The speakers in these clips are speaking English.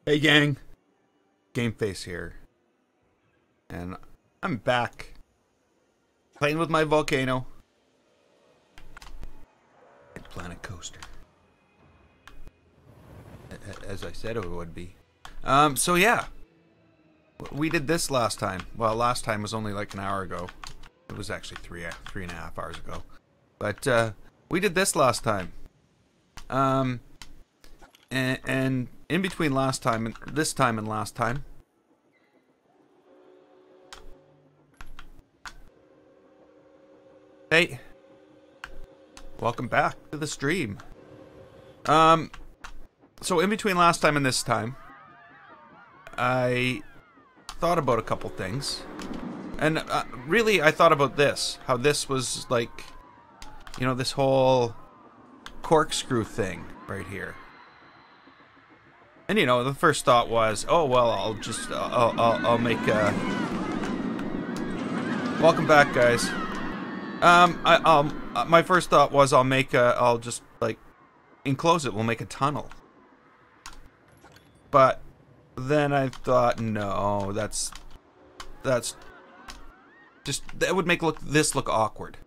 Hey gang, Gameface here, and I'm back playing with my volcano and Planet Coaster, as I said it would be. So yeah, we did this last time. Well, last time was only like an hour ago. It was actually three and a half hours ago, but we did this last time. And in between last time and this time and last time, hey, welcome back to the stream. So in between last time and this time, I thought about a couple things, and really I thought about this, how this was like, you know, this whole corkscrew thing right here. And you know, the first thought was, oh well, I'll make a... Welcome back, guys. My first thought was I'll just like enclose it. We'll make a tunnel. But then I thought, no, that would make this look awkward.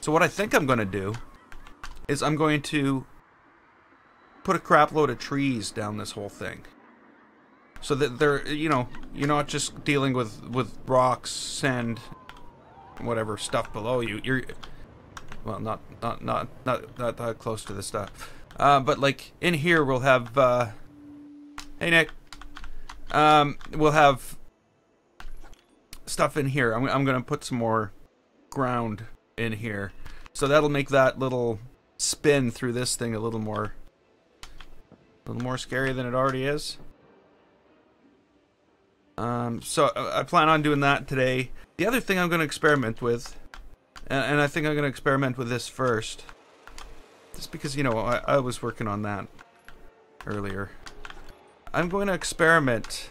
So what I think I'm going to do is I'm going to put a crap load of trees down this whole thing, so that they're, you know, you're not just dealing with rocks, sand, whatever stuff below you. You're, well, not that close to the stuff, but like in here we'll have hey Nick, we'll have stuff in here. I'm gonna put some more ground in here, so that'll make that little spin through this thing a little more scary than it already is. So I plan on doing that today. The other thing I'm going to experiment with, and I think I'm going to experiment with this first, just because, you know, I was working on that earlier. I'm going to experiment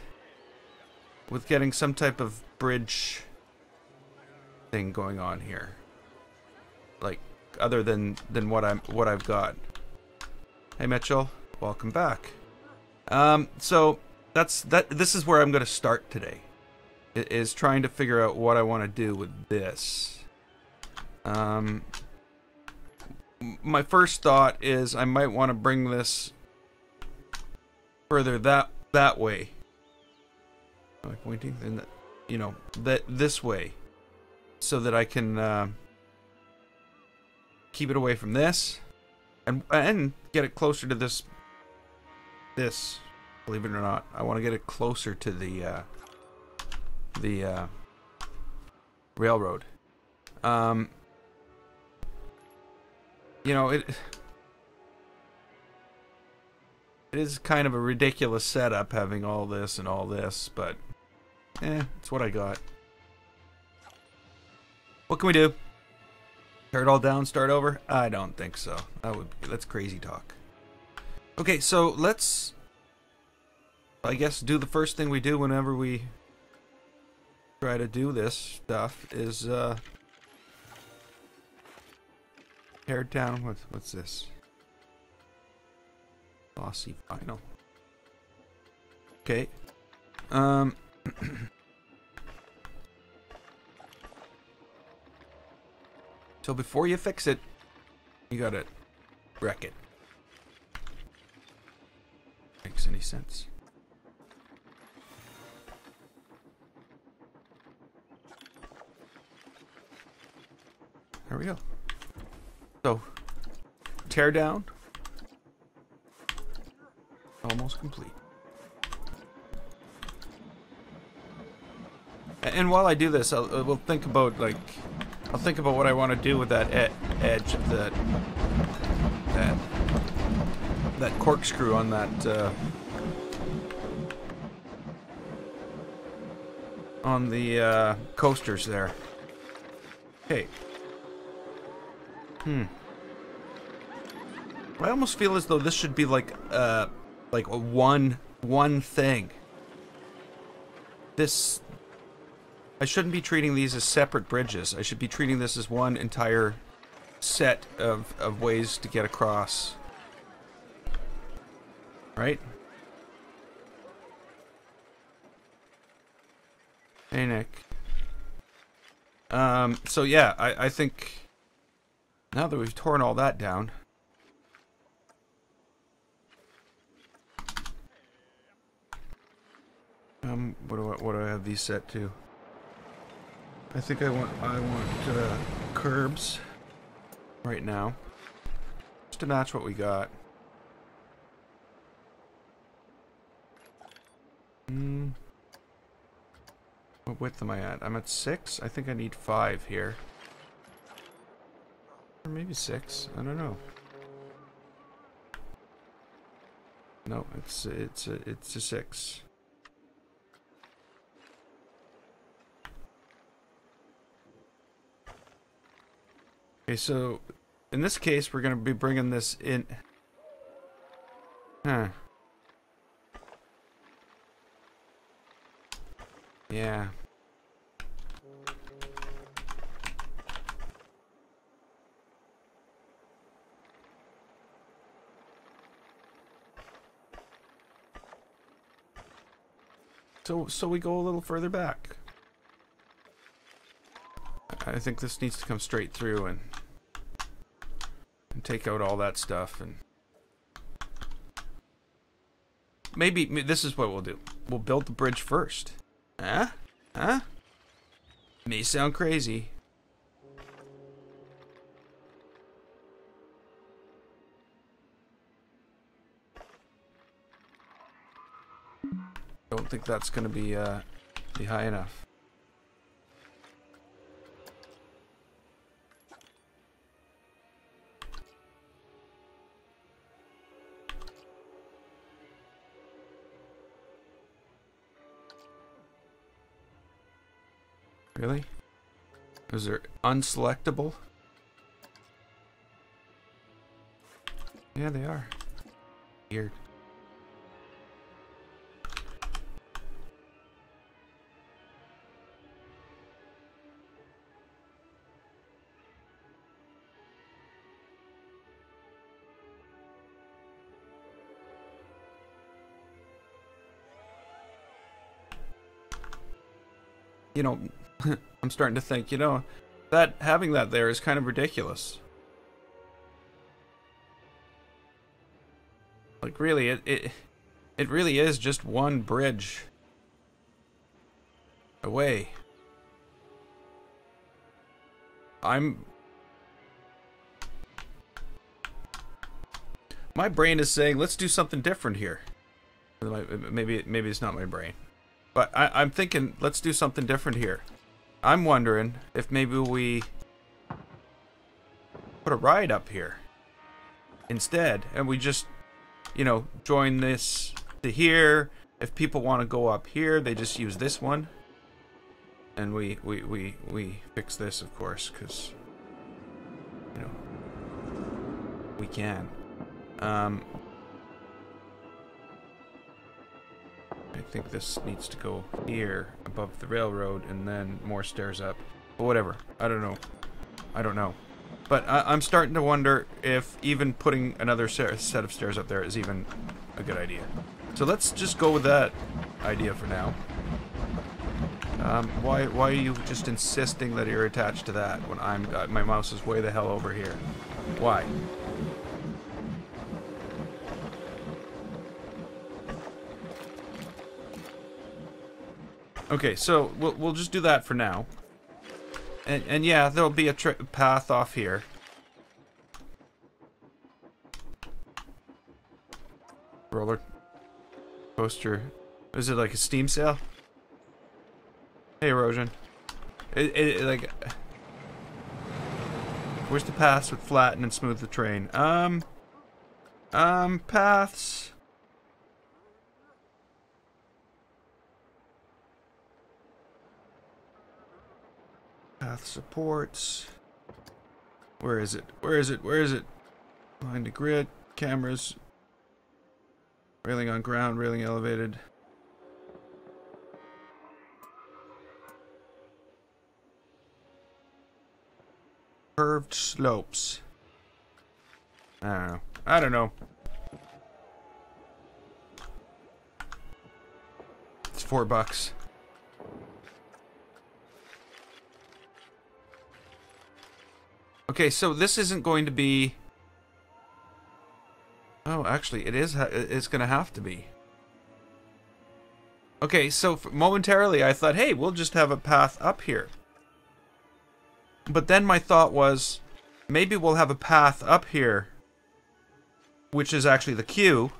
with getting some type of bridge thing going on here, like other than what I've got. Hey Mitchell. Welcome back. So this is where I'm going to start today. Is trying to figure out what I want to do with this. My first thought is I might want to bring this further that way. Am I pointing? And you know, this way, so that I can keep it away from this, and get it closer to this. Believe it or not, I want to get it closer to the railroad. You know, it is kind of a ridiculous setup having all this and all this, but it's what I got. What can we do? Tear it all down, start over? I don't think so. That's crazy talk. Okay, so let's, I guess, do the first thing we do whenever we try to do this stuff is tear down. What's this? Glossy vinyl. Okay. So before you fix it, you gotta wreck it. Makes any sense. There we go. So, tear down. Almost complete. And while I do this, we'll think about, like, I'll think about what I want to do with that edge of that corkscrew on that on the coasters there. Okay. I almost feel as though this should be like a one thing. This, I shouldn't be treating these as separate bridges. I should be treating this as one entire set of ways to get across. Right? Hey, Nick. So yeah, I think now that we've torn all that down, what do I have these set to? I think I want curbs right now, just to match what we got. What width am I at? I'm at 6. I think I need 5 here. Or maybe 6. I don't know. No, it's a 6. Okay, so in this case, we're going to be bringing this in. Huh. Yeah. So we go a little further back. I think this needs to come straight through and take out all that stuff, and maybe this is what we'll do. We'll build the bridge first. Huh? Huh? May sound crazy. Don't think that's gonna be high enough. Really? Is there unselectable? Yeah, they are. Weird. You know, I'm starting to think, you know, that having that there is kind of ridiculous. Like, really, it really is just one bridge away. My brain is saying, let's do something different here. Maybe it's not my brain. But I'm thinking, let's do something different here. I'm wondering if maybe we put a ride up here instead, and we just, you know, join this to here. If people want to go up here, they just use this one, and we fix this, of course, because, you know, we can. I think this needs to go here above the railroad and then more stairs up. But whatever. I don't know. But I'm starting to wonder if even putting another set of stairs up there is even a good idea. So let's just go with that idea for now. Why are you just insisting that you're attached to that when my mouse is way the hell over here? Why? Okay, so we'll just do that for now. And yeah, there'll be a path off here. Roller coaster. Is it like a steam sail? Hey, erosion. Like, where's the paths with flatten and smooth the terrain? Paths. Path supports. Where is it? Where is it? Where is it? Behind the grid. Cameras. Railing on ground. Railing elevated. Curved slopes. I don't know. I don't know. It's $4. Okay, so this isn't going to be... Oh, actually, it is. It's going to have to be. Okay, so momentarily I thought, hey, we'll just have a path up here. But then my thought was, maybe we'll have a path up here, which is actually the queue,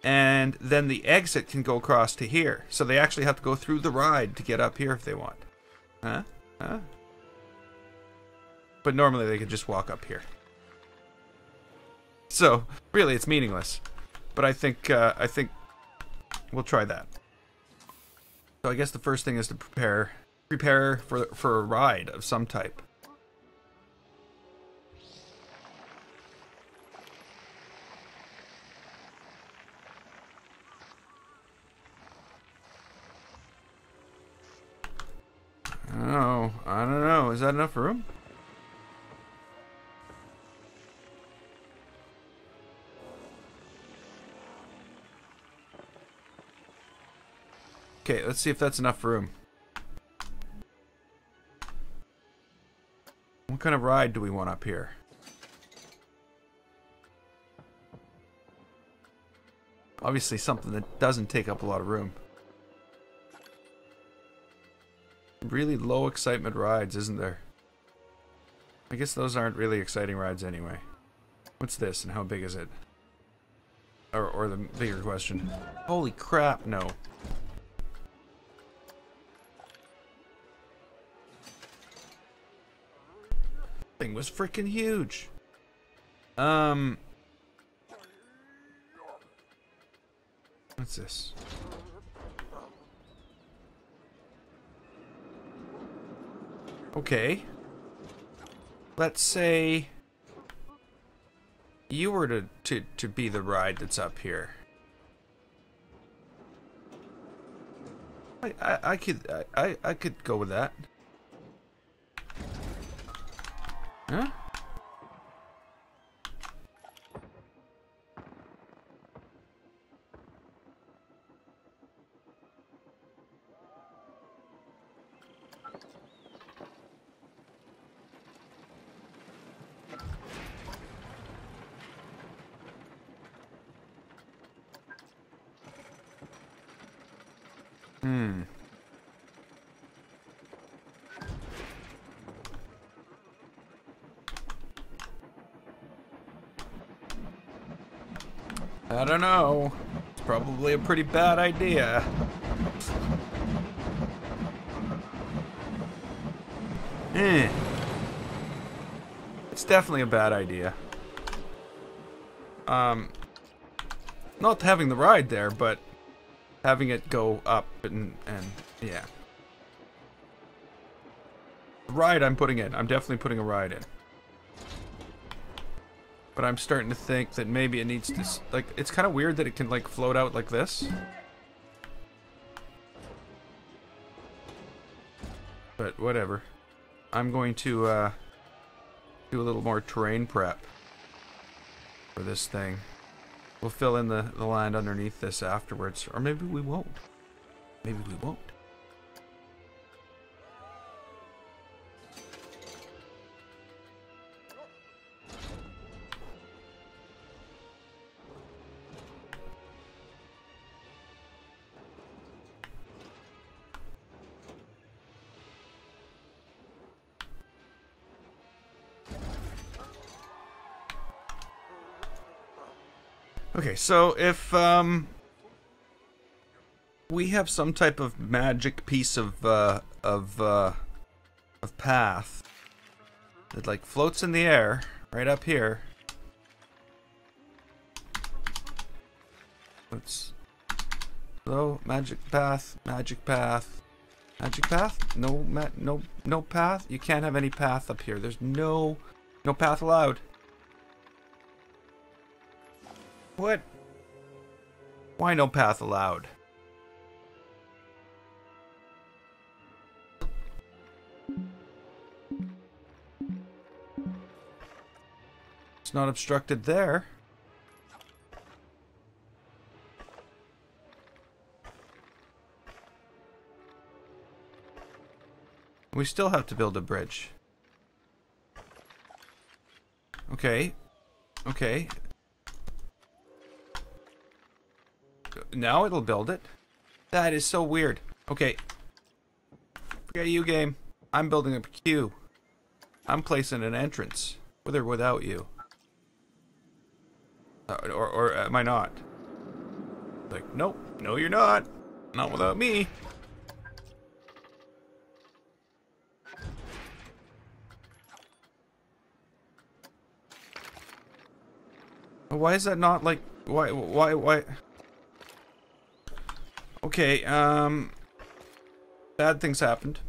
and then the exit can go across to here. So they actually have to go through the ride to get up here if they want. Huh? Huh? But normally they could just walk up here. So, really, it's meaningless. But I think we'll try that. So I guess the first thing is to prepare for a ride of some type. Oh, I don't know. Is that enough room? Okay, let's see if that's enough room. What kind of ride do we want up here? Obviously something that doesn't take up a lot of room. Really low excitement rides, isn't there? I guess those aren't really exciting rides anyway. What's this and how big is it? Or the bigger question. Holy crap, no. Thing was freaking huge. What's this? Okay. Let's say you were to be the ride that's up here. I could go with that. Huh? I don't know. It's probably a pretty bad idea. It's definitely a bad idea. Not having the ride there, but having it go up and yeah. The ride I'm putting in. I'm definitely putting a ride in. But I'm starting to think that maybe it needs to, like, it's kind of weird that it can, like, float out like this. But whatever. I'm going to, do a little more terrain prep for this thing. We'll fill in the land underneath this afterwards. Or maybe we won't. Maybe we won't. Okay, so if we have some type of magic piece of path that like floats in the air right up here. Let's magic path, magic path, magic path. No path. You can't have any path up here. There's no path allowed. What? Why no path allowed? It's not obstructed there. We still have to build a bridge. Okay. Okay. Now it'll build it. That is so weird. Okay. Forget you, game. I'm building a queue. I'm placing an entrance. With or without you. Or am I not? Like, nope. No, you're not. Not without me. Why is that not like... Why? Okay, bad things happened.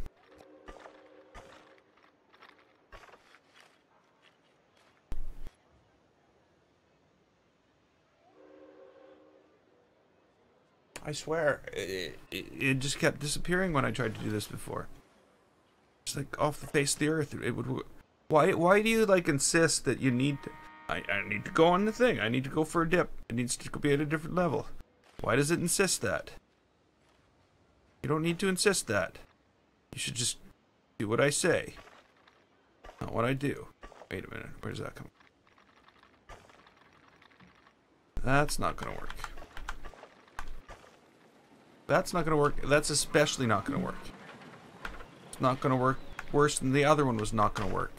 I swear, it just kept disappearing when I tried to do this before. It's like off the face of the earth. It would. Why do you like insist that you need to, I need to go on the thing. I need to go for a dip. It needs to be at a different level. Why does it insist that? You don't need to insist that. You should just do what I say. Not what I do. Wait a minute. Where does that come from? That's not gonna work. That's not gonna work. That's especially not gonna work. It's not gonna work worse than the other one was not gonna work.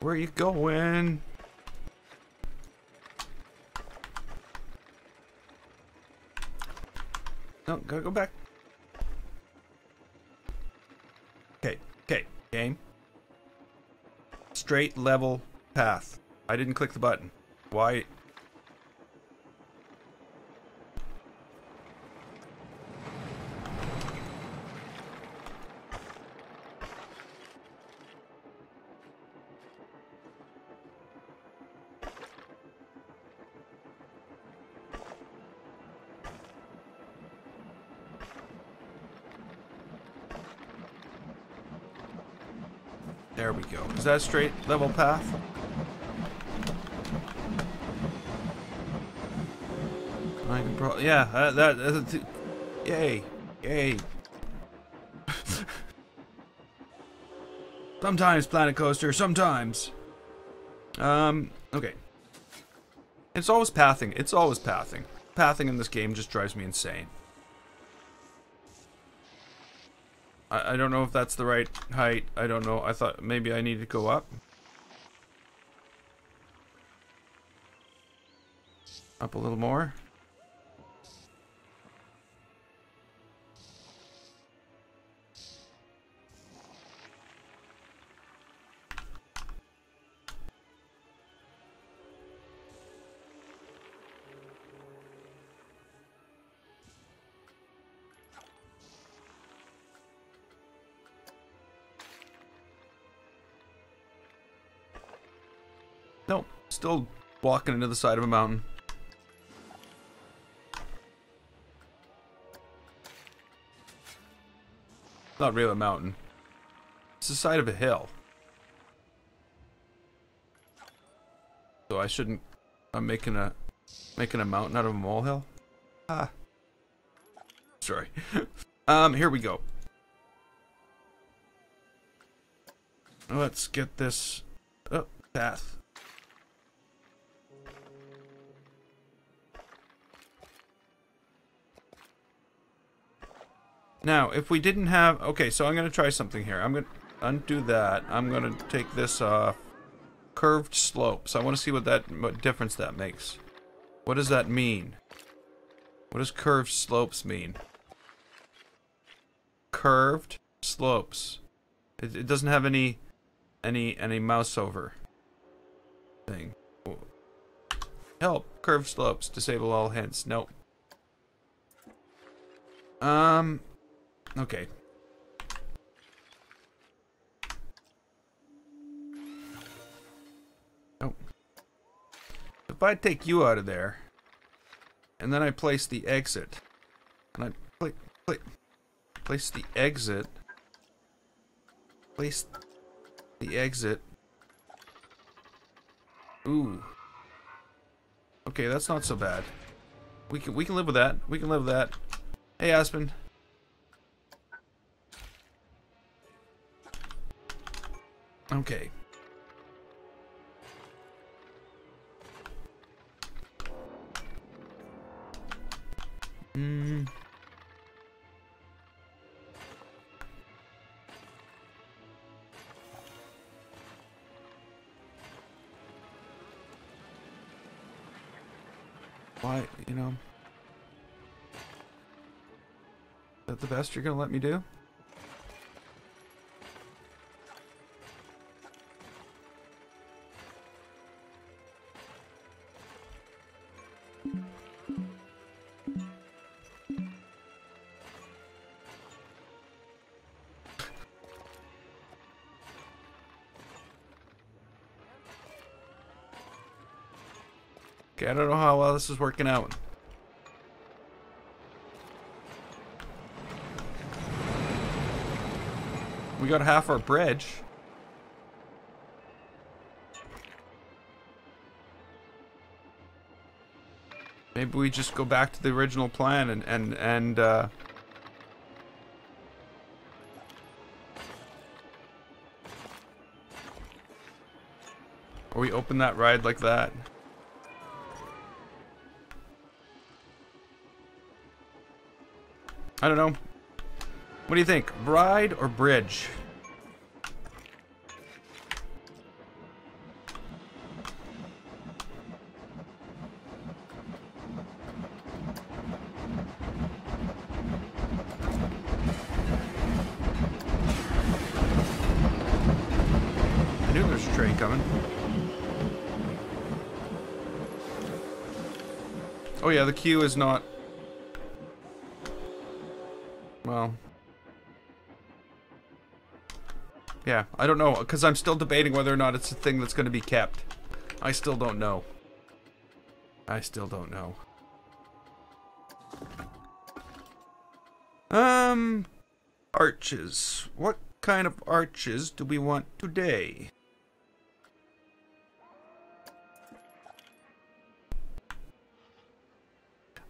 Where are you going? No, gotta go back. Okay, game. Straight, level path. I didn't click the button. Why? There we go. Is that a straight level path? I can probably, yeah, that's yay. Sometimes, Planet Coaster, sometimes. Okay. It's always pathing. It's always pathing. Pathing in this game just drives me insane. I don't know if that's the right height. I don't know. I thought maybe I needed to go up. Up a little more. Nope, still walking into the side of a mountain. Not really a mountain. It's the side of a hill. So I shouldn't. I'm making a mountain out of a molehill. Ah. Sorry. Here we go. Let's get this path. Now, if we didn't have... Okay, so I'm going to try something here. I'm going to undo that. I'm going to take this off. Curved slopes. I want to see what difference that makes. What does that mean? What does curved slopes mean? Curved slopes. It doesn't have any mouse over thing. Help. Curved slopes. Disable all hints. Nope. Okay. Oh. If I take you out of there, and then I place the exit, and I place the exit, Ooh. Okay, that's not so bad. We can live with that. We can live with that. Hey, Aspen. Okay. Why, you know? Is that the best you're gonna let me do? Okay, I don't know how well this is working out. We got half our bridge. Maybe we just go back to the original plan and or we open that ride like that. I don't know. What do you think? Ride or bridge? I knew there's a train coming. Oh yeah, the queue is not... Well... Yeah, I don't know, because I'm still debating whether or not it's a thing that's going to be kept. I still don't know. I still don't know. Arches. What kind of arches do we want today?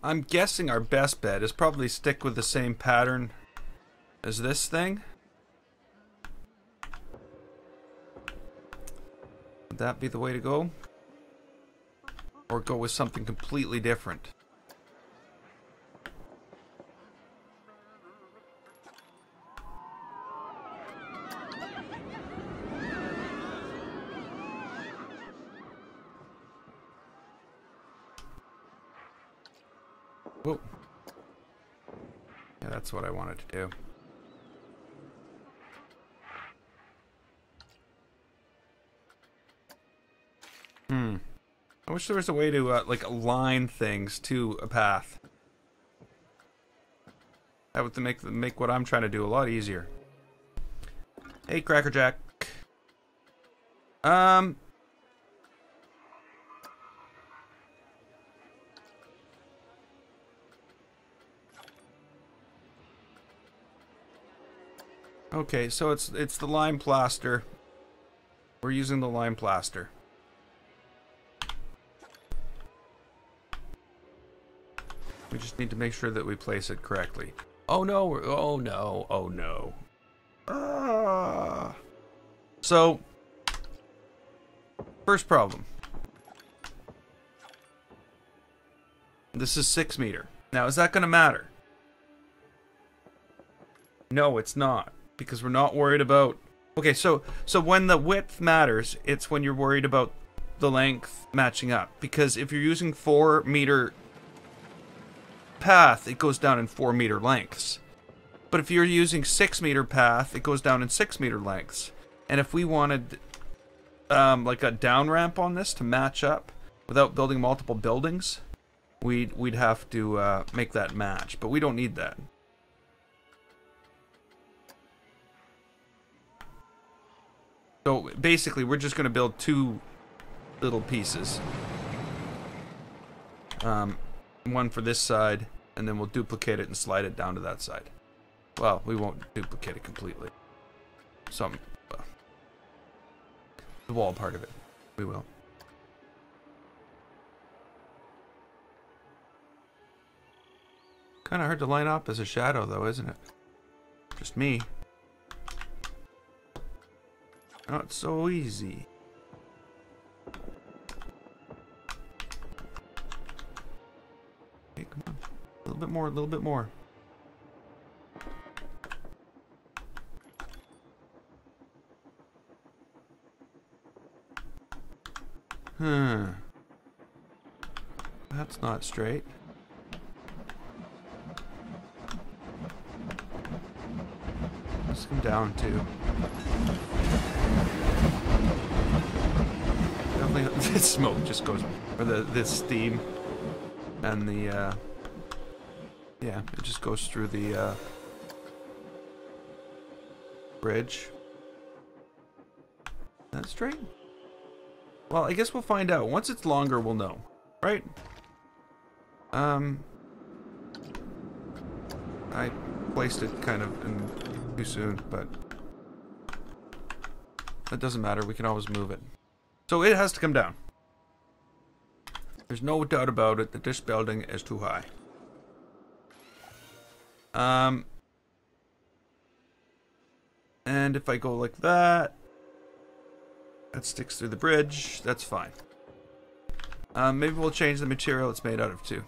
I'm guessing our best bet is probably stick with the same pattern as this thing. Would that be the way to go? Or go with something completely different? Whoa. Yeah, that's what I wanted to do. I wish there was a way to, like, align things to a path. That would make what I'm trying to do a lot easier. Hey, Crackerjack. Okay, so it's the lime plaster. We're using the lime plaster. We just need to make sure that we place it correctly. Oh no, oh no, oh no. So, first problem. This is 6 meter. Now, is that going to matter? No, it's not. Because we're not worried about... Okay, so when the width matters, it's when you're worried about the length matching up. Because if you're using 4 meter path, it goes down in 4 meter lengths. But if you're using 6 meter path, it goes down in 6 meter lengths. And if we wanted like a down ramp on this to match up without building multiple buildings, we'd have to make that match. But we don't need that. So basically, we're just going to build 2 little pieces. One for this side, and then we'll duplicate it and slide it down to that side. Well, we won't duplicate it completely. The wall part of it, we will. Kind of hard to line up as a shadow, though, isn't it? Just me. Not so easy. Okay, come on. A little bit more, a little bit more. That's not straight. Let's come down too. Definitely, this smoke just goes, or this steam, and the yeah, it just goes through the bridge. That's straight. Well, I guess we'll find out. Once it's longer, we'll know, right? I placed it kind of too soon, but that doesn't matter. We can always move it. So it has to come down. There's no doubt about it that this building is too high. And if I go like that, that sticks through the bridge. That's fine. Maybe we'll change the material it's made out of too.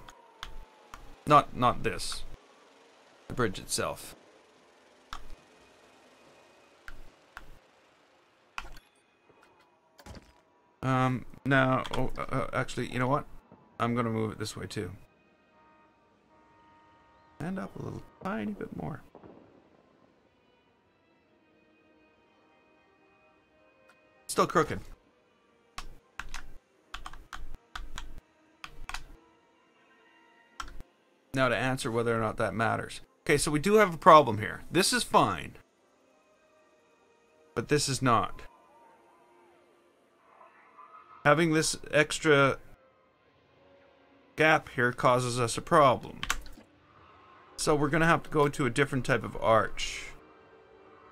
Not this. The bridge itself. Now, actually, you know what? I'm gonna move it this way too. And up a little tiny bit more. Still crooked. Now to answer whether or not that matters. Okay, so we do have a problem here. This is fine. But this is not. Having this extra gap here causes us a problem. So we're going to have to go to a different type of arch.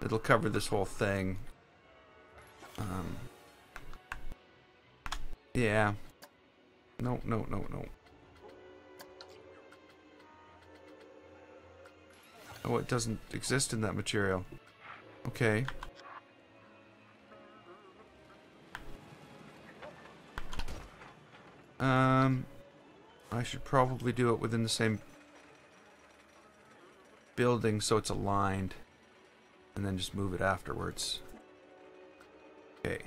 It'll cover this whole thing. Yeah. No. Oh, it doesn't exist in that material. Okay. I should probably do it within the same building so it's aligned, and then just move it afterwards. Okay.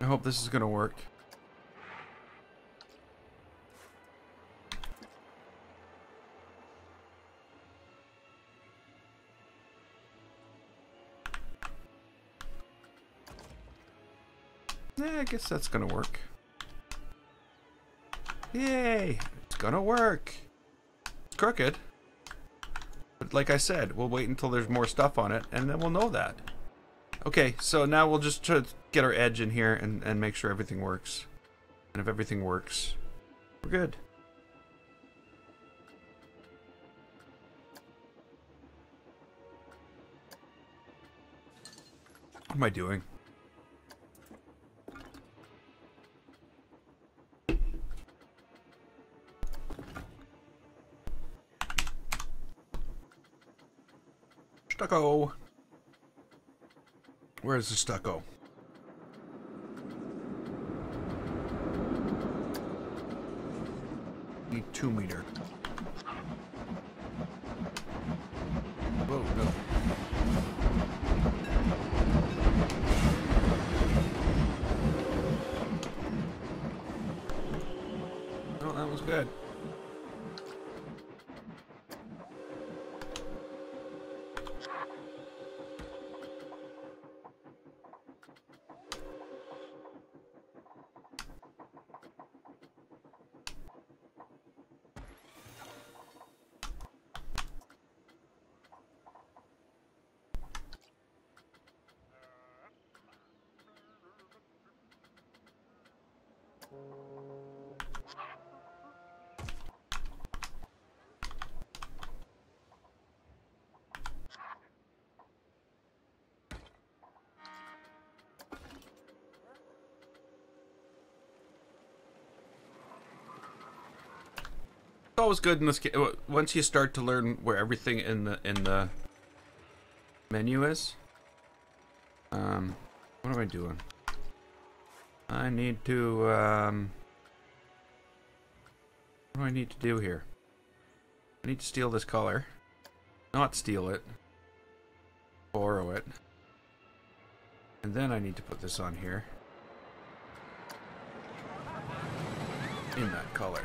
I hope this is gonna work. Yeah, I guess that's gonna work. Yay! It's gonna work. It's crooked. But like I said, we'll wait until there's more stuff on it, and then we'll know that. Okay, so now we'll just try to get our edge in here and make sure everything works. And if everything works, we're good. What am I doing? Stucco. Where's the stucco? Need 2 meter. Whoa, no. Oh, that was good. It's always good in this game once you start to learn where everything in the menu is. What am I doing? I need to what do I need to do here? I need to steal this color. Not steal it. Borrow it. And then I need to put this on here. In that color.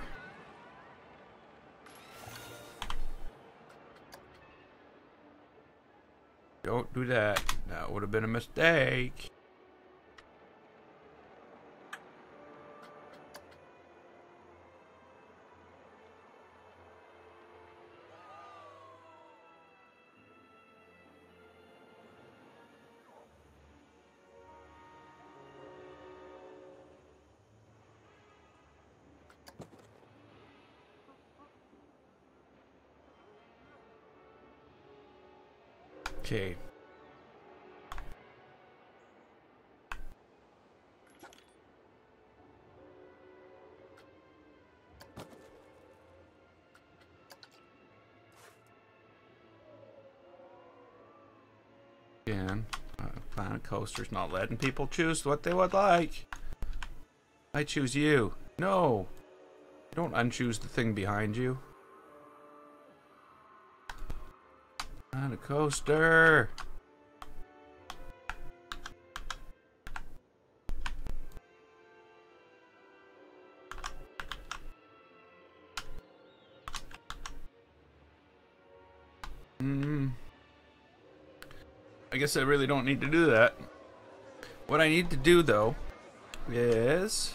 Don't do that. That would have been a mistake. Okay. Again, Planet Coaster's not letting people choose what they would like. I choose you. No. Don't unchoose the thing behind you. Planet Coaster. I guess I really don't need to do that. What I need to do, though, is...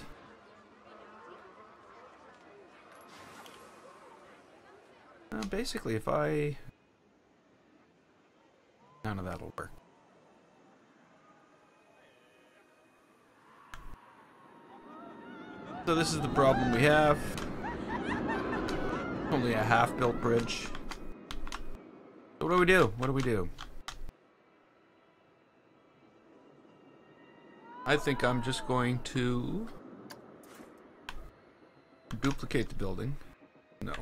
basically, if I... None of that'll work. So this is the problem we have. Only a half-built bridge. So what do we do? What do we do? I think I'm just going to duplicate the building. No,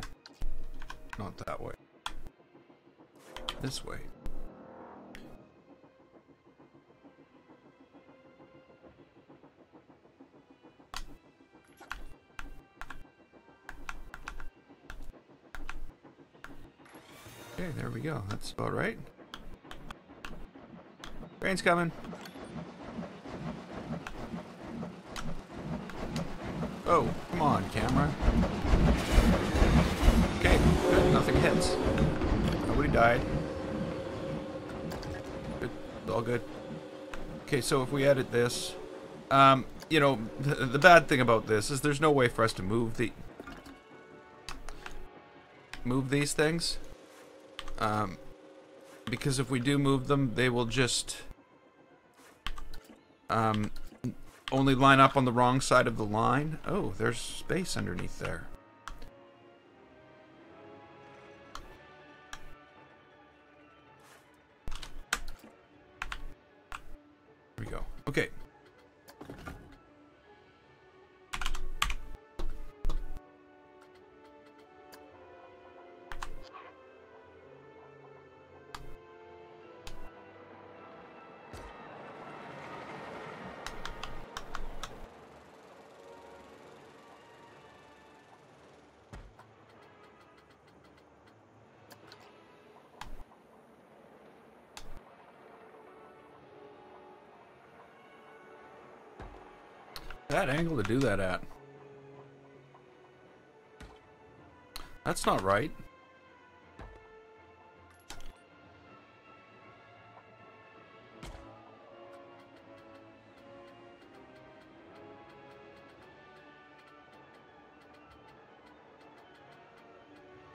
not that way. This way. Okay, there we go. That's about right. Rain's coming. Oh, come on, camera. Okay, good. Nothing hits. Nobody died. Good. All good. Okay, so if we edit this, you know, the bad thing about this is there's no way for us to move these things. Because if we do move them, they will just only line up on the wrong side of the line. Oh, there's space underneath there. There we go. Okay. That angle to do that at. That's not right.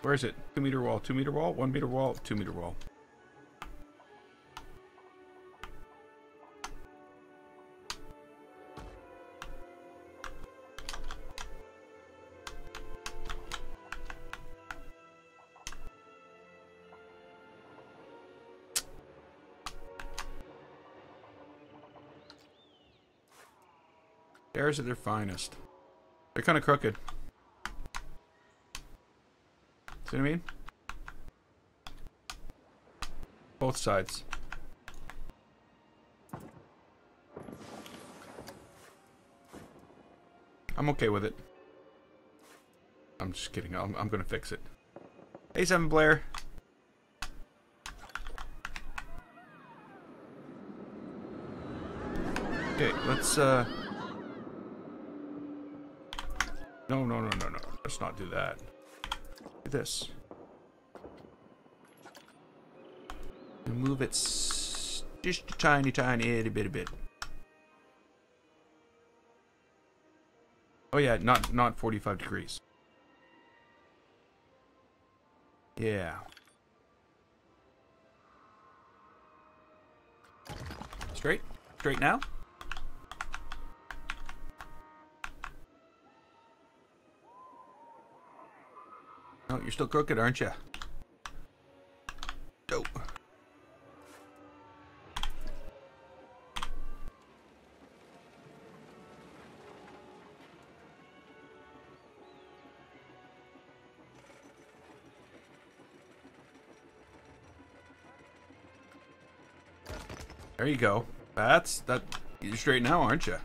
Where is it? 2 meter wall, 2 meter wall, 1 meter wall, 2 meter wall. Stairs at their finest. They're kind of crooked. See what I mean? Both sides. I'm okay with it. I'm just kidding. I'm gonna fix it. Hey, 7 Blair. Okay, let's No. Let's not do that. Do this. And move it just a tiny itty bit. Oh yeah, not 45 degrees. Yeah. Straight now. Oh, you're still crooked, aren't you? Dope. There you go. You're straight now, aren't you?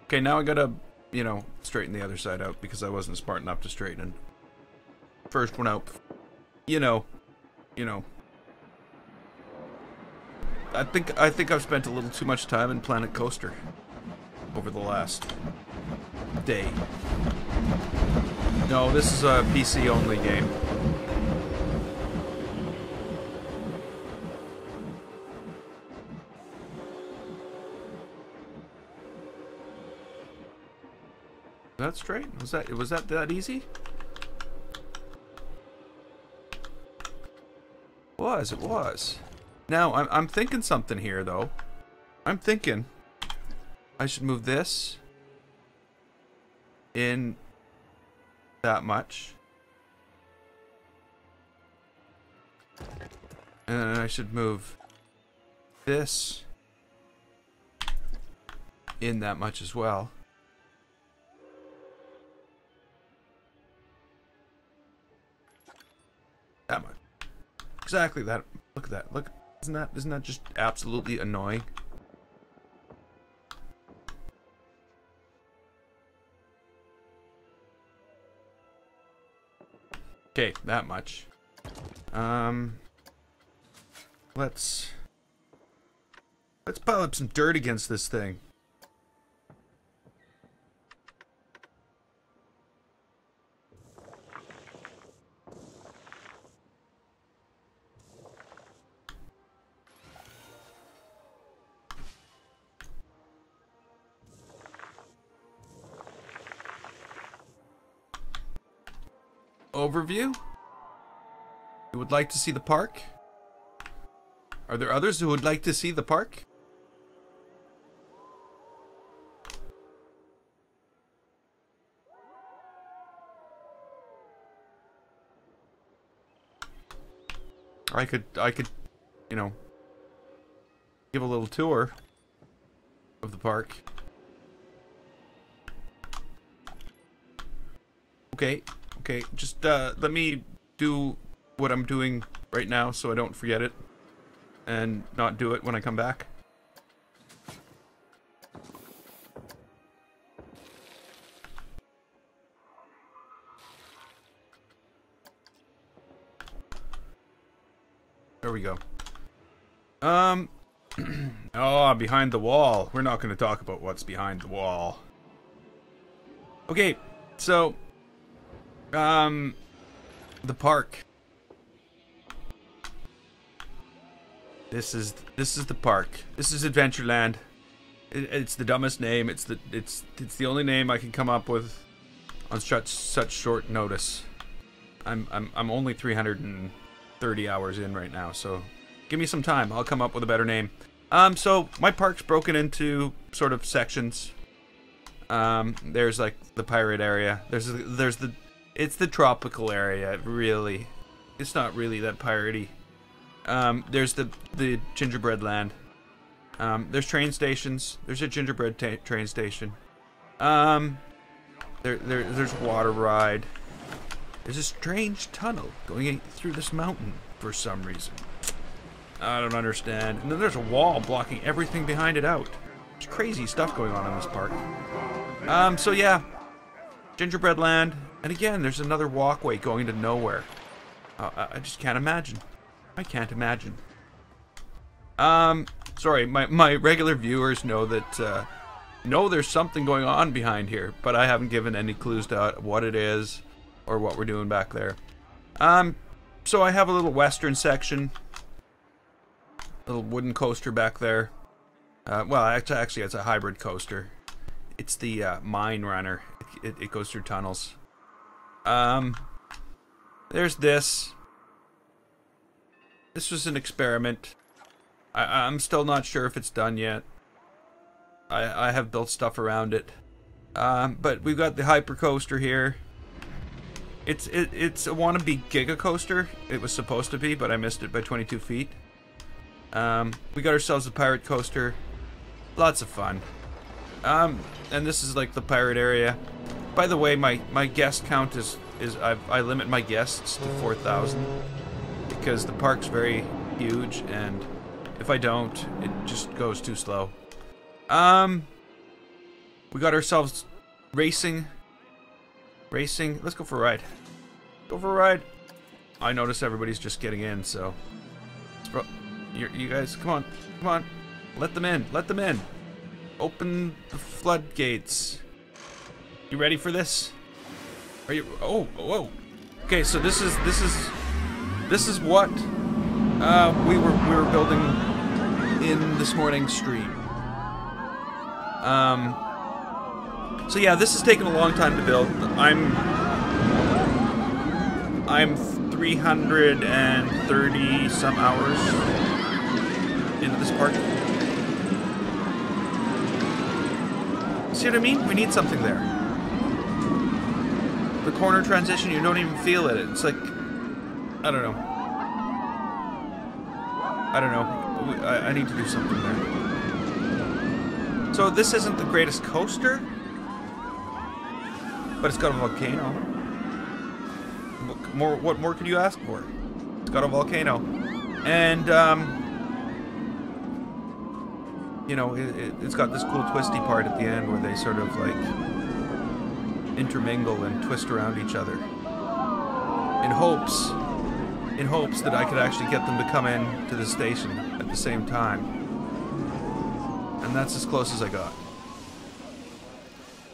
Okay, now I gotta, you know, straighten the other side out because I wasn't smart enough to straighten first one out. You know. I think I've spent a little too much time in Planet Coaster over the last day. No, this is a PC only game. That's straight? Was that easy? It was. Now I'm thinking something here though. I'm thinking I should move this in that much. And then I should move this in that much as well. That much. Exactly that. Look at that. Look, isn't that just absolutely annoying? Okay, that much. Let's pile up some dirt against this thing. Overview? You would like to see the park? Are there others who would like to see the park? I could, you know, give a little tour of the park. Okay. Okay, just let me do what I'm doing right now so I don't forget it and not do it when I come back. There we go. Oh, behind the wall. We're not going to talk about what's behind the wall. Okay, so the park. This is the park. This is Adventureland. It's the dumbest name. It's the only name I can come up with on such short notice. I'm only 330 hours in right now, so give me some time. I'll come up with a better name. So my park's broken into sort of sections. There's like the pirate area. It's the tropical area, really. It's not really that piratey. There's the gingerbread land. There's train stations. There's a gingerbread train station. There's water ride. There's a strange tunnel going through this mountain for some reason. I don't understand. And then there's a wall blocking everything behind it out. There's crazy stuff going on in this park. So yeah. Gingerbread Land. And again, there's another walkway going to nowhere. I just can't imagine. I can't imagine. Sorry, my regular viewers know that, know there's something going on behind here, but I haven't given any clues to what it is or what we're doing back there. So I have a little western section. Little wooden coaster back there. Well, actually, it's a hybrid coaster. It's the Mine Runner. It goes through tunnels. There's this. This was an experiment. I'm still not sure if it's done yet. I have built stuff around it. But we've got the hyper coaster here. It's a wannabe Giga Coaster. It was supposed to be, but I missed it by 22 feet. We got ourselves a pirate coaster. Lots of fun. And this is like the pirate area. By the way, my guest count is I limit my guests to 4,000 because the park's very huge, and if I don't, it just goes too slow. We got ourselves racing. Let's go for a ride. Go for a ride. I notice everybody's just getting in, so you guys, come on, let them in. Open the floodgates. You ready for this? Are you? Oh, whoa. Okay, so this is what we were building in this morning's stream. So yeah, this has taken a long time to build. I'm 330 some hours into this park. See what I mean? We need something there. The corner transition, you don't even feel it. It's like, I don't know. I need to do something there. So this isn't the greatest coaster, but it's got a volcano. What more could you ask for? It's got a volcano, and you know, it's got this cool twisty part at the end where they sort of like intermingle and twist around each other in hopes that I could actually get them to come in to the station at the same time. And that's as close as I got.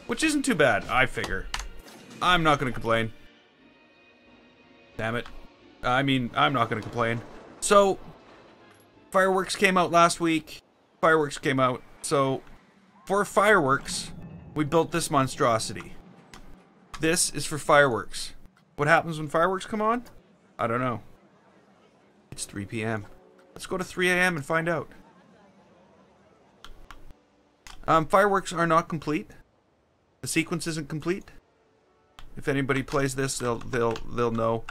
Which isn't too bad, I figure. I'm not gonna complain. Damn it. I mean, I'm not gonna complain. So, fireworks came out last week. Fireworks came out. So, for fireworks, we built this monstrosity. This is for fireworks. What happens when fireworks come on? I don't know. It's 3 p.m. Let's go to 3 a.m. and find out. Fireworks are not complete. The sequence isn't complete. If anybody plays this, they'll know.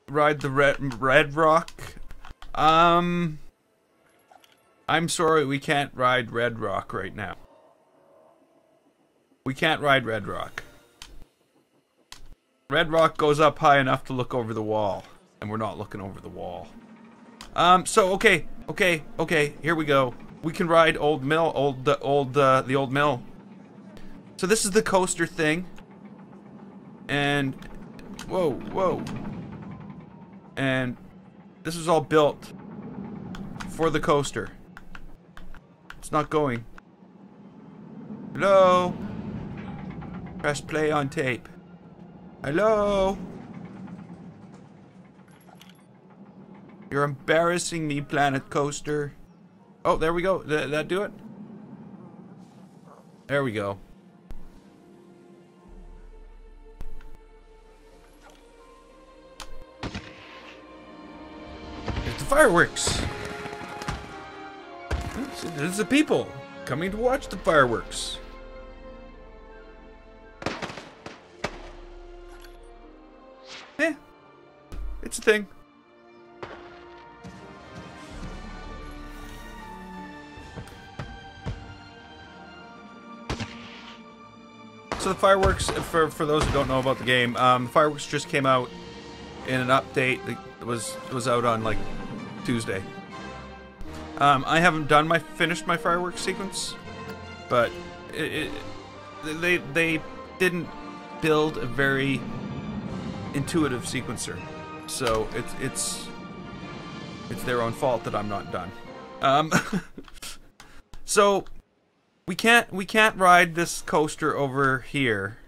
Ride the Red Rock. I'm sorry, we can't ride Red Rock right now. We can't ride Red Rock. Red Rock goes up high enough to look over the wall, and we're not looking over the wall. So okay, here we go. We can ride the old mill. So this is the coaster thing. And whoa. And this was all built for the coaster. It's not going. Hello? Press play on tape. Hello? You're embarrassing me, Planet Coaster. Oh, there we go. Did that do it? There we go. There's the fireworks. There's the people coming to watch the fireworks. It's a thing. the fireworks, for those who don't know about the game, fireworks just came out in an update that was out on like Tuesday. I haven't finished my fireworks sequence, but they didn't build a very intuitive sequencer, so it's their own fault that I'm not done. So we can't ride this coaster over here,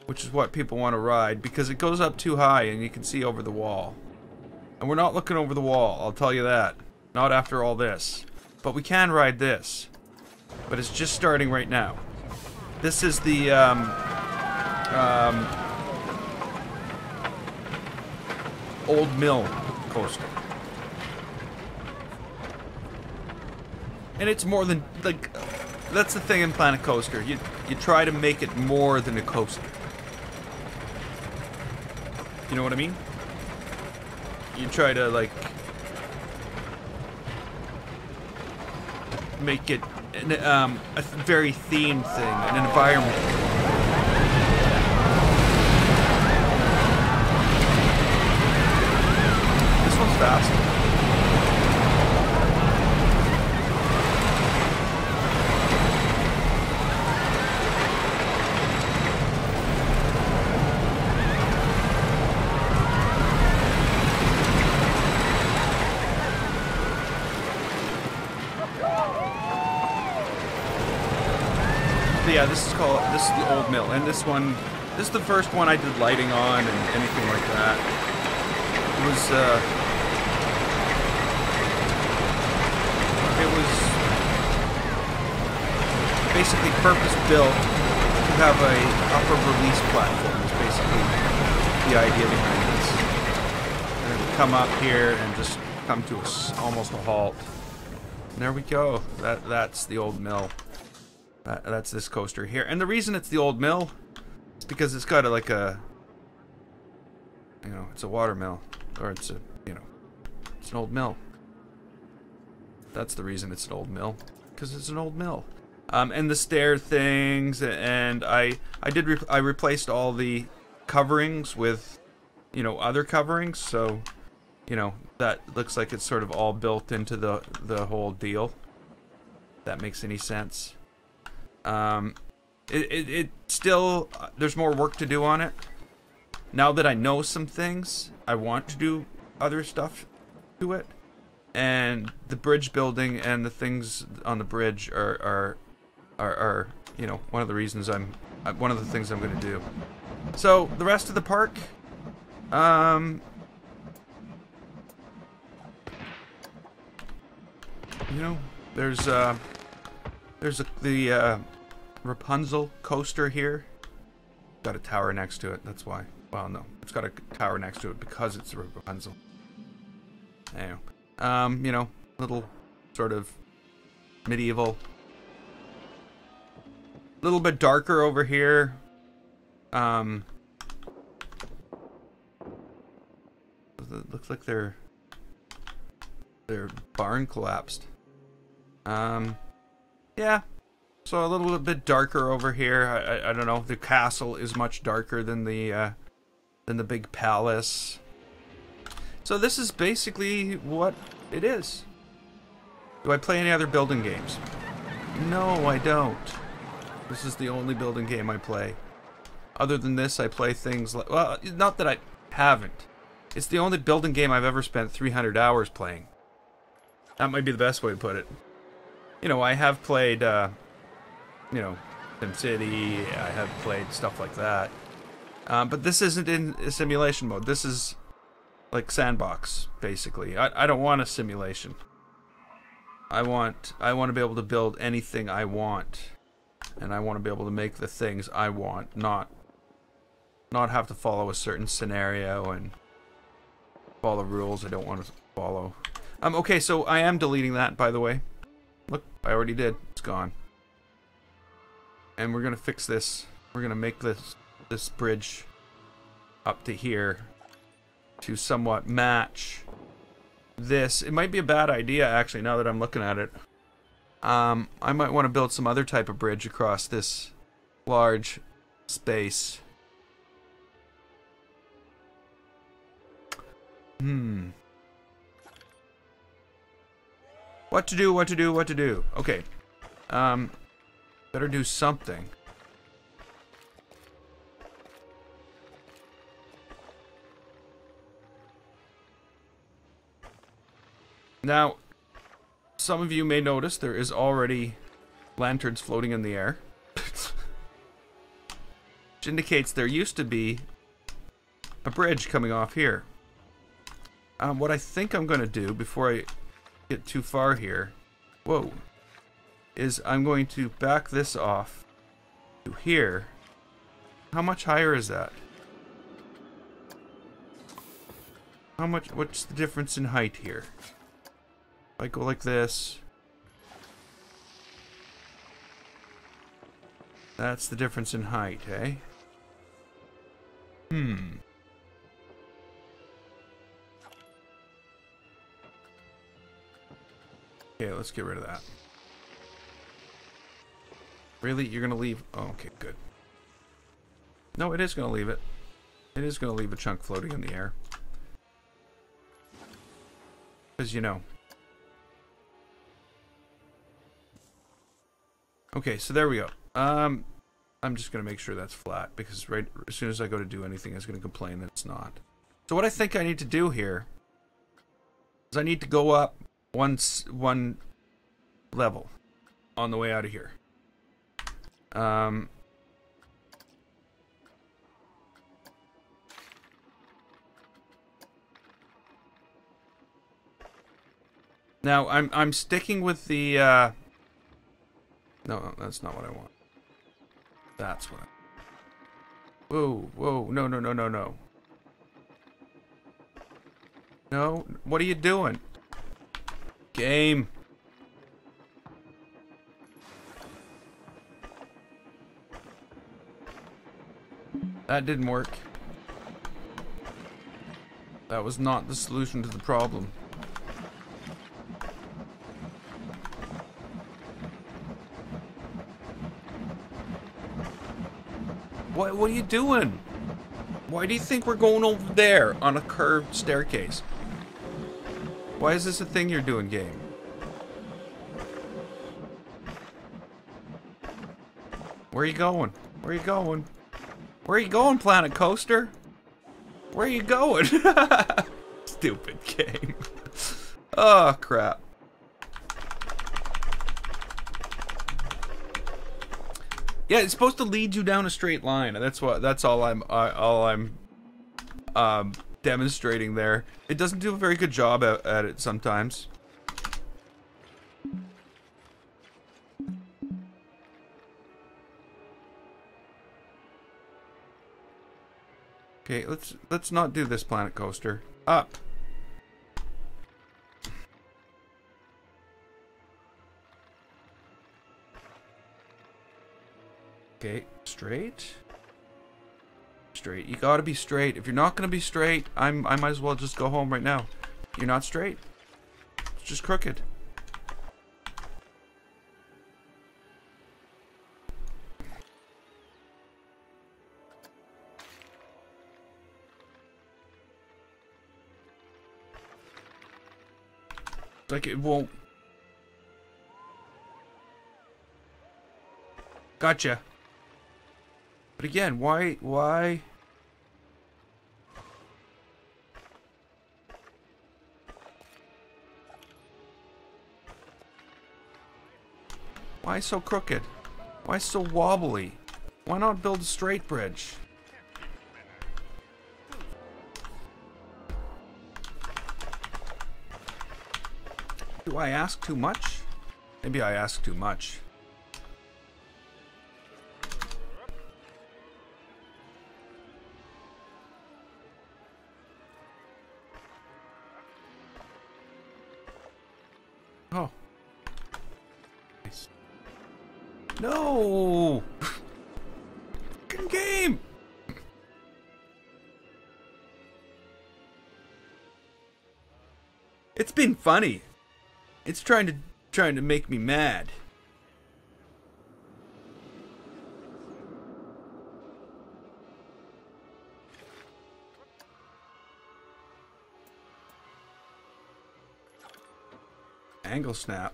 which is what people want to ride, because it goes up too high and you can see over the wall. And we're not looking over the wall, I'll tell you that. Not after all this. But we can ride this. But it's just starting right now. This is the Old Mill coaster. And it's more than, like, that's the thing in Planet Coaster. You try to make it more than a coaster. You know what I mean? You try to, like, make it a very themed thing, an environment. This one's fast. Yeah, this is the Old Mill, and this is the first one I did lighting on and anything like that. It was basically purpose built to have a upper release platform. Is basically the idea behind this. And it would come up here and just come to almost a halt. And there we go. That's the Old Mill. That's this coaster here. And the reason it's the Old Mill is because it's got it's a water mill. Or it's it's an old mill. That's the reason it's an old mill. Because it's an old mill. And the stair things, and I replaced all the coverings with, other coverings, so, that looks like it's sort of all built into the whole deal. If that makes any sense. It still, there's more work to do on it. Now that I know some things, I want to do other stuff to it. And the bridge building and the things on the bridge are one of the reasons one of the things I'm going to do. So, the rest of the park, there's the Rapunzel coaster here. Got a tower next to it, that's why. Well, no, it's got a tower next to it because it's a Rapunzel. Anyway, little sort of medieval. A little bit darker over here. It looks like their barn collapsed. Yeah. So a little bit darker over here. I don't know. The castle is much darker than the big palace. So this is basically what it is. Do I play any other building games? No, I don't. This is the only building game I play. Other than this, I play things like... Well, not that I haven't. It's the only building game I've ever spent 300 hours playing. That might be the best way to put it. I have played, SimCity, I have played stuff like that. But this isn't in a simulation mode. This is like sandbox, basically. I don't want a simulation. I want to be able to build anything I want. And I want to be able to make the things I want, not have to follow a certain scenario and follow rules I don't want to follow. Okay, so I am deleting that, by the way. Look, I already did. It's gone. And we're gonna fix this. We're gonna make this bridge up to here to somewhat match this. It might be a bad idea, actually, now that I'm looking at it. I might want to build some other type of bridge across this large space. What to do, what to do, what to do. Okay. Better do something. Now, some of you may notice there is already lanterns floating in the air. Which indicates there used to be a bridge coming off here. What I think I'm going to do before I get too far here, whoa, is I'm going to back this off to here. How much higher is that? How much, what's the difference in height here? If I go like this, that's the difference in height, eh? Okay, let's get rid of that. Really? You're gonna leave? Oh, okay, good. No, it is gonna leave it. It is gonna leave a chunk floating in the air. Because, you know. Okay, so there we go. I'm just gonna make sure that's flat, because right as soon as I go to do anything, it's gonna complain that it's not. So what I think I need to do here is I need to go up one level on the way out of here. Now I'm sticking with the no, that's not what I want. That's what I... Whoa, whoa, no, no, no, no, no. No, what are you doing? Game. That didn't work. That was not the solution to the problem. What are you doing? Why do you think we're going over there on a curved staircase? Why is this a thing you're doing, game? Where are you going? Where are you going? Where are you going, Planet Coaster? Where are you going? Stupid game. Oh, crap. Yeah, it's supposed to lead you down a straight line. That's all I'm demonstrating there. It doesn't do a very good job at it sometimes. Okay, let's not do this, Planet Coaster. Up. Okay, straight. Straight. You gotta be straight. If you're not gonna be straight, I might as well just go home right now. You're not straight. It's just crooked. Like it won't. Gotcha. But again, why? Why so crooked? Why so wobbly? Why not build a straight bridge? Do I ask too much? Maybe I ask too much. Oh. Nice. No! Fucking game! It's been funny. It's trying to make me mad. Angle snap.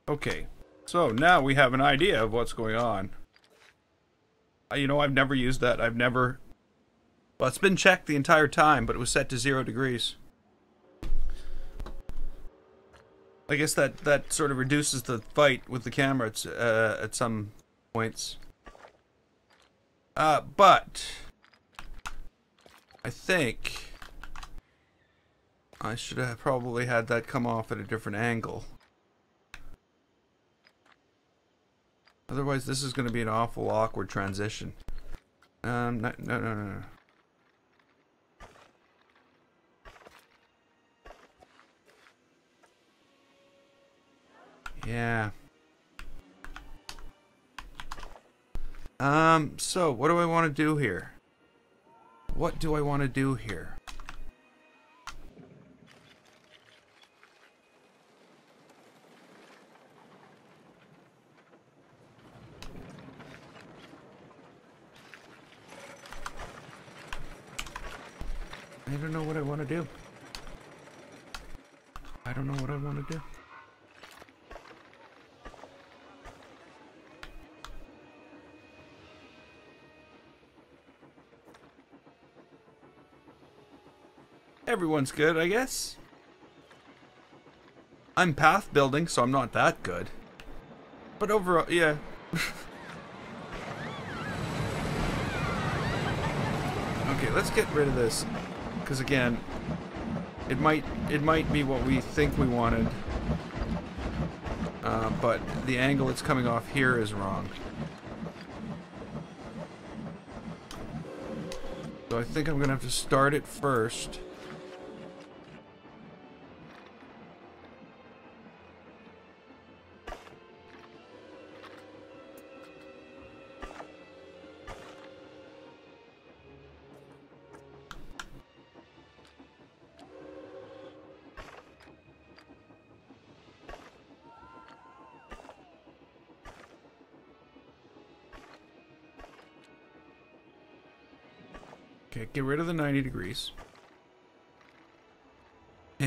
Okay, so now we have an idea of what's going on. You know, I've never used that. I've never... Well, it's been checked the entire time, but it was set to 0 degrees. I guess that sort of reduces the fight with the camera at some points. But... I think... I should have probably had that come off at a different angle. Otherwise, this is going to be an awful awkward transition. No. Yeah. So, what do I want to do here? What do I want to do here? I don't know what I want to do. I don't know what I want to do. Everyone's good, I guess. I'm path building, so I'm not that good. But overall, yeah. Okay, let's get rid of this. Because again, it might be what we think we wanted, but the angle it's coming off here is wrong. So I think I'm gonna have to start it first. Okay, get rid of the 90 degrees. So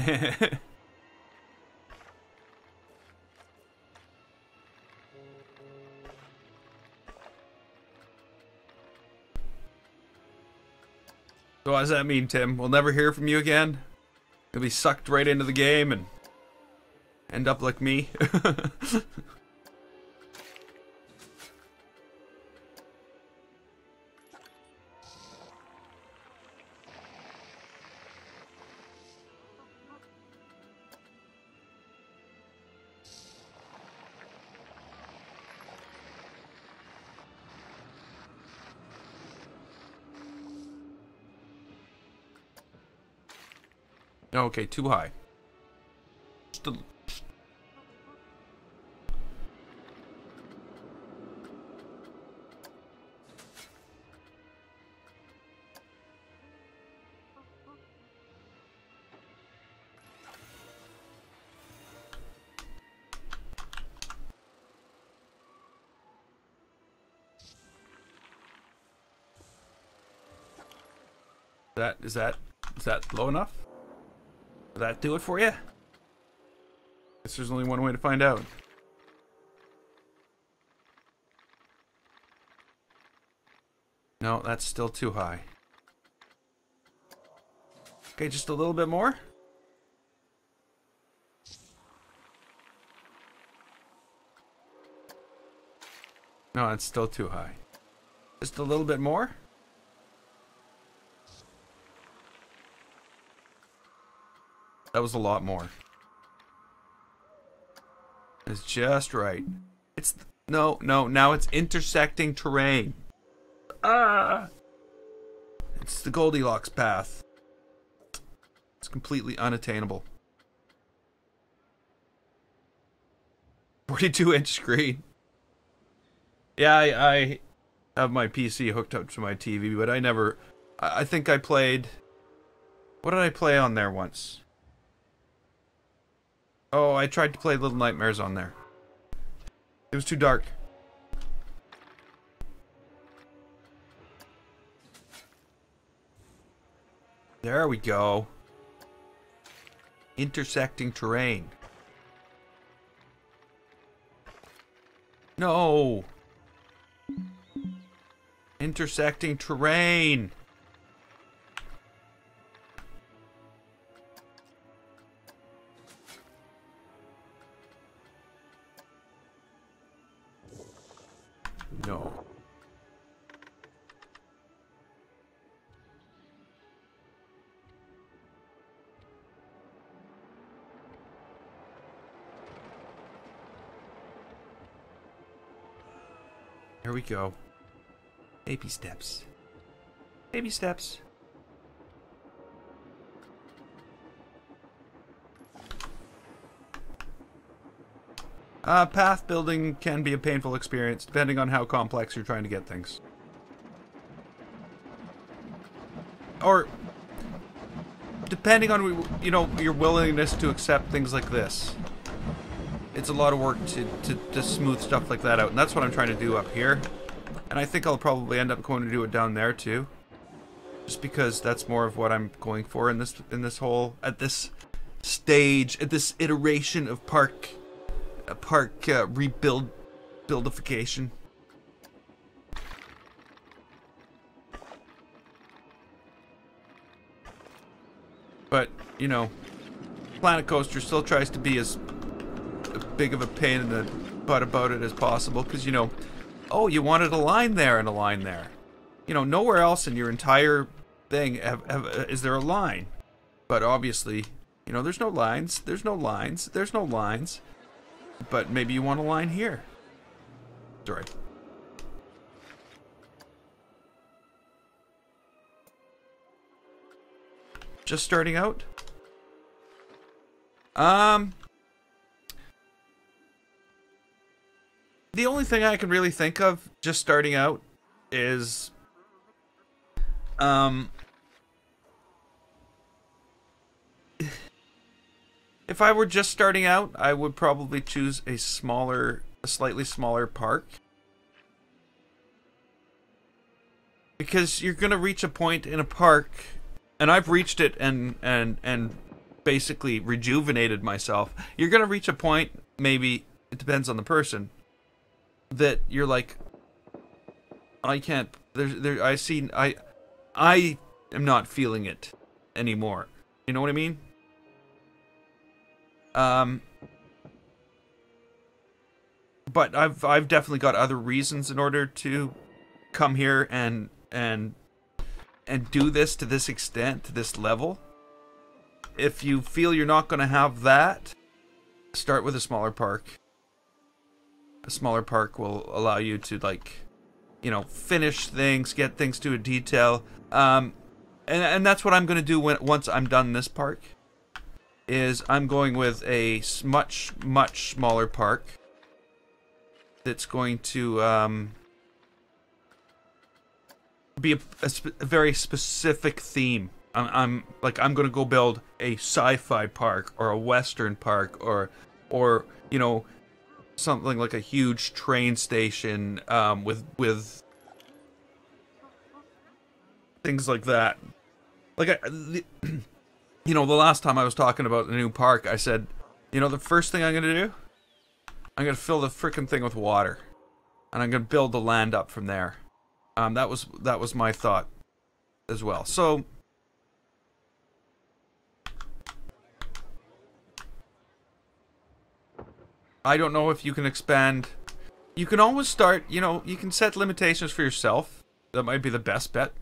what does that mean, Tim? We'll never hear from you again? You'll be sucked right into the game and end up like me? Okay, too high. Still. Is that low enough? Will that do it for you? Guess there's only one way to find out. No, that's still too high. Okay, just a little bit more. No, it's still too high. Just a little bit more. That was a lot more. It's just right. It's no, now it's intersecting terrain. Ah! It's the Goldilocks path. It's completely unattainable. 42-inch screen. Yeah, I have my PC hooked up to my TV, but I never... I think I played... What did I play on there once? Oh, I tried to play Little Nightmares on there. It was too dark. There we go. Intersecting terrain. No! Intersecting terrain! No. Here we go. Baby steps. Baby steps. Path building can be a painful experience, depending on how complex you're trying to get things. Or, depending on, you know, your willingness to accept things like this. It's a lot of work to smooth stuff like that out, and that's what I'm trying to do up here. And I think I'll probably end up going to do it down there too, just because that's more of what I'm going for in this whole at this stage, at this iteration of park buildification. But you know, Planet Coaster still tries to be as big of a pain in the butt about it as possible, because you know, oh, you wanted a line there and a line there. You know, nowhere else in your entire thing is there a line. But obviously, you know, there's no lines, there's no lines, there's no lines. But maybe you want a line here. Sorry. Just starting out? The only thing I can really think of just starting out is if I were just starting out, I would probably choose a slightly smaller park. Because you're gonna reach a point in a park, and I've reached it and basically rejuvenated myself. You're gonna reach a point, maybe, it depends on the person, that you're like, I can't, I am not feeling it anymore. You know what I mean? But I've definitely got other reasons in order to come here and do this to this extent, to this level. If you feel you're not going to have that, start with a smaller park. A smaller park will allow you to, like, you know, finish things, get things to a detail. And that's what I'm going to do once I'm done this park. Is I'm going with a much smaller park that's going to be a very specific theme. I'm going to go build a sci-fi park or a western park or you know, something like a huge train station with things like that. Like you know, the last time I was talking about the new park, I said, you know, the first thing I'm going to do, I'm going to fill the frickin' thing with water. And I'm going to build the land up from there. That was my thought as well. So, I don't know if you can expand. You can always start, you know, you can set limitations for yourself. That might be the best bet.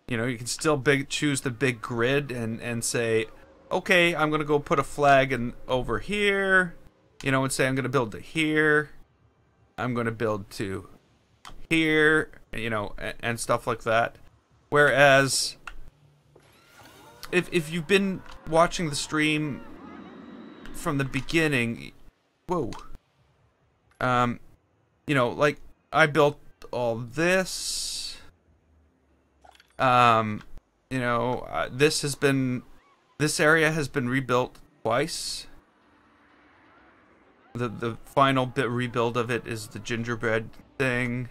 You know, you can still choose the big grid and say, okay, I'm going to go put a flag over here, you know, and say I'm going to build to here. I'm going to build to here, you know, and stuff like that. Whereas, if you've been watching the stream from the beginning, whoa, you know, like, I built all this, you know, this area has been rebuilt twice. The final bit rebuild of it is the gingerbread thing.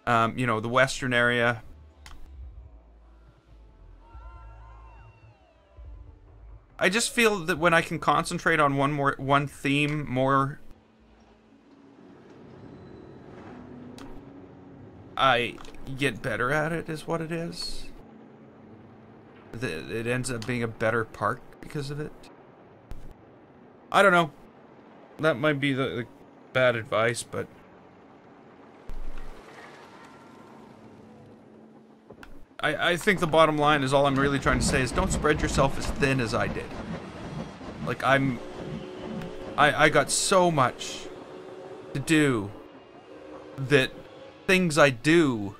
You know, the western area. I just feel that when I can concentrate on one theme more, I get better at it, is what it is. It ends up being a better park because of it. I don't know. That might be the bad advice, but I think the bottom line is, all I'm really trying to say is, don't spread yourself as thin as I did. Like, I got so much to do that things I do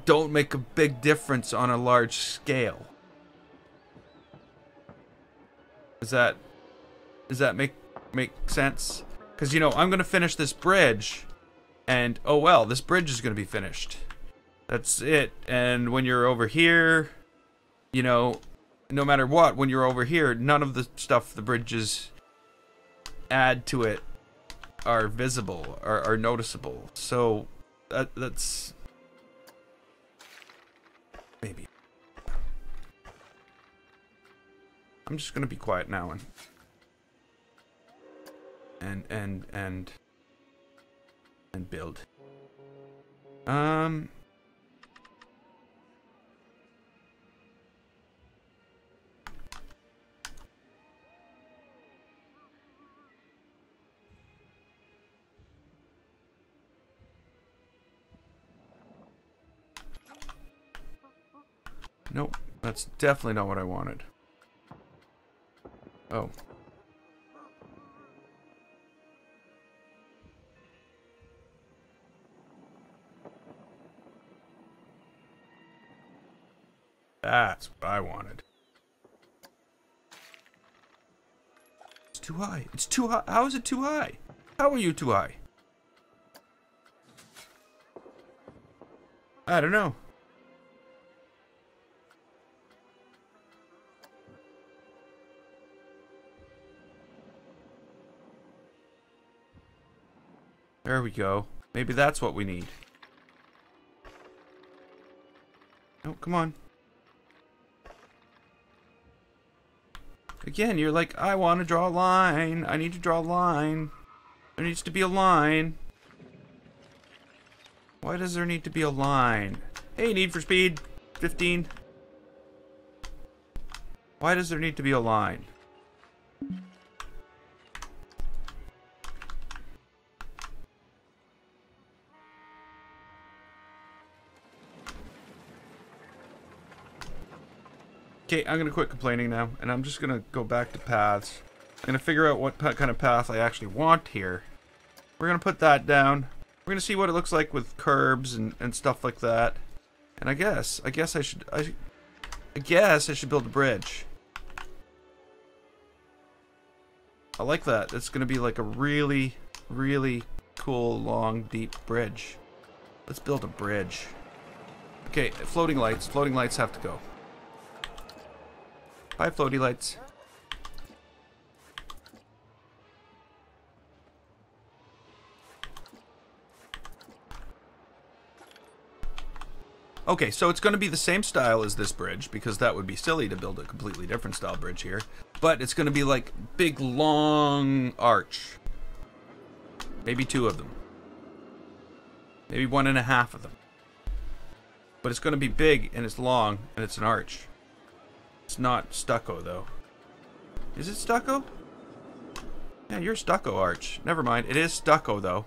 don't make a big difference on a large scale. Does that make sense? Because, you know, I'm gonna finish this bridge, and oh well, this bridge is gonna be finished. That's it. And when you're over here, you know, no matter what, when you're over here, none of the stuff the bridges add to it are visible, are noticeable. So that's maybe. I'm just gonna be quiet now and build. Nope, that's definitely not what I wanted. Oh. That's what I wanted. It's too high. It's too high. How is it too high? How are you too high? I don't know. There we go. Maybe that's what we need. Oh, come on. Again, you're like, I want to draw a line. I need to draw a line. There needs to be a line. Why does there need to be a line? Hey, Need for Speed 15. Why does there need to be a line? Okay, I'm gonna quit complaining now, and I'm just gonna go back to paths. I'm gonna figure out what kind of path I actually want here. We're gonna put that down. We're gonna see what it looks like with curbs and stuff like that. And I guess I should build a bridge. I like that. It's gonna be like a really, really cool, long, deep bridge. Let's build a bridge. Okay, floating lights. Floating lights have to go. Bye, floaty lights. Okay, so it's going to be the same style as this bridge, because that would be silly to build a completely different style bridge here. But it's going to be like big, long arch. Maybe 2 of them. Maybe 1.5 of them. But it's going to be big, and it's long, and it's an arch. It's not stucco, though. Is it stucco? Yeah, you're stucco arch. Never mind. It is stucco, though.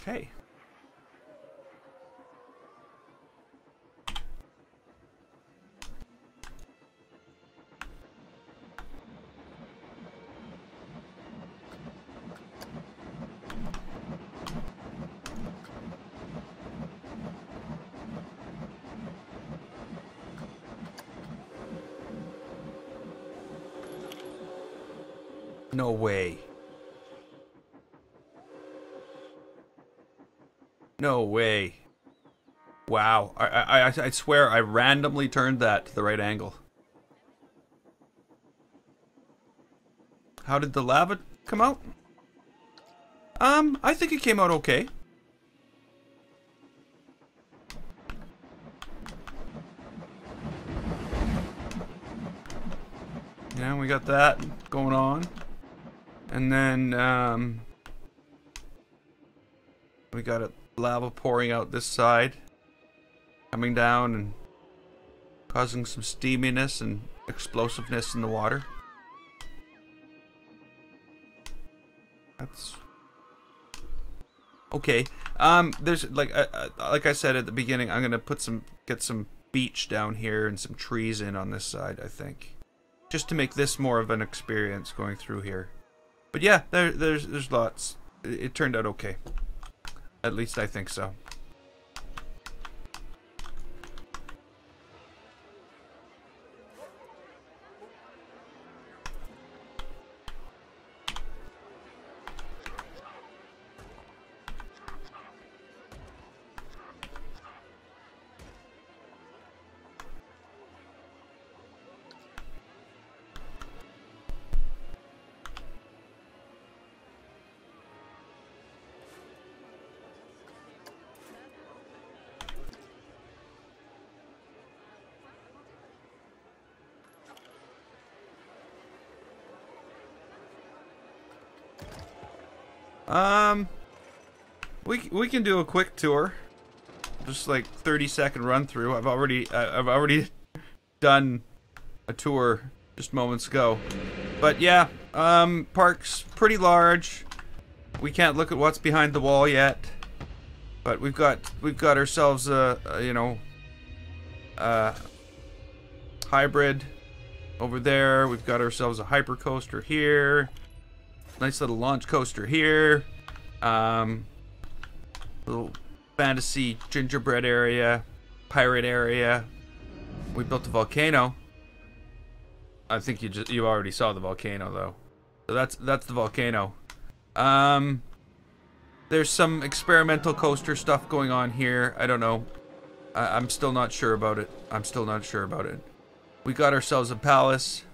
Okay. no way. No way. Wow. I swear I randomly turned that to the right angle. How did the lava come out? I think it came out okay. Yeah, we got that going on. And then, we got a lava pouring out this side. Coming down and causing some steaminess and explosiveness in the water. That's okay. There's like I said at the beginning, I'm gonna get some beach down here and some trees in on this side, I think, just to make this more of an experience going through here. But yeah, there's lots. It turned out okay. At least I think so. We can do a quick tour, just like 30-second run through. I've already done a tour just moments ago, but yeah, park's pretty large. We can't look at what's behind the wall yet, but we've got ourselves a hybrid over there. We've got ourselves a hyper coaster here. Nice little launch coaster here. Little fantasy gingerbread area, pirate area. We built a volcano. I think you already saw the volcano though. So that's the volcano. There's some experimental coaster stuff going on here. I don't know. I'm still not sure about it. We got ourselves a palace.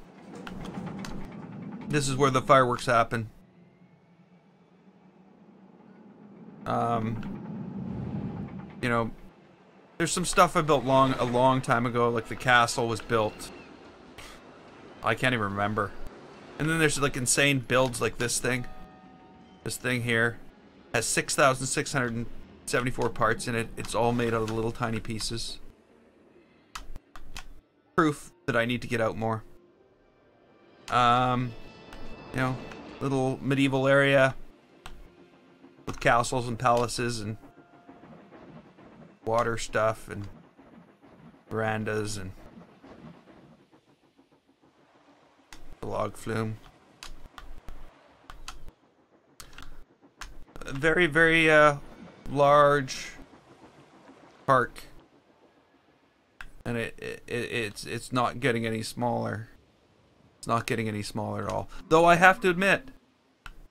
This is where the fireworks happen. You know, there's some stuff I built a long time ago, like the castle was built. I can't even remember. And then there's like insane builds like this thing. This thing here has 6,674 parts in it. It's all made out of little tiny pieces. Proof that I need to get out more. You know, little medieval area with castles and palaces and water stuff and verandas and the log flume. A very, very large park, and it's not getting any smaller. It's not getting any smaller at all. Though I have to admit,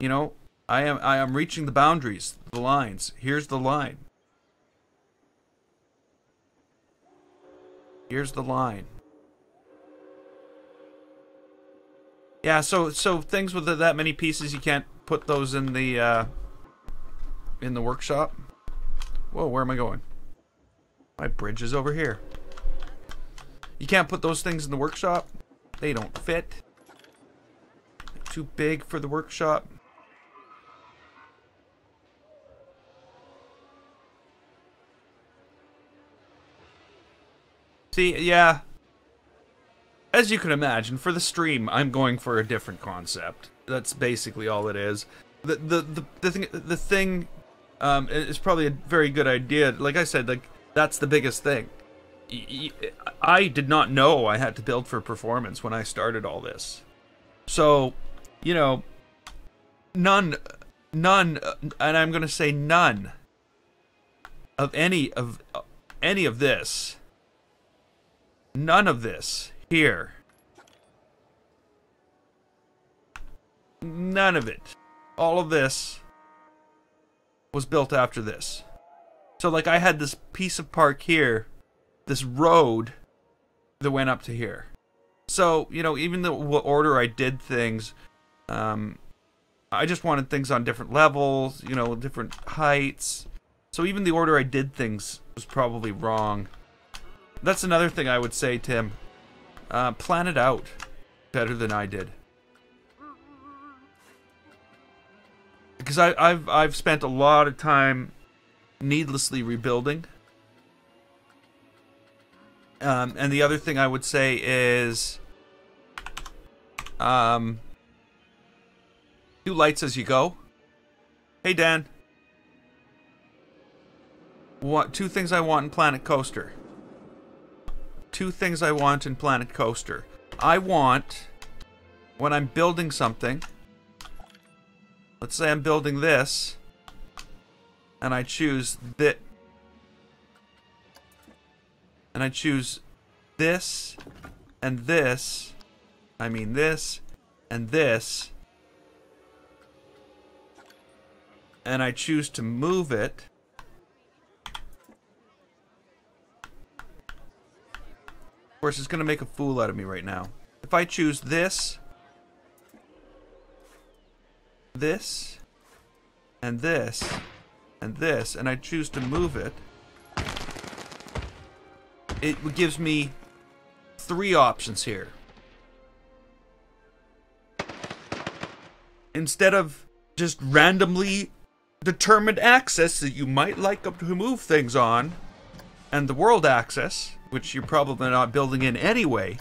you know, I am reaching the boundaries, the lines. Here's the line. Here's the line. Yeah, so things with that many pieces, you can't put those in the workshop. Whoa, where am I going? My bridge is over here. You can't put those things in the workshop. They don't fit. They're too big for the workshop. See, yeah. As you can imagine, for the stream, I'm going for a different concept. That's basically all it is. The thing is probably a very good idea. Like I said, like that's the biggest thing. I did not know I had to build for performance when I started all this. So, you know, none, and I'm going to say none of any of this. None of this here None of it. All of this was built after this. So, like, I had this piece of park here, this road that went up to here. So, you know, even the order I did things, I just wanted things on different levels, you know, different heights. So even the order I did things was probably wrong. That's another thing I would say, Tim. Plan it out better than I did. Because I've spent a lot of time needlessly rebuilding. And the other thing I would say is, do lights as you go. Hey, Dan. Two things I want in Planet Coaster. Two things I want in Planet Coaster. I want, when I'm building something, let's say I'm building this, and I choose this, and I choose this, and this, I mean this, and this, and I choose to move it, of course it's going to make a fool out of me right now. If I choose this, this, and this, and this, and I choose to move it, it gives me 3 options here. Instead of just randomly determined axis that you might like to move things on, and the world axis, which you're probably not building in anyway,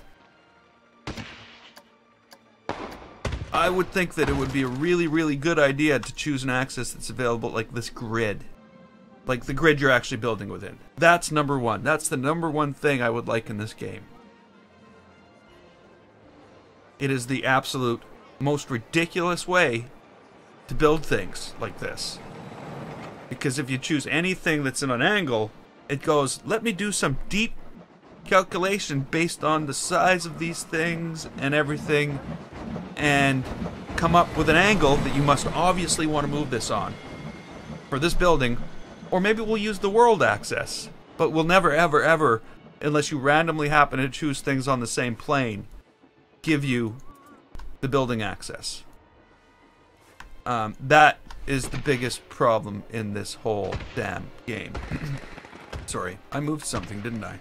I would think that it would be a really, really good idea to choose an axis that's available like this grid. Like the grid you're actually building within. That's number one. That's the number one thing I would like in this game. It is the absolute most ridiculous way to build things like this. Because if you choose anything that's in an angle, it goes, let me do some deep calculation based on the size of these things and everything, and come up with an angle that you must obviously want to move this on for this building. Or maybe we'll use the world axis, but we'll never, ever, ever, unless you randomly happen to choose things on the same plane, give you the building axis. That is the biggest problem in this whole damn game. Sorry, I moved something, didn't I?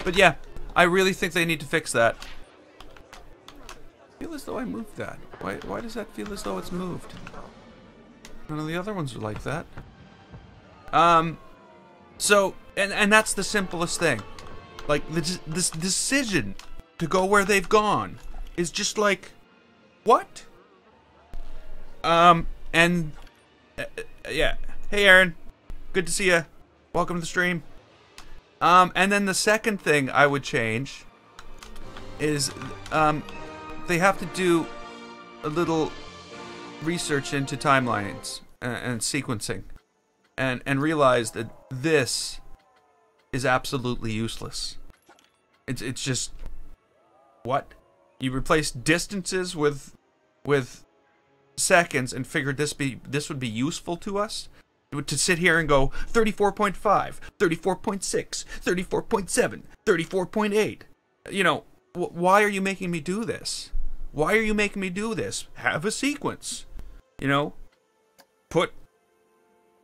But yeah, I really think they need to fix that. I feel as though I moved that. Why does that feel as though it's moved? None of the other ones are like that. So, and that's the simplest thing. Like, this decision to go where they've gone is just like, what? And, yeah. Hey, Aaron. Good to see you. Welcome to the stream. And then the second thing I would change is, they have to do a little research into timelines and sequencing, and realize that this is absolutely useless. It's just, what? You replace distances with seconds and figured this would be useful to us? To sit here and go 34.5, 34.6, 34.7, 34.8. You know, why are you making me do this? Why are you making me do this? Have a sequence. You know, put,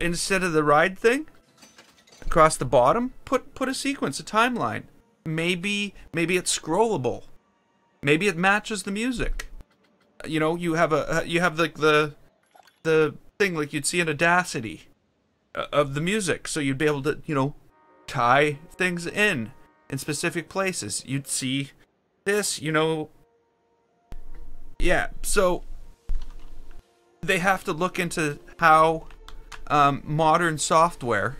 instead of the ride thing across the bottom, put a sequence, a timeline. Maybe it's scrollable. Maybe it matches the music. You know, you have like the thing like you'd see in Audacity of the music, so you'd be able to, you know, tie things in specific places. You'd see this, you know. Yeah, so they have to look into how modern software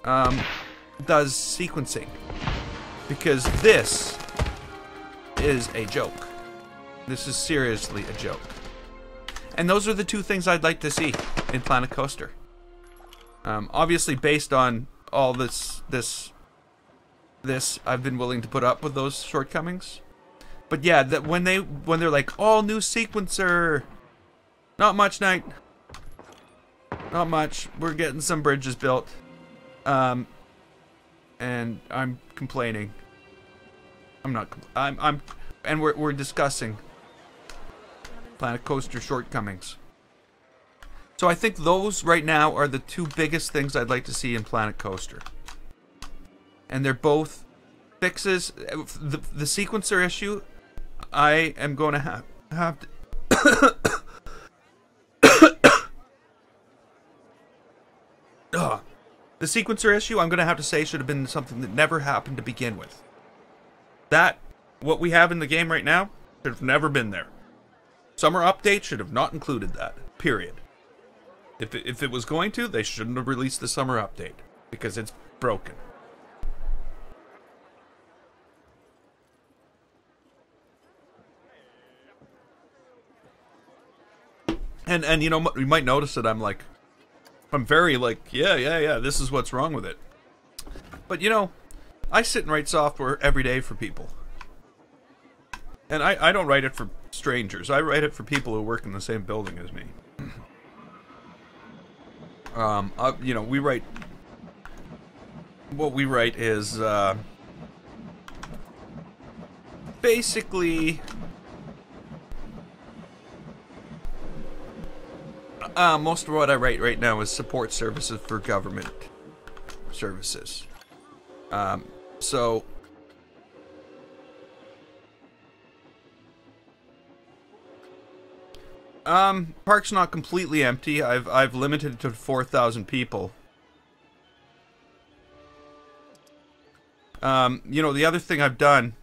does sequencing, because this is a joke. This is seriously a joke. And those are the two things I'd like to see in Planet Coaster. Obviously based on all this this, I've been willing to put up with those shortcomings. But yeah, that when they're like, all new sequencer, not much, Knight. Not much. We're getting some bridges built. And I'm complaining. And we're discussing Planet Coaster shortcomings. So I think those right now are the two biggest things I'd like to see in Planet Coaster. And they're both fixes. The sequencer issue, I am going to have to the sequencer issue, I'm going to have to say, should have been something that never happened to begin with. That, what we have in the game right now, should have never been there. Summer update should have not included that. Period. If it was going to, they shouldn't have released the summer update. Because it's broken. And you know, you might notice that I'm very like, yeah, this is what's wrong with it. But you know, I sit and write software every day for people. And I don't write it for strangers. I write it for people who work in the same building as me. You know, we write... What we write is, basically... most of what I write right now is support services for government services. So... park's not completely empty. I've limited it to 4,000 people. You know, the other thing I've done...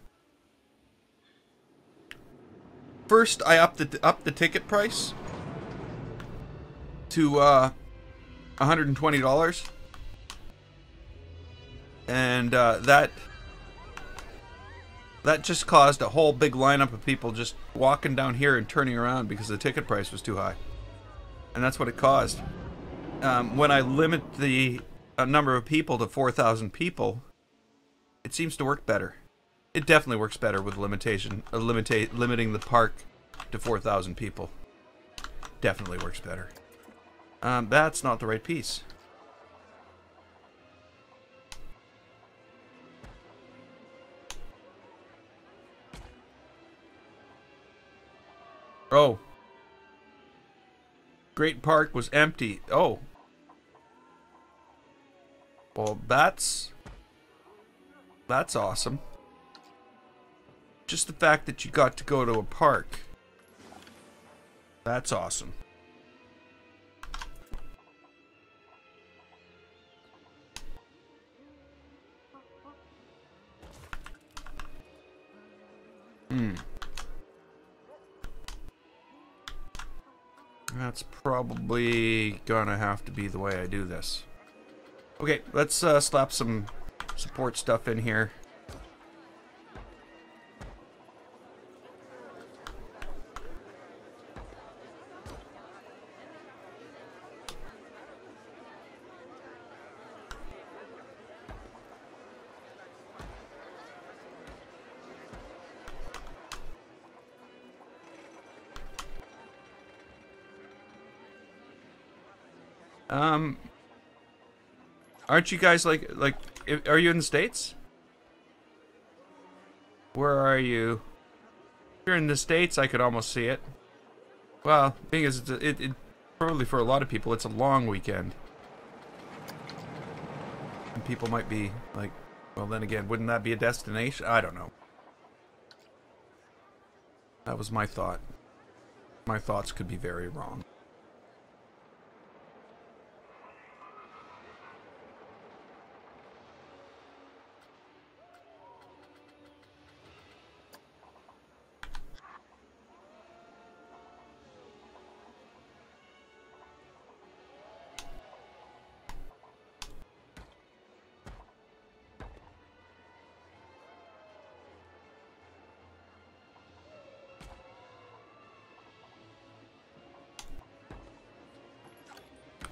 First, I upped the ticket price to $120, and that just caused a whole big lineup of people just walking down here and turning around because the ticket price was too high, and that's what it caused. When I limit the number of people to 4,000 people, it seems to work better. It definitely works better with limiting the park to 4,000 people. Definitely works better. That's not the right piece. Oh. Great Park was empty. Oh. Well, that's awesome. Just the fact that you got to go to a park. That's awesome. That's probably gonna have to be the way I do this. Okay, let's slap some support stuff in here. Aren't you guys like, are you in the States? Where are you? If you're in the States, I could almost see it. Well, the thing is, it probably for a lot of people, it's a long weekend. And people might be like, well, then again, wouldn't that be a destination? I don't know. That was my thought. My thoughts could be very wrong.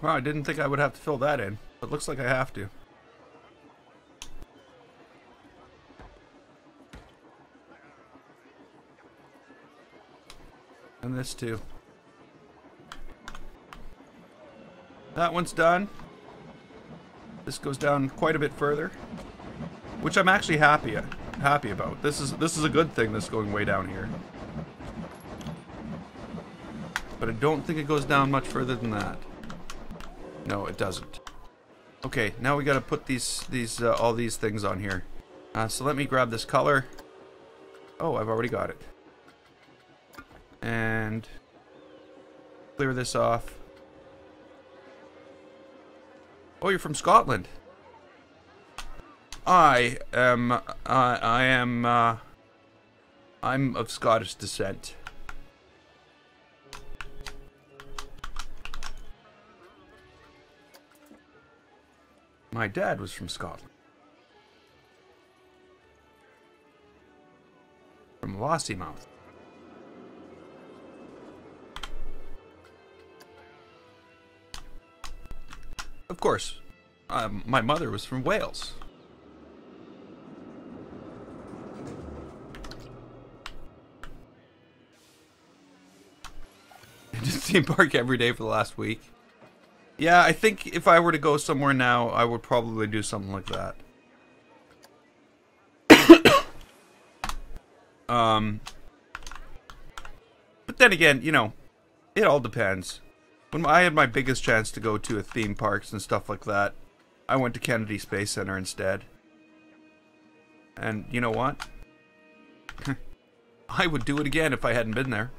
Wow, I didn't think I would have to fill that in, but looks like I have to. And this too. That one's done. This goes down quite a bit further, which I'm actually happy about. This is a good thing, this going way down here. But I don't think it goes down much further than that. No, it doesn't. Okay, now we gotta put all these things on here. So let me grab this color. Oh, I've already got it. And clear this off. Oh, you're from Scotland. I'm of Scottish descent. My dad was from Scotland. From Lossiemouth. Of course, my mother was from Wales. Just theme park every day for the last week. Yeah, I think if I were to go somewhere now, I would probably do something like that. But then again, you know, it all depends. When I had my biggest chance to go to a theme parks and stuff like that, I went to Kennedy Space Center instead. And you know what? I would do it again if I hadn't been there.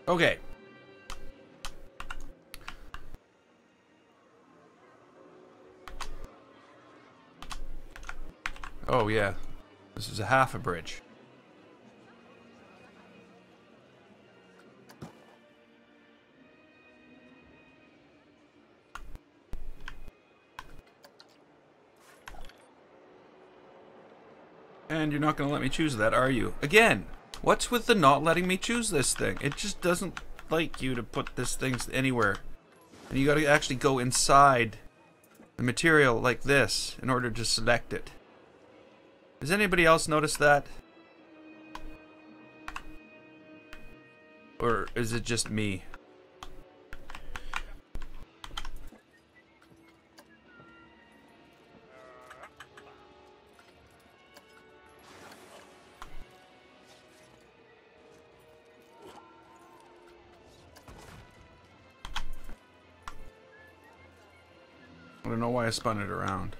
Okay. Oh yeah, this is a half a bridge. And you're not going to let me choose that, are you? Again, what's with the not letting me choose this thing? It just doesn't like you to put this thing anywhere. And you got to actually go inside the material like this in order to select it. Does anybody else notice that? Or is it just me? I don't know why I spun it around.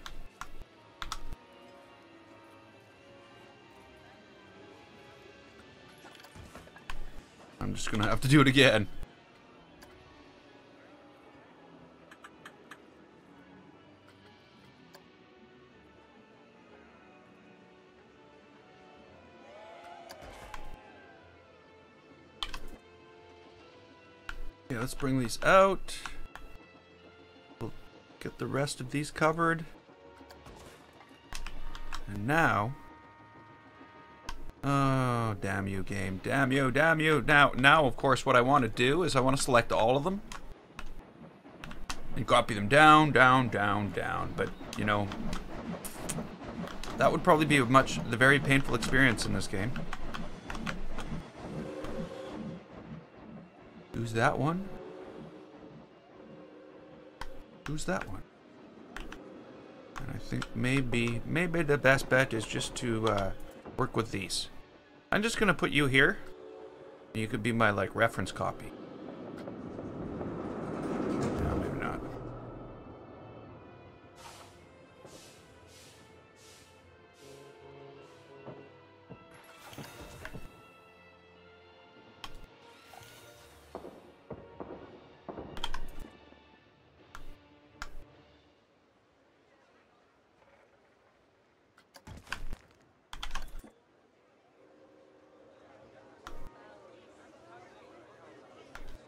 I'm just gonna have to do it again. Okay, let's bring these out. We'll get the rest of these covered. And now... Oh, damn you, game. Damn you, damn you. Now, of course, what I want to do is I want to select all of them. And copy them down, down, down, down. But, you know, that would probably be the very painful experience in this game. Who's that one? Who's that one? And I think maybe the best bet is just to work with these. I'm just gonna put you here. You could be my like reference copy. No, maybe not.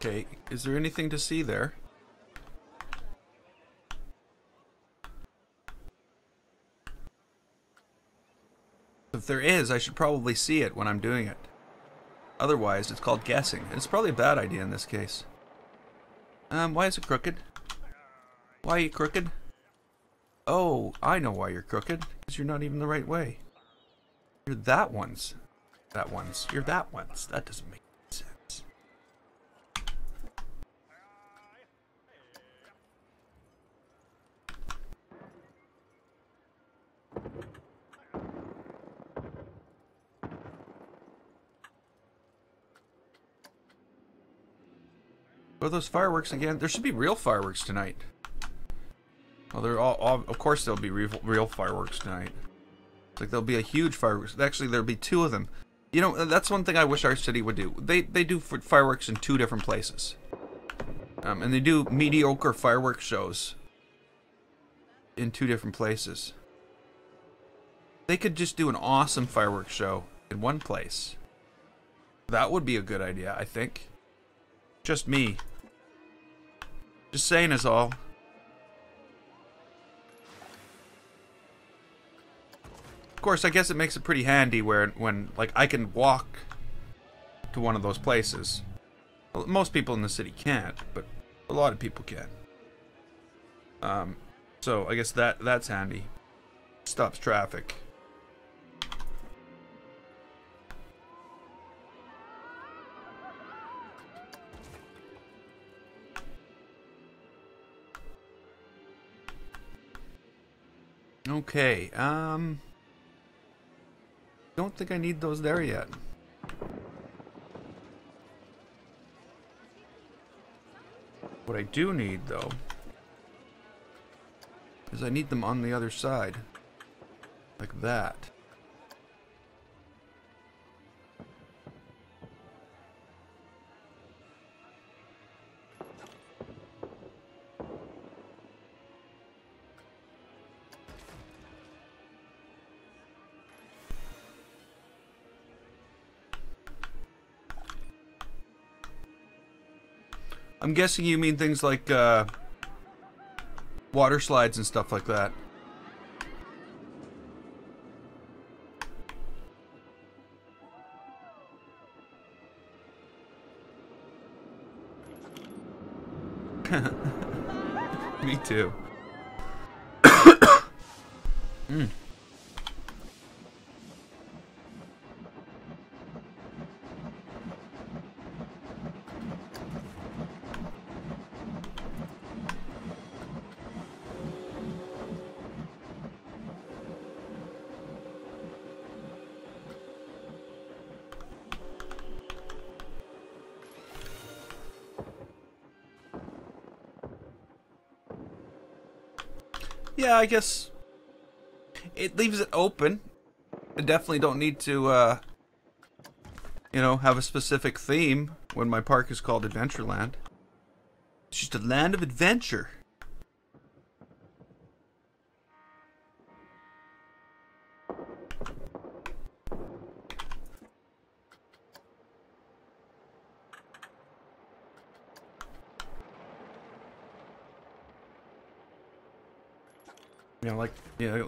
Okay, is there anything to see there? If there is, I should probably see it when I'm doing it. Otherwise, it's called guessing. It's probably a bad idea in this case. Why is it crooked? Why are you crooked? Oh, I know why you're crooked. Because you're not even the right way. You're that one's. That one's. You're that one's. That doesn't make sense. What are those fireworks again? There should be real fireworks tonight. Well, they're all of course there'll be real fireworks tonight. It's like there'll be a huge fireworks. Actually, there'll be 2 of them. You know, that's one thing I wish our city would do. They do fireworks in 2 different places. And they do mediocre fireworks shows in 2 different places. They could just do an awesome fireworks show in one place. That would be a good idea, I think. Just me. Just saying is all. Of course, I guess it makes it pretty handy when like I can walk to one of those places. Well, most people in the city can't, but a lot of people can. So I guess that's handy. Stops traffic. Okay, don't think I need those there yet. What I do need, though, is I need them on the other side. Like that. I'm guessing you mean things like water slides and stuff like that. Me too. Mm. Yeah, I guess it leaves it open. I definitely don't need to, you know, have a specific theme when my park is called Adventureland. It's just a land of adventure.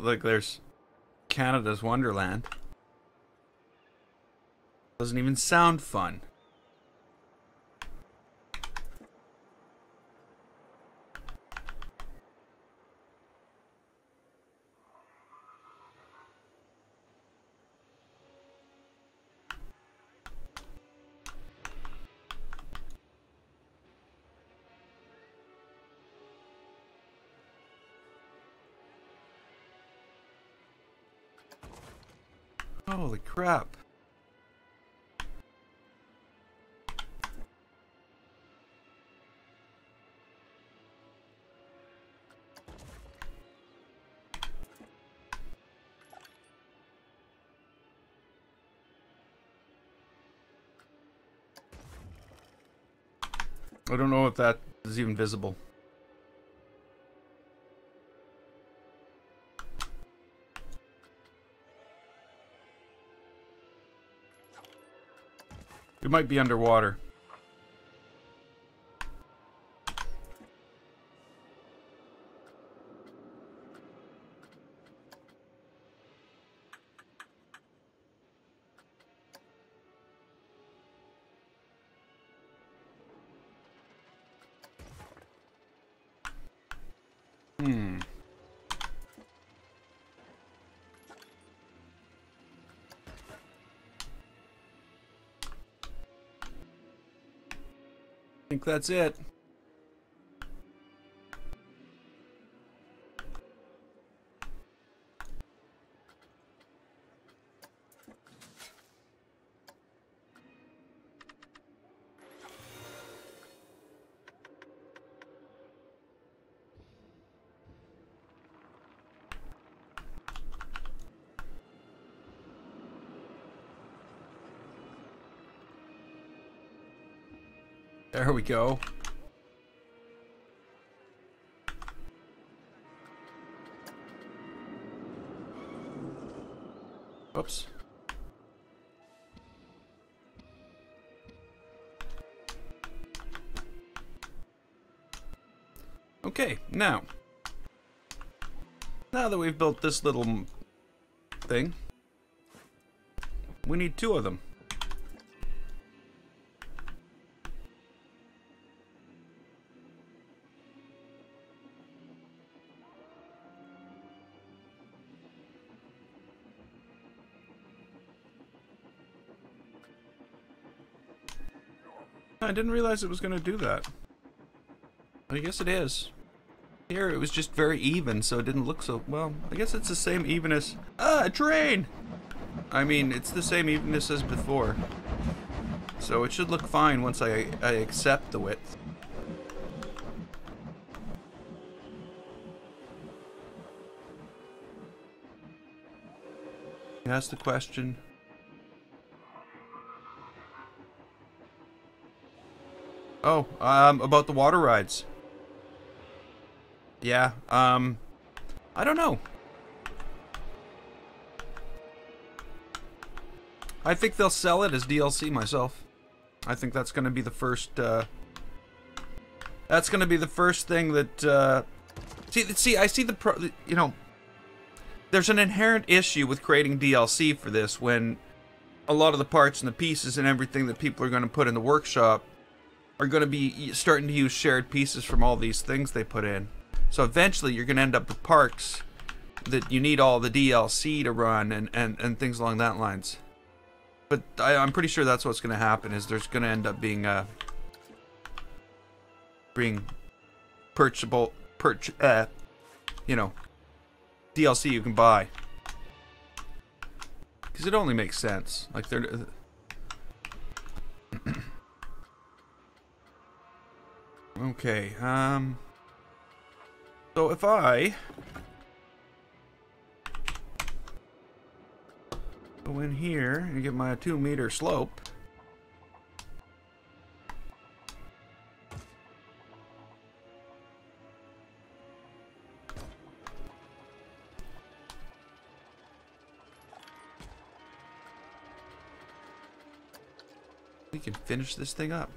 Like there's Canada's Wonderland. Doesn't even sound fun. Holy crap. I don't know if that is even visible. We might be underwater. Hmm. I think that's it. There we go. Oops. Okay, now that we've built this little thing, we need 2 of them. I didn't realize it was going to do that. I guess it is. Here it was just very even, so it didn't look so... Well, I guess it's the same evenness... Ah, a train! I mean, it's the same evenness as before. So it should look fine once I accept the width. Ask the question... Oh, about the water rides. Yeah, I don't know. I think they'll sell it as DLC myself. I think that's going to be the first, that's going to be the first thing that, see, I see you know, there's an inherent issue with creating DLC for this when a lot of the parts and the pieces and everything that people are going to put in the workshop are going to be starting to use shared pieces from all these things they put in. So eventually you're going to end up with parks that you need all the DLC to run and things along that lines. But I'm pretty sure that's what's going to happen, is there's going to end up being purchasable, you know, DLC you can buy. Because it only makes sense. Like they're... Okay, so if I go in here and get my 2-meter slope, we can finish this thing up.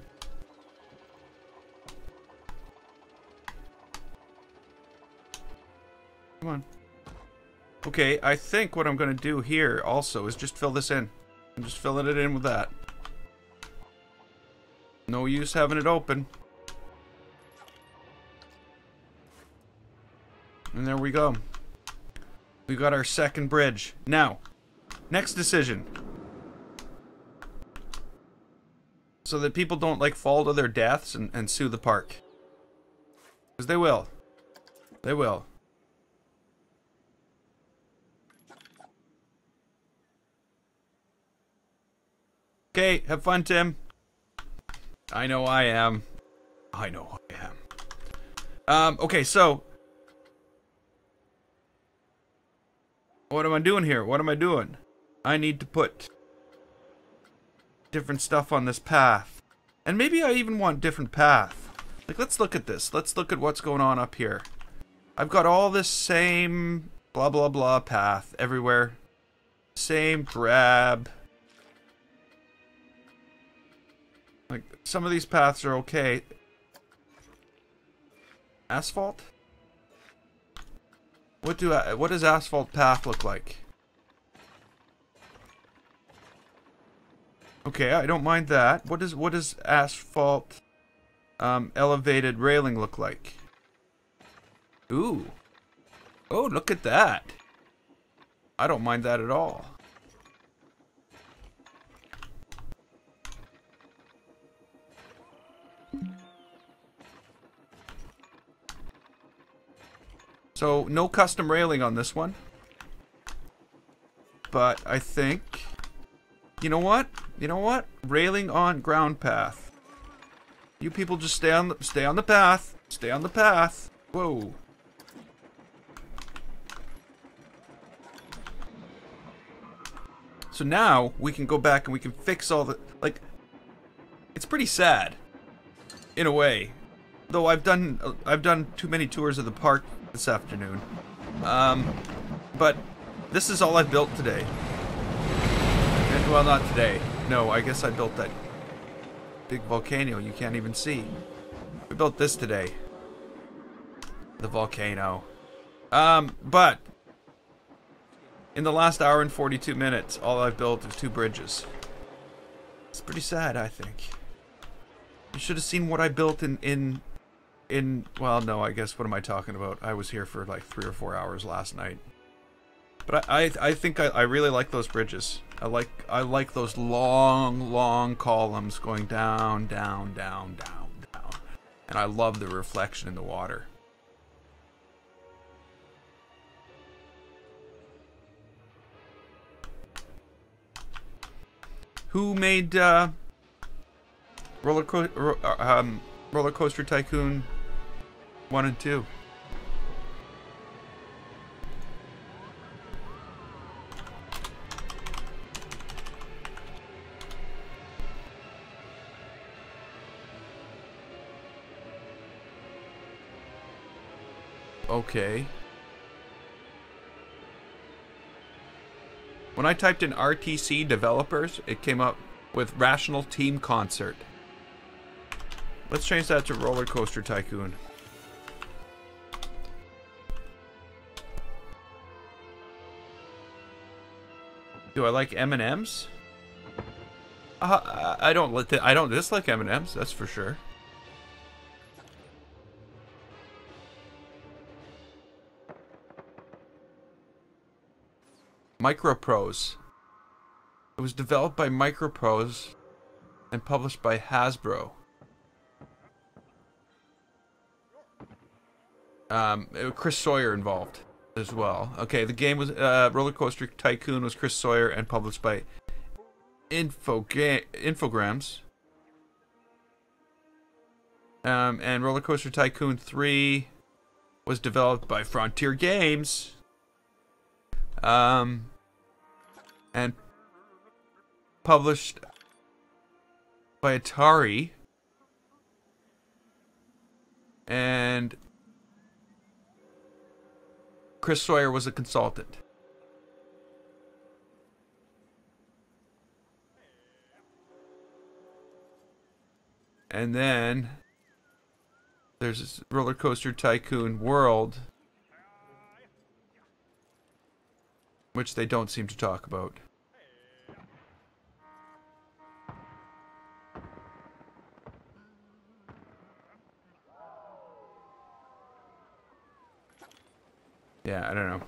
Come on. Okay, I think what I'm going to do here also is just fill this in. I'm just filling it in with that. No use having it open. And there we go. We got our second bridge. Now, next decision. So that people don't like fall to their deaths and sue the park. Because they will. They will. Okay, have fun, Tim. I know I am. I know I am. Okay, so... what am I doing here? What am I doing? I need to put different stuff on this path. And maybe I even want different path. Like, let's look at this. Let's look at what's going on up here. I've got all this same blah blah blah path everywhere. Same grab. Like, some of these paths are okay. Asphalt? What does asphalt path look like? Okay, I don't mind that. What does asphalt elevated railing look like? Ooh. Oh, look at that. I don't mind that at all. So, no custom railing on this one. But I think... You know what? You know what? Railing on ground path. You people just stay on the path. Stay on the path. Whoa. So now we can go back and we can fix all the, like, it's pretty sad in a way. Though I've done too many tours of the park this afternoon. But this is all I've built today. And, well, not today. No, I guess I built that big volcano you can't even see. We built this today. The volcano. But in the last hour and 42 minutes, all I've built is 2 bridges. It's pretty sad, I think. You should have seen what I built in well, no, I guess, what am I talking about? I was here for like 3 or 4 hours last night. But I think I really like those bridges. I like those long columns going down, down, down, down, down. And I love the reflection in the water. Who made Roller Coaster Tycoon 1 and 2? Okay. When I typed in RTC developers, it came up with Rational Team Concert. Let's change that to Roller Coaster Tycoon. Do I like M&Ms? I don't dislike M&Ms, that's for sure. Microprose. It was developed by Microprose and published by Hasbro. Chris Sawyer involved as well. Okay, the game was Roller Coaster Tycoon was Chris Sawyer and published by Infogrames. And Roller Coaster Tycoon 3 was developed by Frontier Games. And published by Atari. And Chris Sawyer was a consultant. And then there's this Roller Coaster Tycoon World, which they don't seem to talk about. Yeah, I don't know.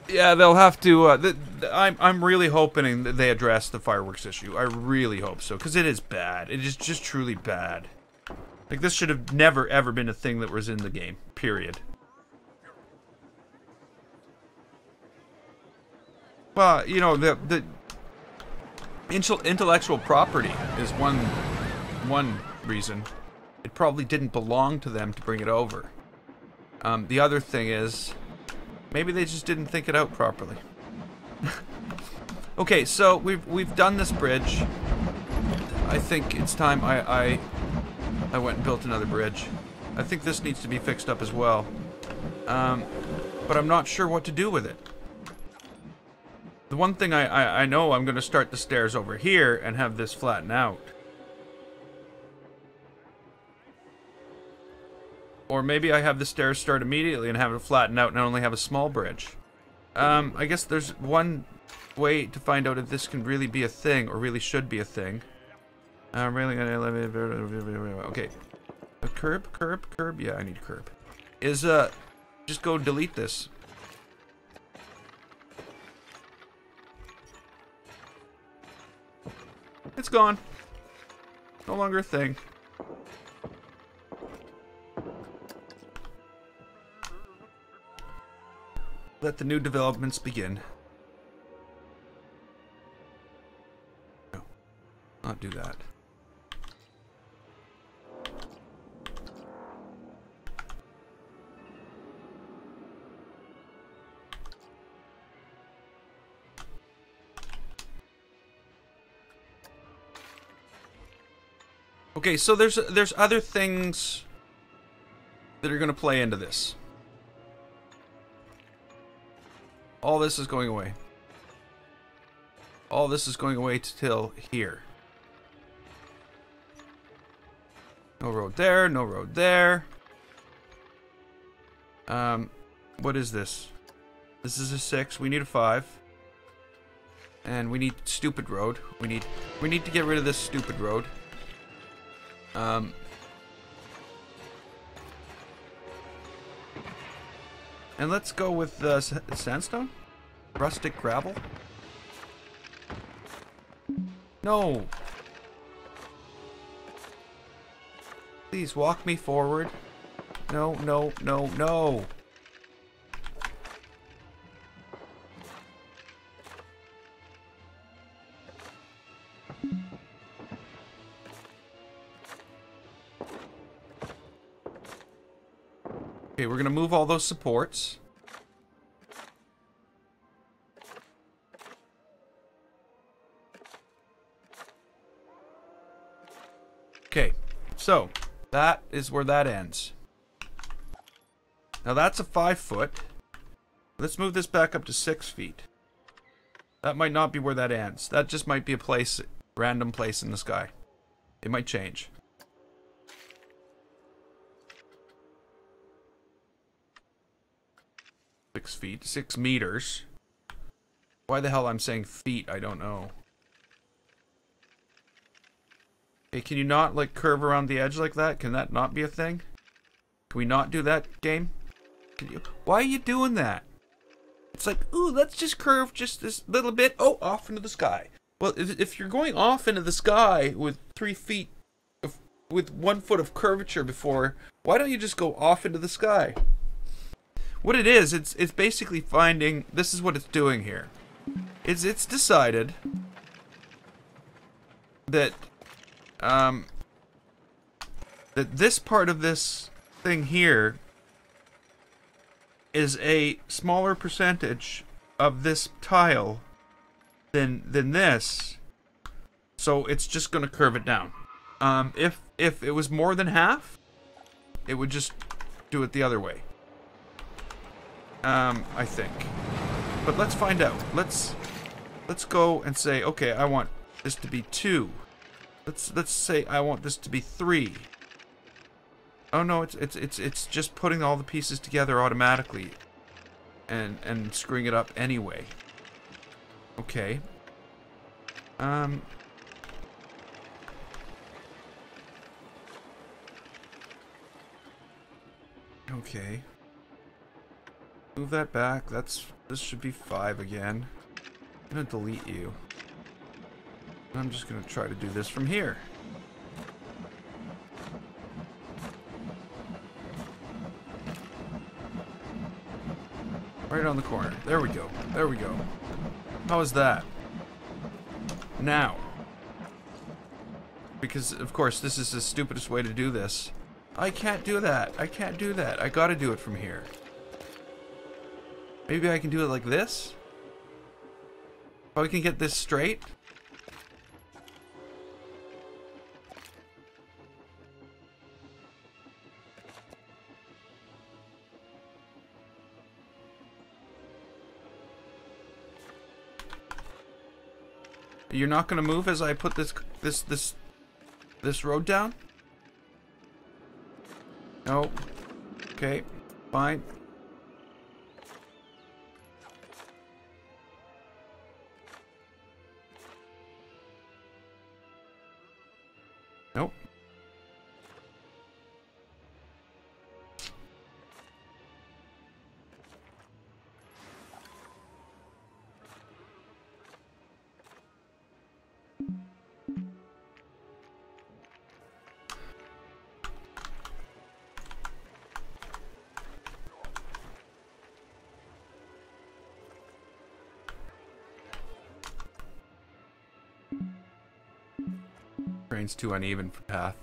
Yeah, they'll have to. I'm really hoping that they address the fireworks issue. I really hope so, because it is bad. It is just truly bad. Like, this should have never ever been a thing that was in the game. Period. Well, you know, the intellectual property is one reason. It probably didn't belong to them to bring it over. The other thing is, maybe they just didn't think it out properly. Okay, so we've done this bridge. I think it's time I went and built another bridge. I think this needs to be fixed up as well. But I'm not sure what to do with it. The one thing I know, I'm going to start the stairs over here and have this flatten out. Or maybe I have the stairs start immediately and have it flatten out and only have a small bridge. I guess there's one way to find out if this can really be a thing, or really should be a thing. Railing on elevator. Okay. A curb. Yeah, I need curb. Just go delete this. It's gone. No longer a thing. Let the new developments begin. No, not do that. Okay, so there's other things that are going to play into this. All this is going away. All this is going away till here. No road there, no road there. What is this? This is a 6. We need a 5. And we need stupid road. We need to get rid of this stupid road. And let's go with sandstone? Rustic gravel? No! Please walk me forward. No, no, no, no! Okay, we're gonna move all those supports. Okay, so that is where that ends. Now that's a 5 foot. Let's move this back up to 6 feet. That might not be where that ends. That just might be a place, random place in the sky. It might change. Feet, 6 meters. Why the hell I'm saying feet, I don't know. Hey, can you not like curve around the edge like that? Can that not be a thing? Can we not do that, game? Can you? Why are you doing that? It's like, ooh, let's just curve just this little bit. Oh, off into the sky. Well, if you're going off into the sky with 3 feet, with 1 foot of curvature before, why don't you just go off into the sky? What it is, it's basically finding, this is what it's doing here. It's decided that that this part of this thing here is a smaller percentage of this tile than this. So it's just gonna curve it down. If it was more than half, it would just do it the other way. I think. But let's find out. Let's go and say, okay, I want this to be 2. Let's say I want this to be 3. Oh no, it's just putting all the pieces together automatically and screwing it up anyway. Okay. Okay. Move that back. This should be 5 again. I'm gonna delete you. I'm just gonna try to do this from here. Right on the corner. There we go. There we go. How is that? Now. Because, of course, this is the stupidest way to do this. I can't do that. I can't do that. I gotta do it from here. Maybe I can do it like this? If I can get this straight? You're not gonna move as I put this road down? No. Okay. Fine. Terrain's too uneven for path.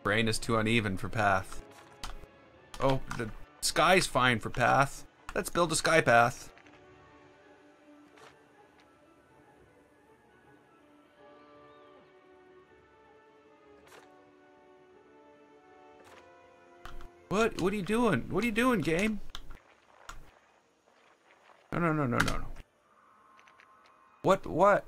Terrain is too uneven for path. Oh, the sky's fine for path. Let's build a sky path. What? What are you doing? What are you doing, game? No, no, no, no, no, no. What? What?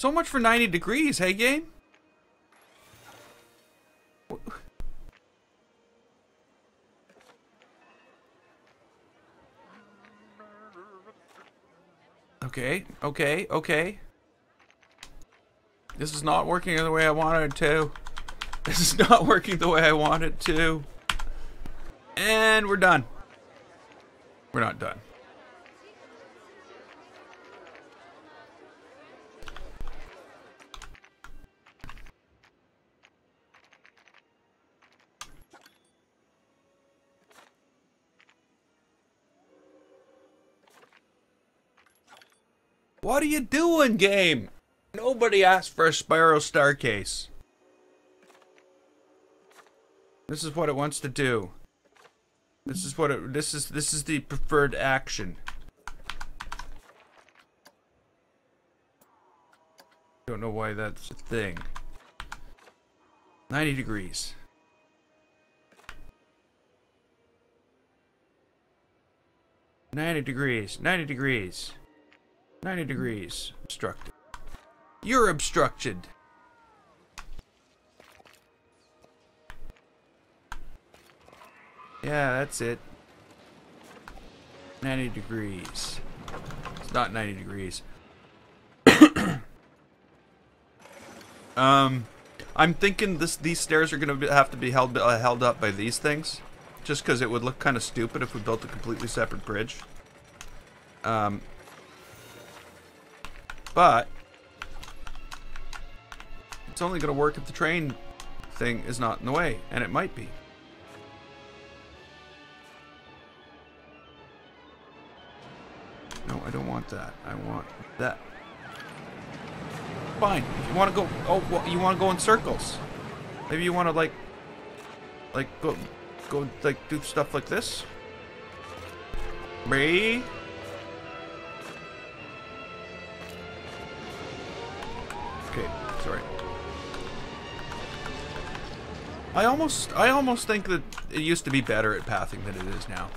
So much for 90 degrees, hey game? Okay, okay, okay. This is not working the way I wanted it to. This is not working the way I want it to. And we're done. We're not done. What are you doing, game? Nobody asked for a spiral staircase. This is what it wants to do. This is what it this is the preferred action. Don't know why that's a thing. 90 degrees. $90 degrees. 90 degrees. 90 degrees. Obstructed. You're obstructed. Yeah, that's it. 90 degrees. It's not 90 degrees. I'm thinking these stairs are gonna have to be held up by these things, just because it would look kind of stupid if we built a completely separate bridge. But it's only gonna work if the train thing is not in the way, and it might be. No, I don't want that. I want that. Fine. If you want to go, oh, well, you want to go in circles. Maybe you want to like go, like do stuff like this. Me. Okay, sorry. I almost think that it used to be better at pathing than it is now.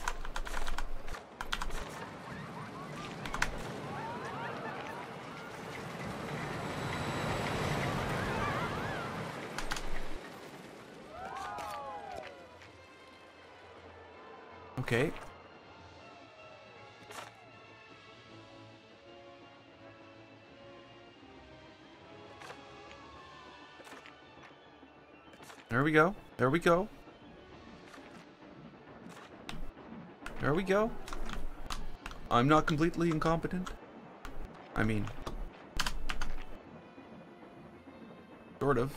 Okay. There we go. There we go. There we go. I'm not completely incompetent. I mean, sort of.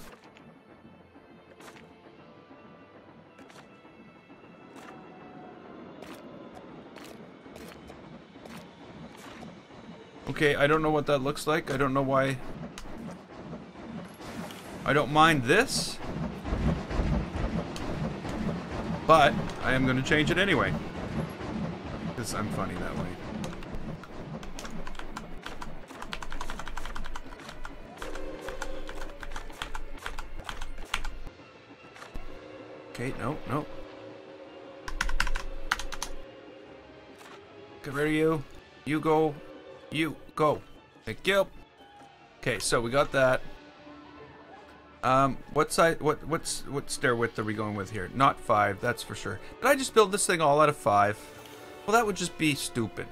Okay, I don't know what that looks like. I don't know why. I don't mind this. But I am going to change it anyway. Because I'm funny that way. Okay, no, no. Get rid of you. You go. You go. Thank you. Okay, so we got that. What size? What stair width are we going with here? Not 5, that's for sure. Did I just build this thing all out of 5? Well, that would just be stupid.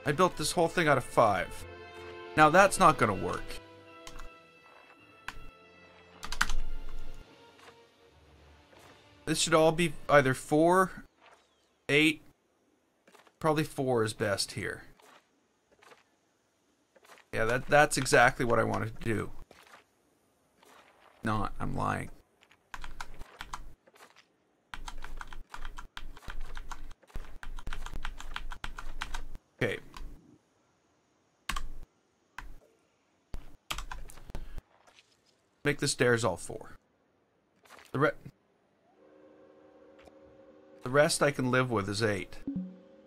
I built this whole thing out of 5. Now that's not gonna work. This should all be either 4, 8. Probably 4 is best here. Yeah, that's exactly what I wanted to do. Not, I'm lying. Okay. Make the stairs all 4. The rest I can live with is 8.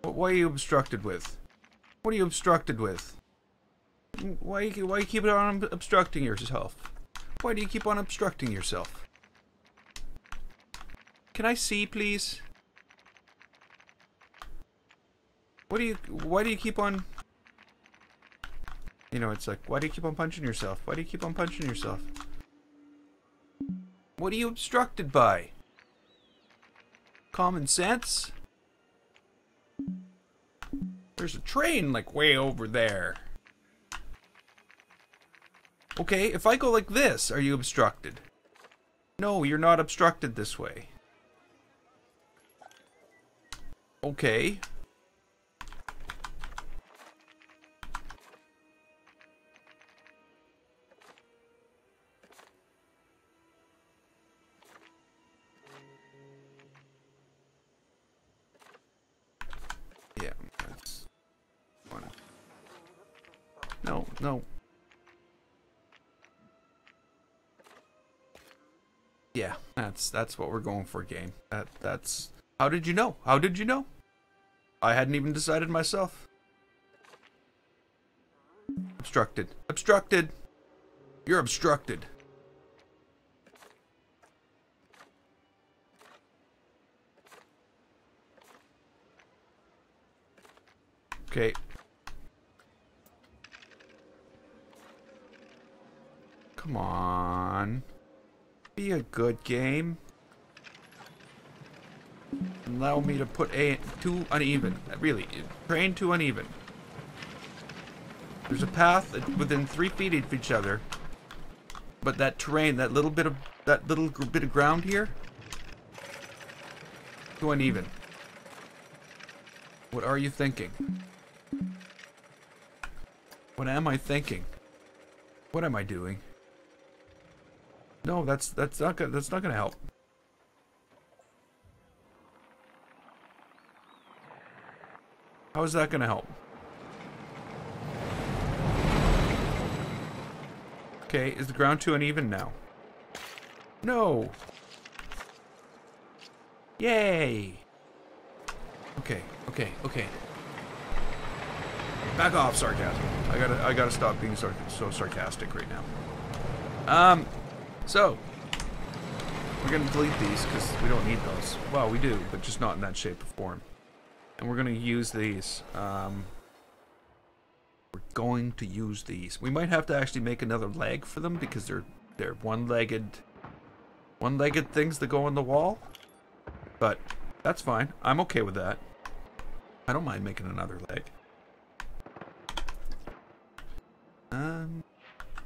What are you obstructed with? What are you obstructed with? Why you keep on obstructing yourself? Why do you keep on obstructing yourself? Can I see, please? Why do you keep on... You know, it's like, why do you keep on punching yourself? Why do you keep on punching yourself? What are you obstructed by? Common sense? There's a train, like, way over there. Okay, if I go like this, are you obstructed? No, you're not obstructed this way. Okay. Yeah, that's one. No, no. Yeah, that's what we're going for, game. That's how did you know? How did you know? I hadn't even decided myself. Obstructed. Obstructed. You're obstructed. Okay. Come on. Be a good game. Allow me to put too uneven. Really, train too uneven. There's a path within 3 feet of each other, but that terrain, that little bit of ground here, too uneven. What are you thinking? What am I thinking? What am I doing? No, that's not gonna help. How is that gonna help? Okay, is the ground too uneven now? No. Yay. Okay. Back off, sarcasm. I gotta stop being so sarcastic right now. So we're gonna delete these because we don't need those. Well, we do, but just not in that shape or form. And we're gonna use these. We're going to use these. We might have to actually make another leg for them because they're one-legged things that go on the wall. But that's fine. I'm okay with that. I don't mind making another leg.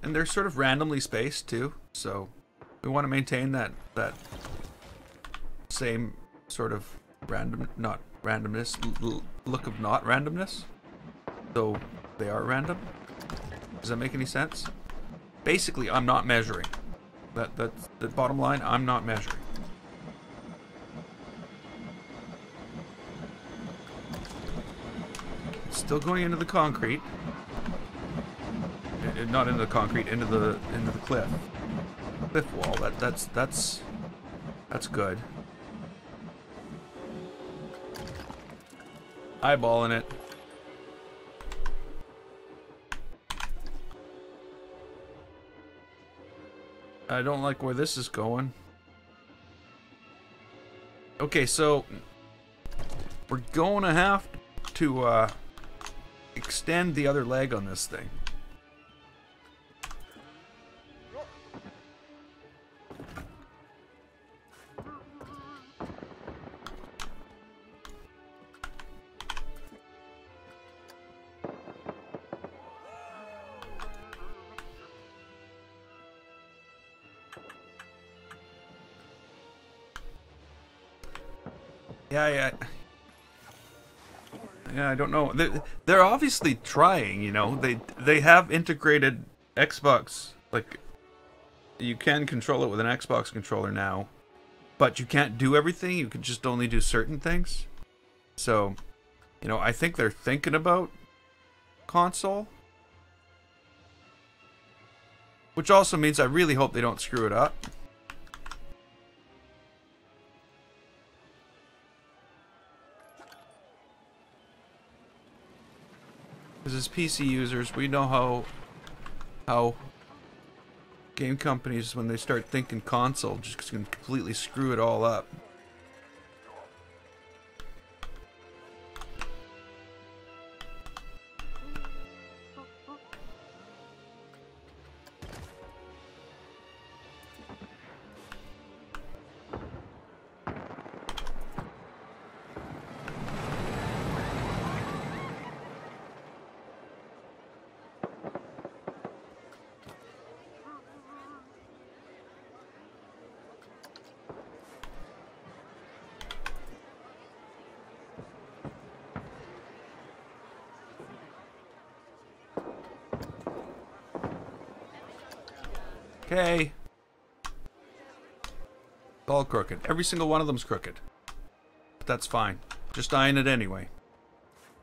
And they're sort of randomly spaced too, so we want to maintain that same sort of not randomness, look of not randomness. So they are random. Does that make any sense? Basically, I'm not measuring. That's the bottom line. I'm not measuring. Still going into the concrete. Not into the concrete, into the cliff wall. That's good. Eyeballing it. I don't like where this is going. Okay, so we're going to have to extend the other leg on this thing. Yeah. Yeah, I don't know. They're obviously trying, you know. They have integrated Xbox. Like, you can control it with an Xbox controller now, but you can't do everything. You can just only do certain things. So, you know, I think they're thinking about console. Which also means I really hope they don't screw it up. Because as PC users, we know how game companies, when they start thinking console, just can completely screw it all up. Okay. It's all crooked. Every single one of them's crooked. But that's fine. Just iron it anyway.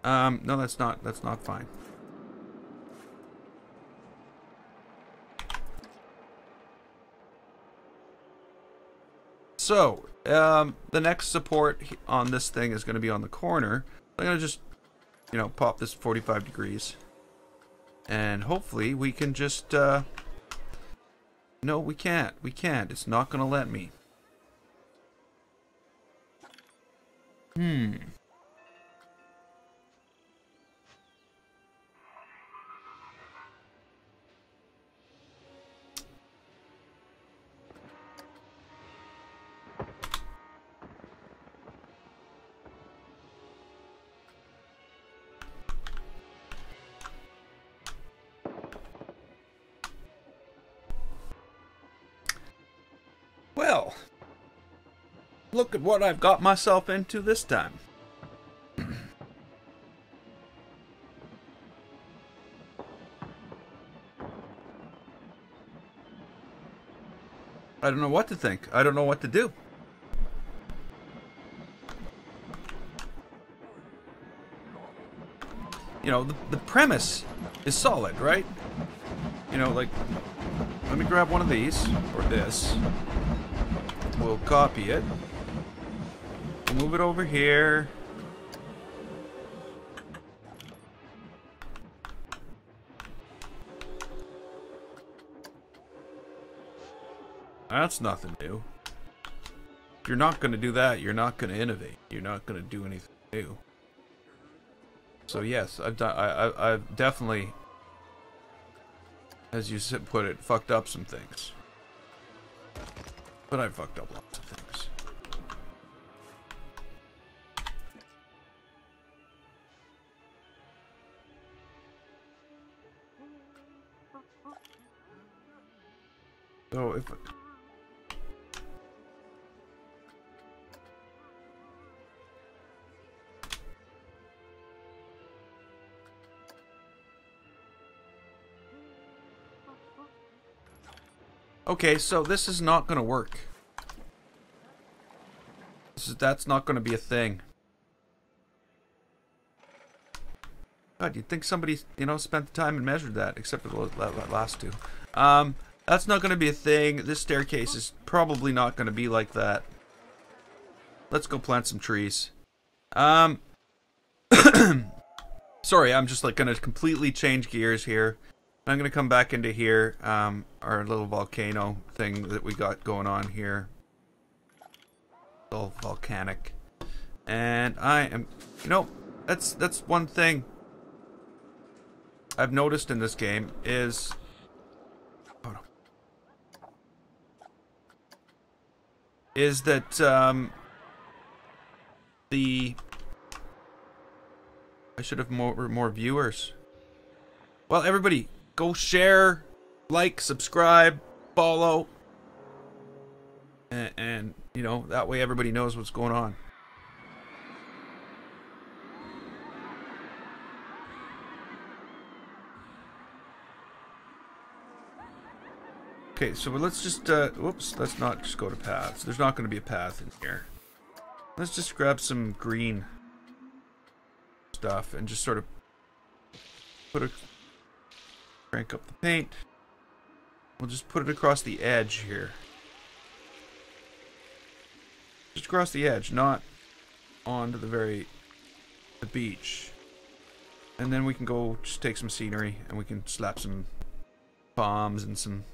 No, that's not fine. So, the next support on this thing is going to be on the corner. I'm going to just, you know, pop this 45 degrees. And hopefully we can just, no, we can't. We can't. It's not going to let me. Well, look at what I've got myself into this time. I don't know what to think. I don't know what to do. You know, the premise is solid, right? You know, like, let me grab one of these, or this. We'll copy it. We'll move it over here. That's nothing new. If you're not going to do that, you're not going to innovate. You're not going to do anything new. So yes, I've definitely, as you put it, fucked up some things. But I've fucked up lots of things. So if okay, so this is not going to work. That's not going to be a thing. God, you'd think somebody, you know, spent the time and measured that, except for the last two. That's not going to be a thing. This staircase is probably not going to be like that. Let's go plant some trees. Sorry, I'm just like going to completely change gears here. I'm going to come back into here, our little volcano thing that we got going on here. All volcanic. And I am, you know, that's one thing I've noticed in this game is, hold on, is that I should have more viewers. Well, everybody, go share, like, subscribe, follow, and you know, that way everybody knows what's going on. Okay, so let's just, whoops, let's not just go to paths. There's not going to be a path in here. Let's just grab some green stuff and just sort of crank up the paint. We'll just put it across the edge here. Just across the edge, not onto the beach. And then we can go just take some scenery and we can slap some bombs and some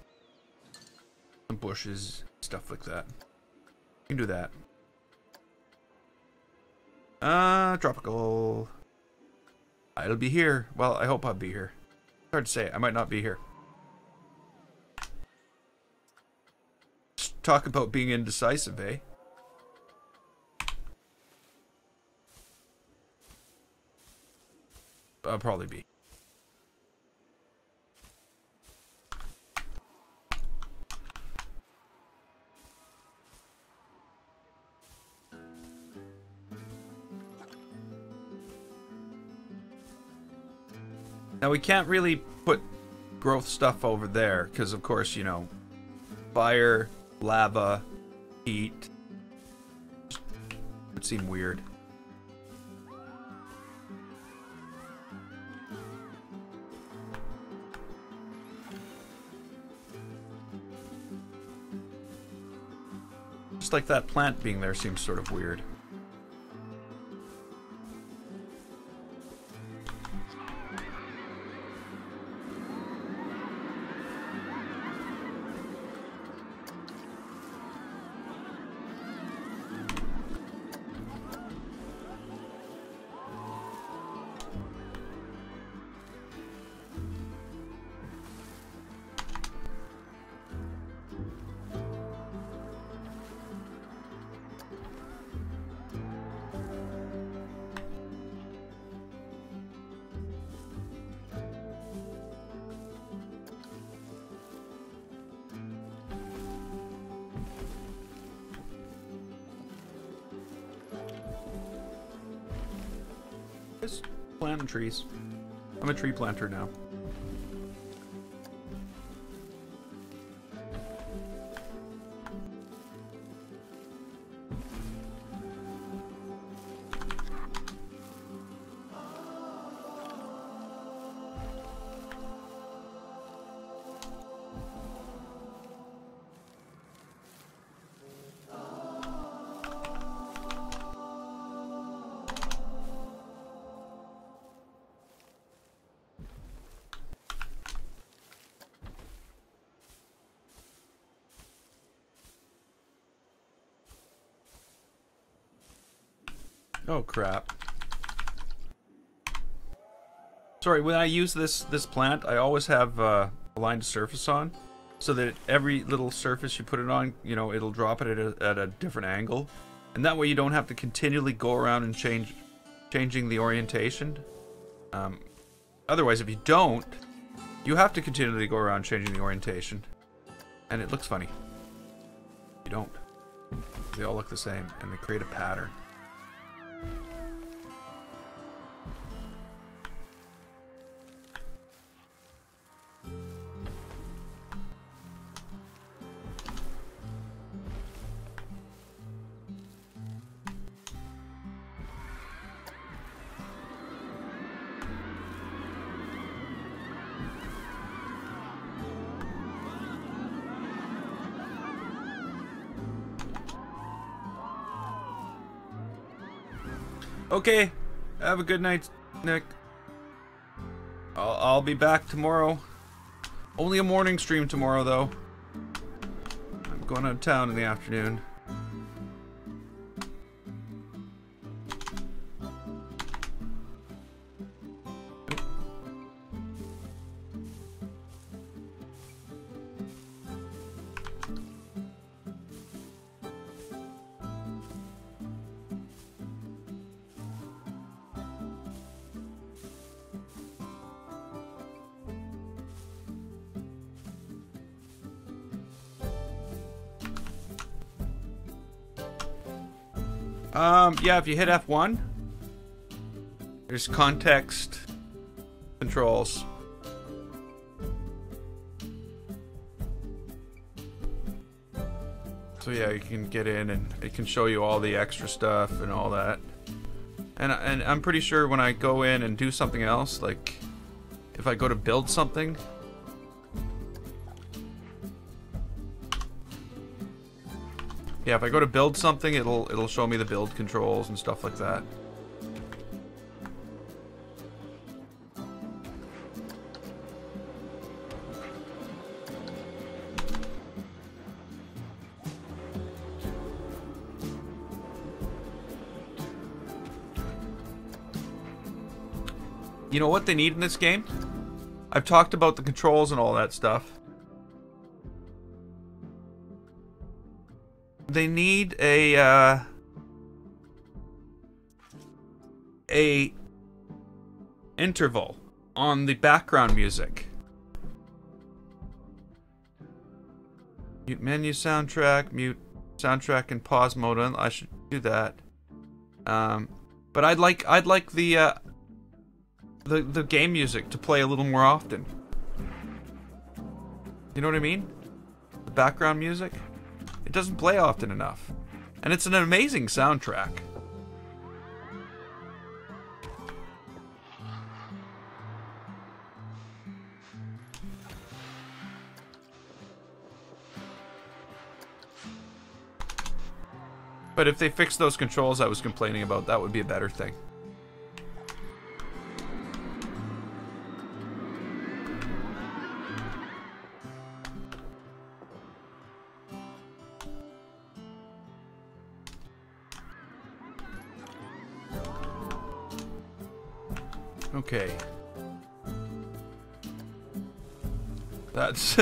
bushes, stuff like that. We can do that. Tropical. I'll be here. Well, I hope I'll be here. It's hard to say. I might not be here. Just talk about being indecisive, eh? I'll probably be. Now we can't really put growth stuff over there because of course, you know, fire, lava, heat. It would seem weird. Just like that plant being there seems sort of weird. Just planting trees. I'm a tree planter now. Oh crap. Sorry, when I use this plant, I always have aligned surface on, so that every little surface you put it on, you know, it'll drop it at a different angle, and that way you don't have to continually go around and changing the orientation. Otherwise, if you don't, you have to continually go around changing the orientation, and it looks funny. You don't. They all look the same, and they create a pattern. Okay, have a good night, Nick. I'll be back tomorrow. Only a morning stream tomorrow, though. I'm going out of town in the afternoon. Yeah, if you hit F1, there's context controls. So yeah, you can get in and it can show you all the extra stuff and all that. And I'm pretty sure when I go in and do something else, like if I go to build something, yeah, if I go to build something, it'll show me the build controls and stuff like that. You know what they need in this game? I've talked about the controls and all that stuff. They need a interval on the background music. Mute menu soundtrack, mute soundtrack in pause mode. I should do that. But I'd like the game music to play a little more often. You know what I mean? The background music. It doesn't play often enough. And it's an amazing soundtrack. But if they fixed those controls I was complaining about, that would be a better thing. Okay. That's...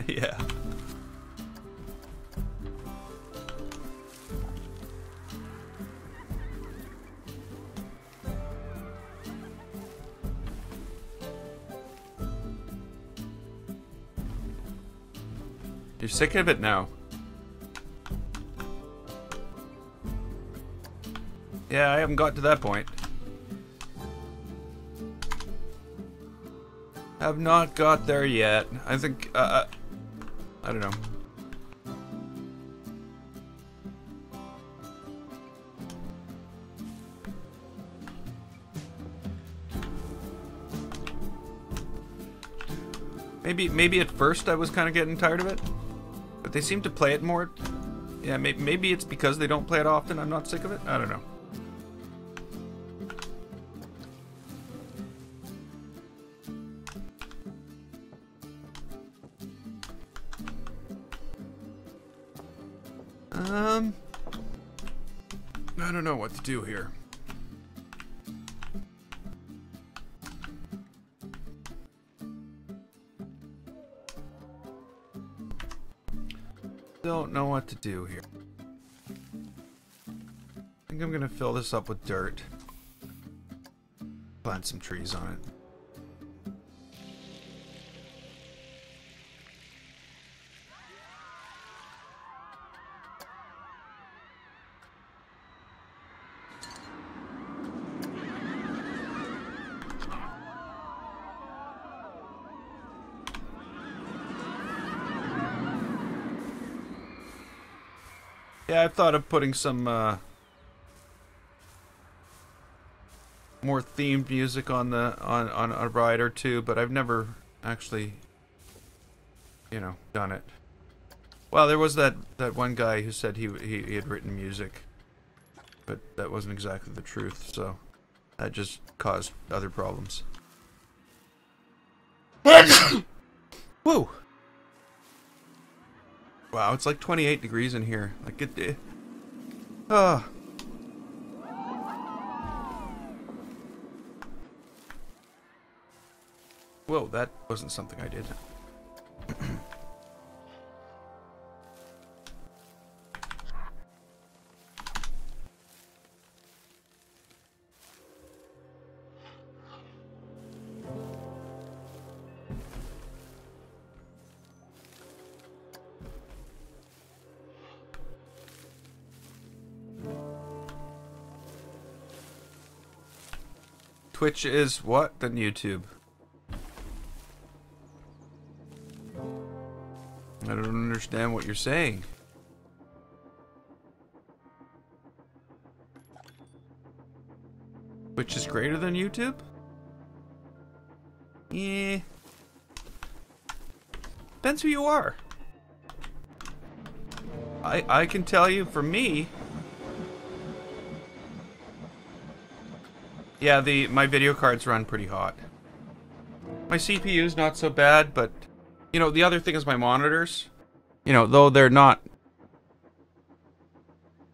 yeah. You're sick of it now. Yeah, I haven't got to that point. Have not got there yet. I think, I don't know. Maybe at first I was kind of getting tired of it, but they seem to play it more. Yeah, maybe it's because they don't play it often. I'm not sick of it. I don't know. I don't know what to do here. Don't know what to do here. I think I'm gonna fill this up with dirt. Plant some trees on it. Yeah, I've thought of putting some more themed music on a ride or two, but I've never actually, you know, done it. Well, there was that one guy who said he had written music, but that wasn't exactly the truth, so that just caused other problems. Woo! Wow, it's like 28 degrees in here. Like it. Whoa, that wasn't something I did. Twitch is what? Then YouTube. I don't understand what you're saying. Which is greater than YouTube? Yeah. Depends who you are. I can tell you, for me... Yeah, my video cards run pretty hot. My CPU's not so bad, but... You know, the other thing is my monitors. You know, though they're not...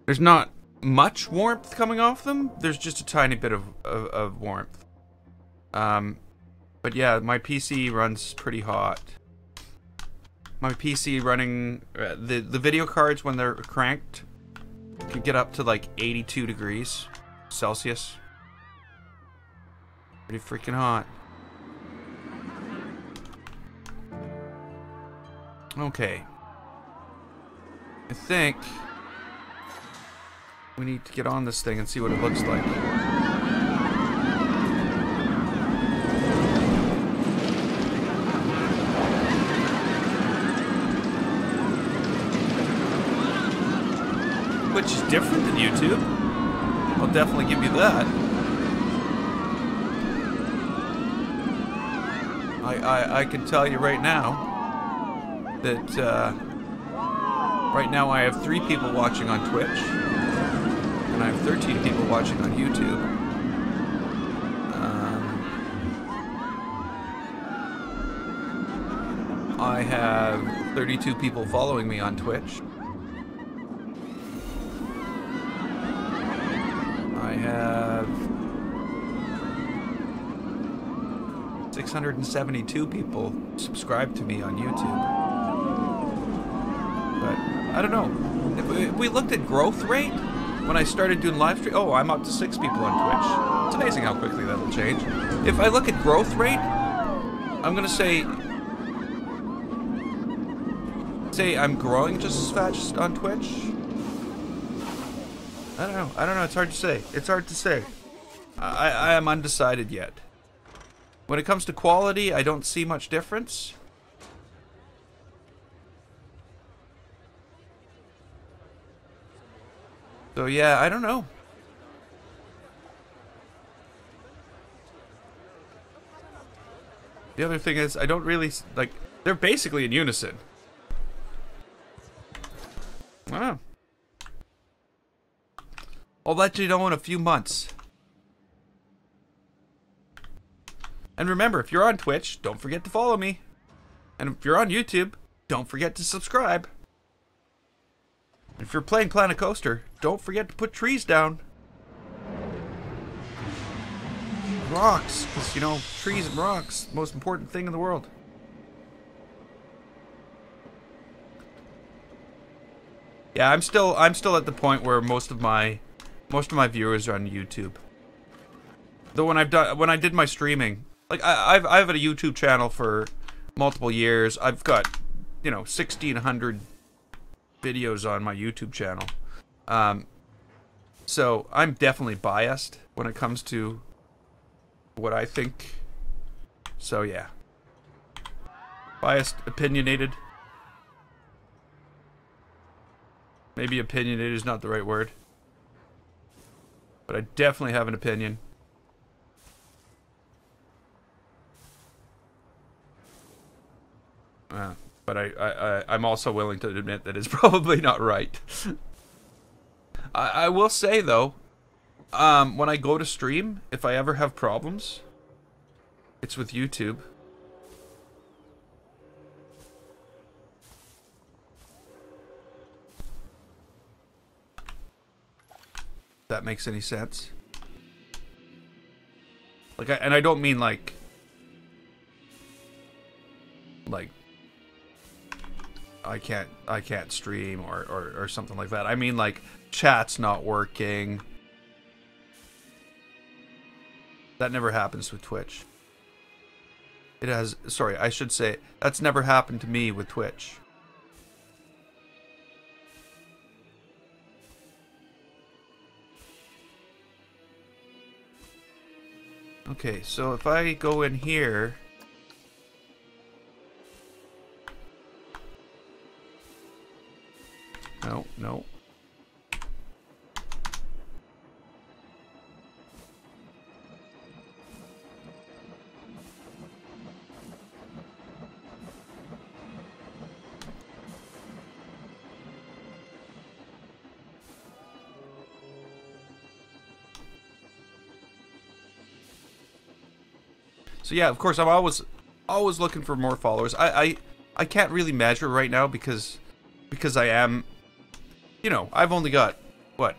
There's not much warmth coming off them. There's just a tiny bit of warmth. But yeah, my PC runs pretty hot. My PC running... the video cards, when they're cranked, can get up to like 82 degrees Celsius. Pretty freaking hot. Okay. I think we need to get on this thing and see what it looks like. Which is different than YouTube. I'll definitely give you that. I can tell you right now that right now I have 3 people watching on Twitch, and I have 13 people watching on YouTube. I have 32 people following me on Twitch. I have 672 people subscribe to me on YouTube. But I don't know. If we looked at growth rate when I started doing live stream, oh, I'm up to 6 people on Twitch. It's amazing how quickly that'll change. If I look at growth rate, I'm gonna say I'm growing just as fast on Twitch. I don't know. It's hard to say. It's hard to say. I am undecided yet. When it comes to quality, I don't see much difference. So yeah, I don't know. The other thing is, I don't really, like, they're basically in unison. Wow. I'll let you know in a few months. And remember, if you're on Twitch, don't forget to follow me. And if you're on YouTube, don't forget to subscribe. And if you're playing Planet Coaster, don't forget to put trees down. Rocks, because, you know, trees and rocks, most important thing in the world. Yeah, I'm still at the point where most of my viewers are on YouTube. Though when I did my streaming, like I've had a YouTube channel for multiple years. I've got, you know, 1,600 videos on my YouTube channel. So I'm definitely biased when it comes to what I think. So yeah. Biased, opinionated. Maybe opinionated is not the right word. But I definitely have an opinion. But I'm also willing to admit that it's probably not right. I will say, though, when I go to stream, if I ever have problems, it's with YouTube. If that makes any sense. Like, and I don't mean like I can't stream or something like that. I mean like chat's not working. That never happens with Twitch. It has, sorry, I should say that's never happened to me with Twitch. Okay, so if I go in here, no. So yeah, of course, I'm always looking for more followers. I can't really measure right now because I am, you know, I've only got, what,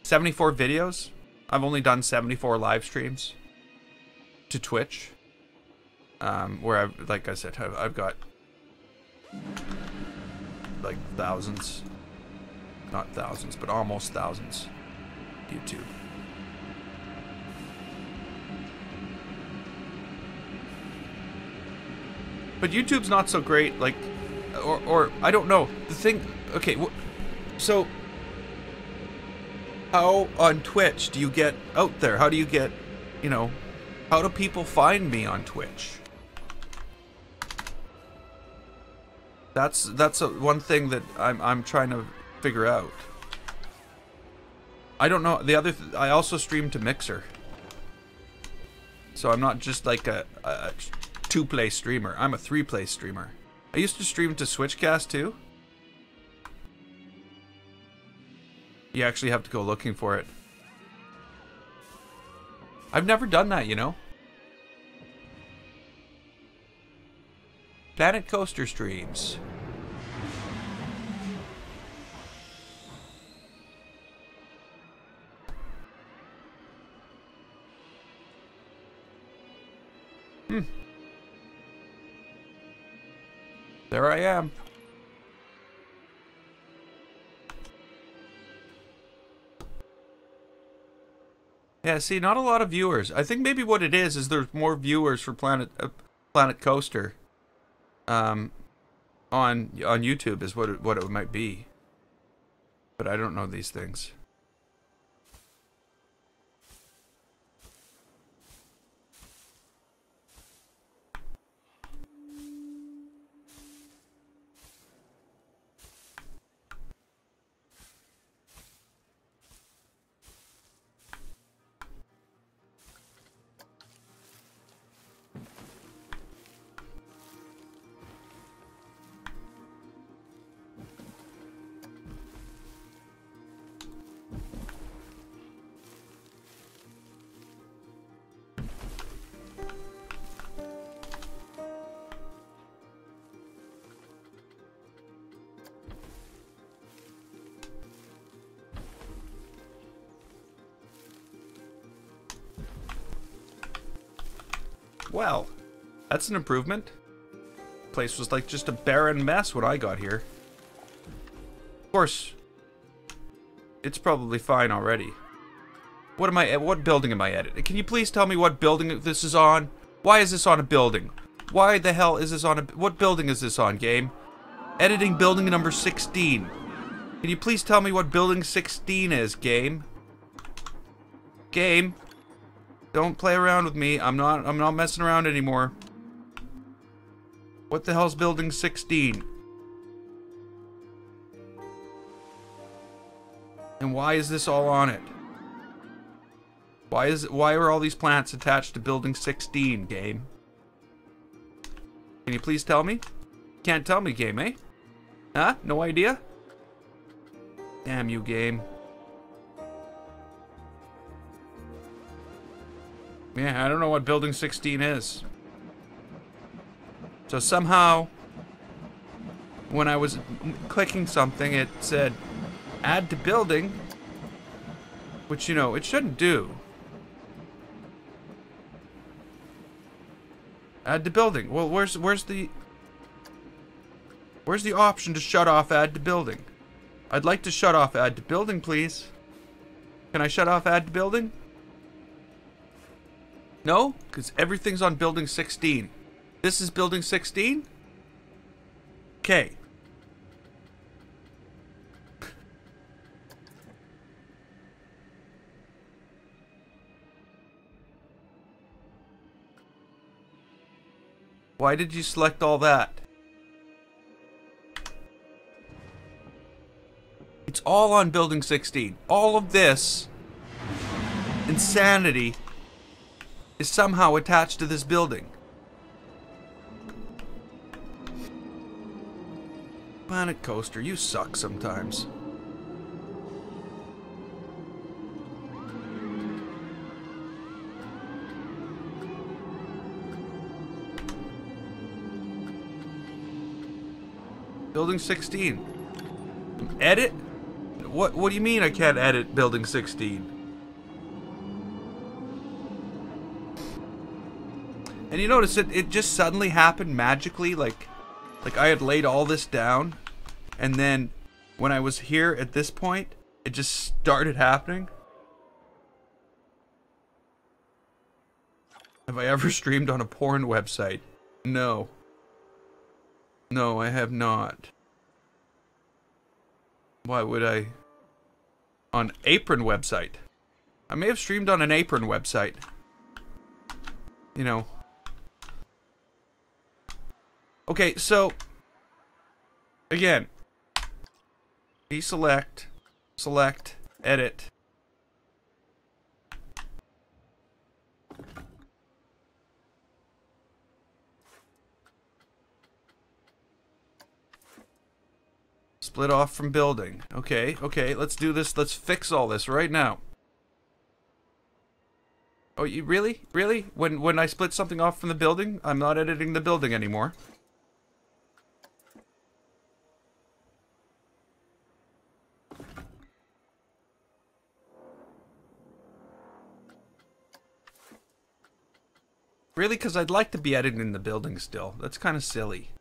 74 videos? I've only done 74 live streams to Twitch. Where I've, like I said, I've got like thousands, not thousands, but almost thousands YouTube. But YouTube's not so great, like, or I don't know. The thing, okay, so how on Twitch do you get out there? How do you get, you know, how do people find me on Twitch? That's one thing that I'm trying to figure out. I don't know. The other I also stream to Mixer, so I'm not just like a 2-play streamer. I'm a 3-play streamer. I used to stream to Switchcast too. You actually have to go looking for it. I've never done that, you know. Planet Coaster streams. There I am. Yeah, see, not a lot of viewers. I think maybe what it is there's more viewers for Planet Coaster on YouTube is what it might be. But I don't know these things. Well, that's an improvement. The place was like just a barren mess when I got here. Of course, it's probably fine already. What building am I editing? Can you please tell me what building this is on? Why is this on a building? Why the hell is this on what building is this on, game? Editing building number 16. Can you please tell me what building 16 is, game? Game. Don't play around with me. I'm not messing around anymore. What the hell's building 16? And why is this all on it? Why are all these plants attached to building 16, game? Can you please tell me? Can't tell me, game, eh? Huh? No idea? Damn you, game. Yeah, I don't know what building 16 is. So somehow, when I was clicking something, it said, add to building, which, you know, it shouldn't do. Add to building. Well, where's the option to shut off add to building? I'd like to shut off add to building, please. Can I shut off add to building? No, because everything's on building 16. This is building 16? Okay. Why did you select all that? It's all on building 16. All of this insanity is somehow attached to this building. Planet Coaster, you suck sometimes. Building 16. Edit? What do you mean I can't edit building 16? And you notice it just suddenly happened magically, like I had laid all this down, and then when I was here at this point, it just started happening. Have I ever streamed on a porn website? No. No, I have not. Why would I? On Apron website. I may have streamed on an Apron website. You know. Okay, so again, deselect, select, edit. Split off from building. Okay, let's do this. Let's fix all this right now. Oh, you really? Really? When I split something off from the building, I'm not editing the building anymore. Really? Because I'd like to be editing the building still. That's kind of silly.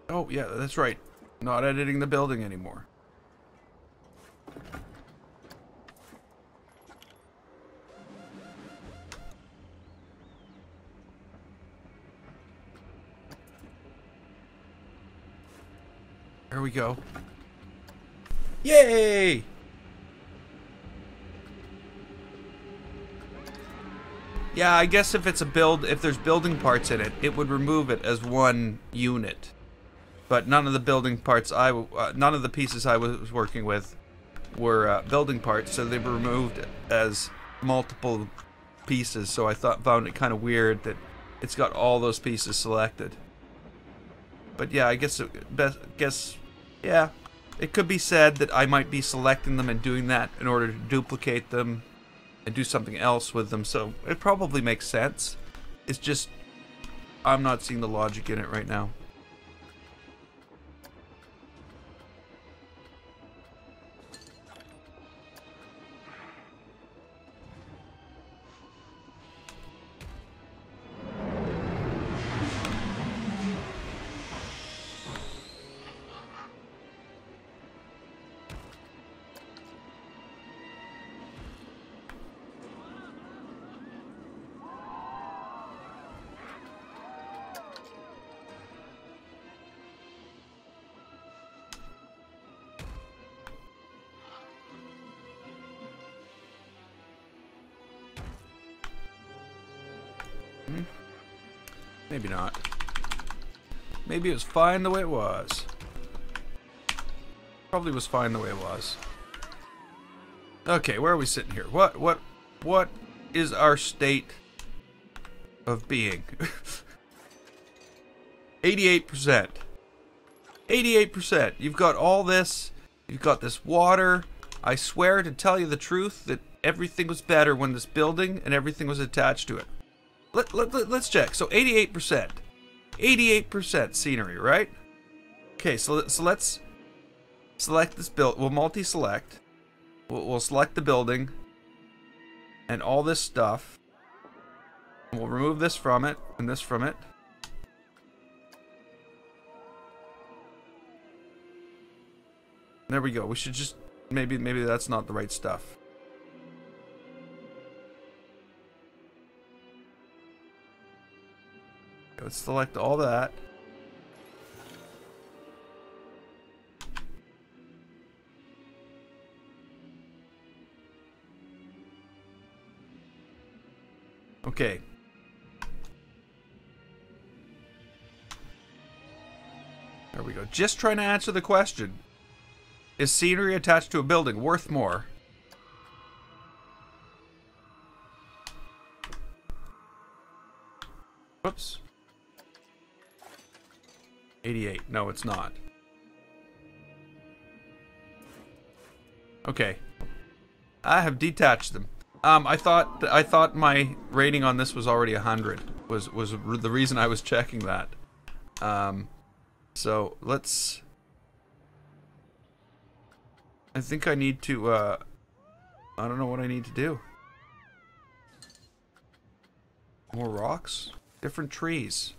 Oh, yeah, that's right. Not editing the building anymore. There we go. Yay! Yeah, I guess if it's if there's building parts in it, it would remove it as one unit. But none of the building parts none of the pieces I was working with were building parts, so they were removed as multiple pieces. So I found it kind of weird that it's got all those pieces selected. But yeah, I guess yeah, it could be said that I might be selecting them and doing that in order to duplicate them and do something else with them. So it probably makes sense. It's just I'm not seeing the logic in it right now. Maybe not. Maybe it was fine the way it was. Probably was fine the way it was. Okay, where are we sitting here? What is our state of being? 88%. 88%. You've got all this. You've got this water. I swear, to tell you the truth, that everything was better when this building and everything was attached to it. Let's check. So 88%. 88% scenery, right? Okay, so let's select this build. We'll multi-select. We'll select the building and all this stuff. We'll remove this from it and this from it. There we go. We should just maybe that's not the right stuff. Let's select all that. Okay. we go. Just trying to answer the question. Is scenery attached to a building worth more? Whoops. 88. No, it's not. Okay. I have detached them. I thought my rating on this was already 100. Was the reason I was checking that. So let's. I think I need to. I don't know what I need to do. More rocks, different trees.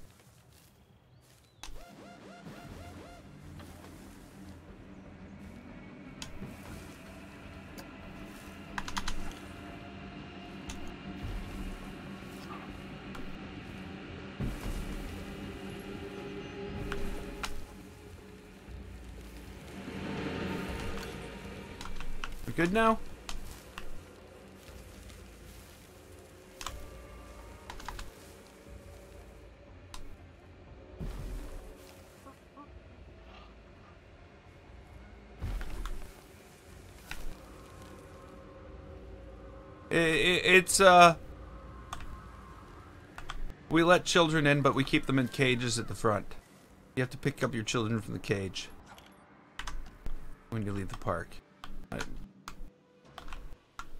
Good now? It's we let children in, but we keep them in cages at the front. You have to pick up your children from the cage when you leave the park.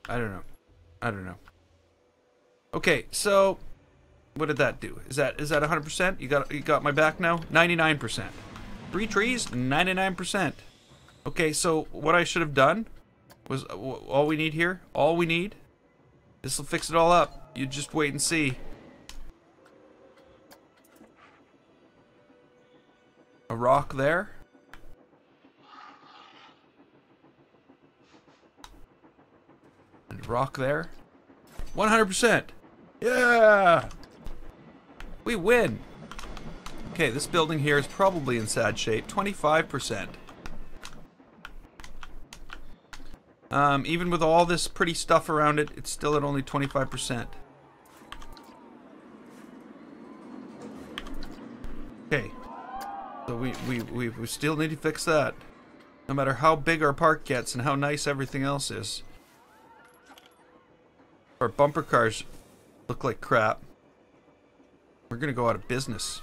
I don't know. I don't know. Okay, so what did that do? Is that 100%? You got my back now? 99%. 3 trees, 99%. Okay, so what I should have done was all we need here. All we need. This will fix it all up. You just wait and see. A rock there. And rock there. 100%. Yeah! We win. Okay, this building here is probably in sad shape. 25%. Even with all this pretty stuff around it, it's still at only 25%. Okay. So we still need to fix that. No matter how big our park gets and how nice everything else is. Our bumper cars look like crap. We're gonna go out of business.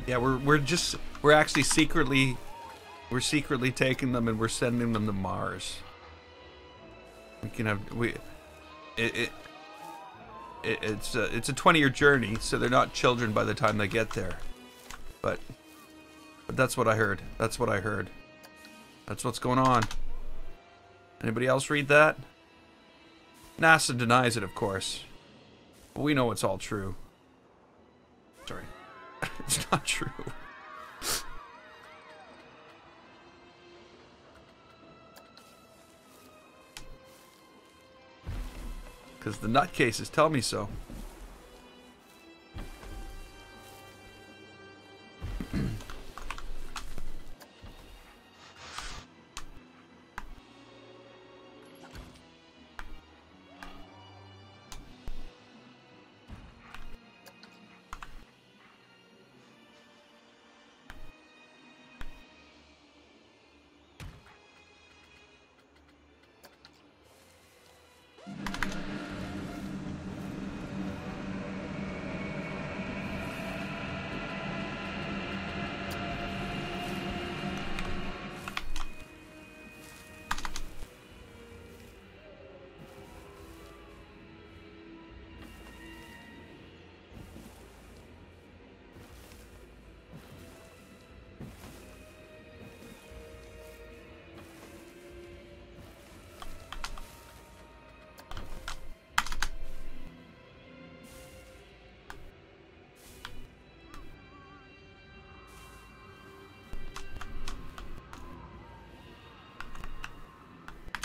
Yeah, we're actually secretly taking them and we're sending them to Mars. We can have it's a 20-year journey, so they're not children by the time they get there. But that's what I heard. That's what I heard. That's what's going on. Anybody else read that? NASA denies it, of course. But we know it's all true. Sorry. It's not true. Because the nutcases tell me so.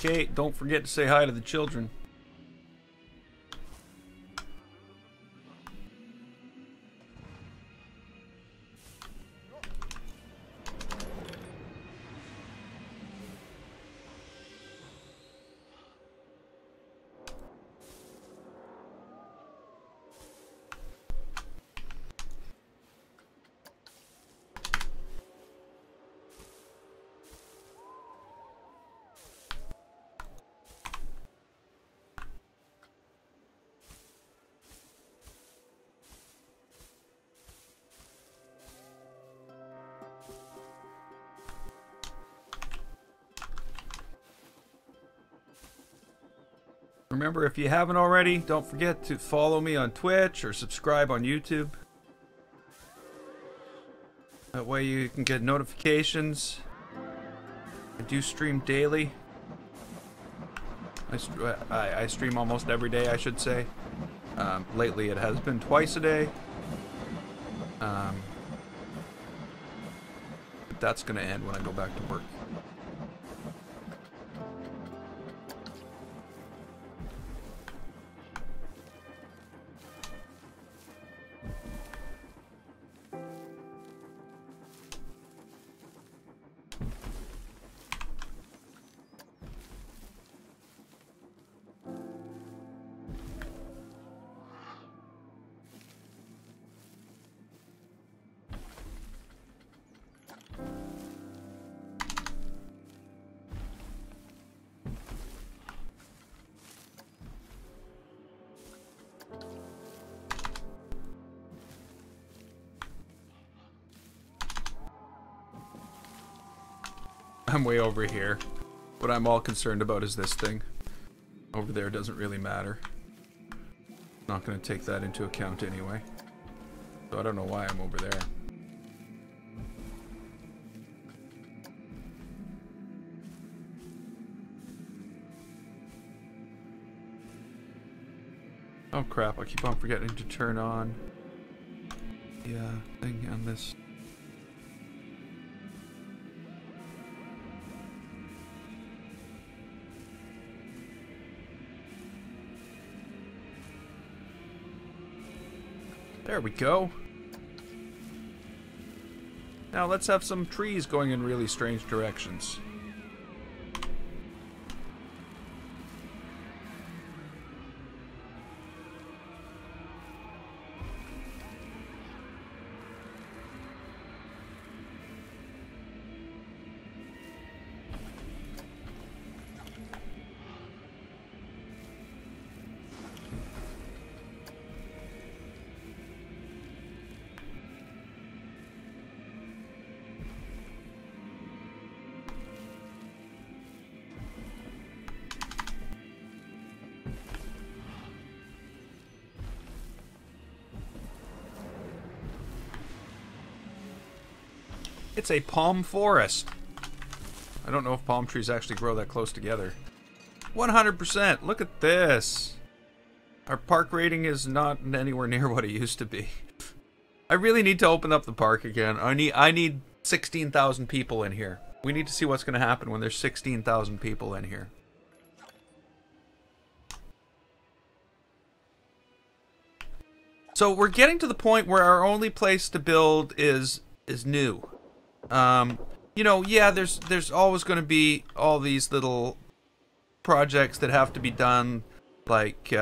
Okay, don't forget to say hi to the children. Remember, if you haven't already, don't forget to follow me on Twitch or subscribe on YouTube. That way you can get notifications. I do stream daily. I stream almost every day, I should say. Lately it has been twice a day. But that's going to end when I go back to work. I'm way over here. What I'm all concerned about is this thing. Over there doesn't really matter. Not going to take that into account anyway. So I don't know why I'm over there. Oh crap, I keep on forgetting to turn on the thing on this. There we go. Now let's have some trees going in really strange directions. It's a palm forest. I don't know if palm trees actually grow that close together. 100%! Look at this! Our park rating is not anywhere near what it used to be. I really need to open up the park again. I need 16,000 people in here. We need to see what's going to happen when there's 16,000 people in here. So we're getting to the point where our only place to build is new. You know, yeah, there's always going to be all these little projects that have to be done, like,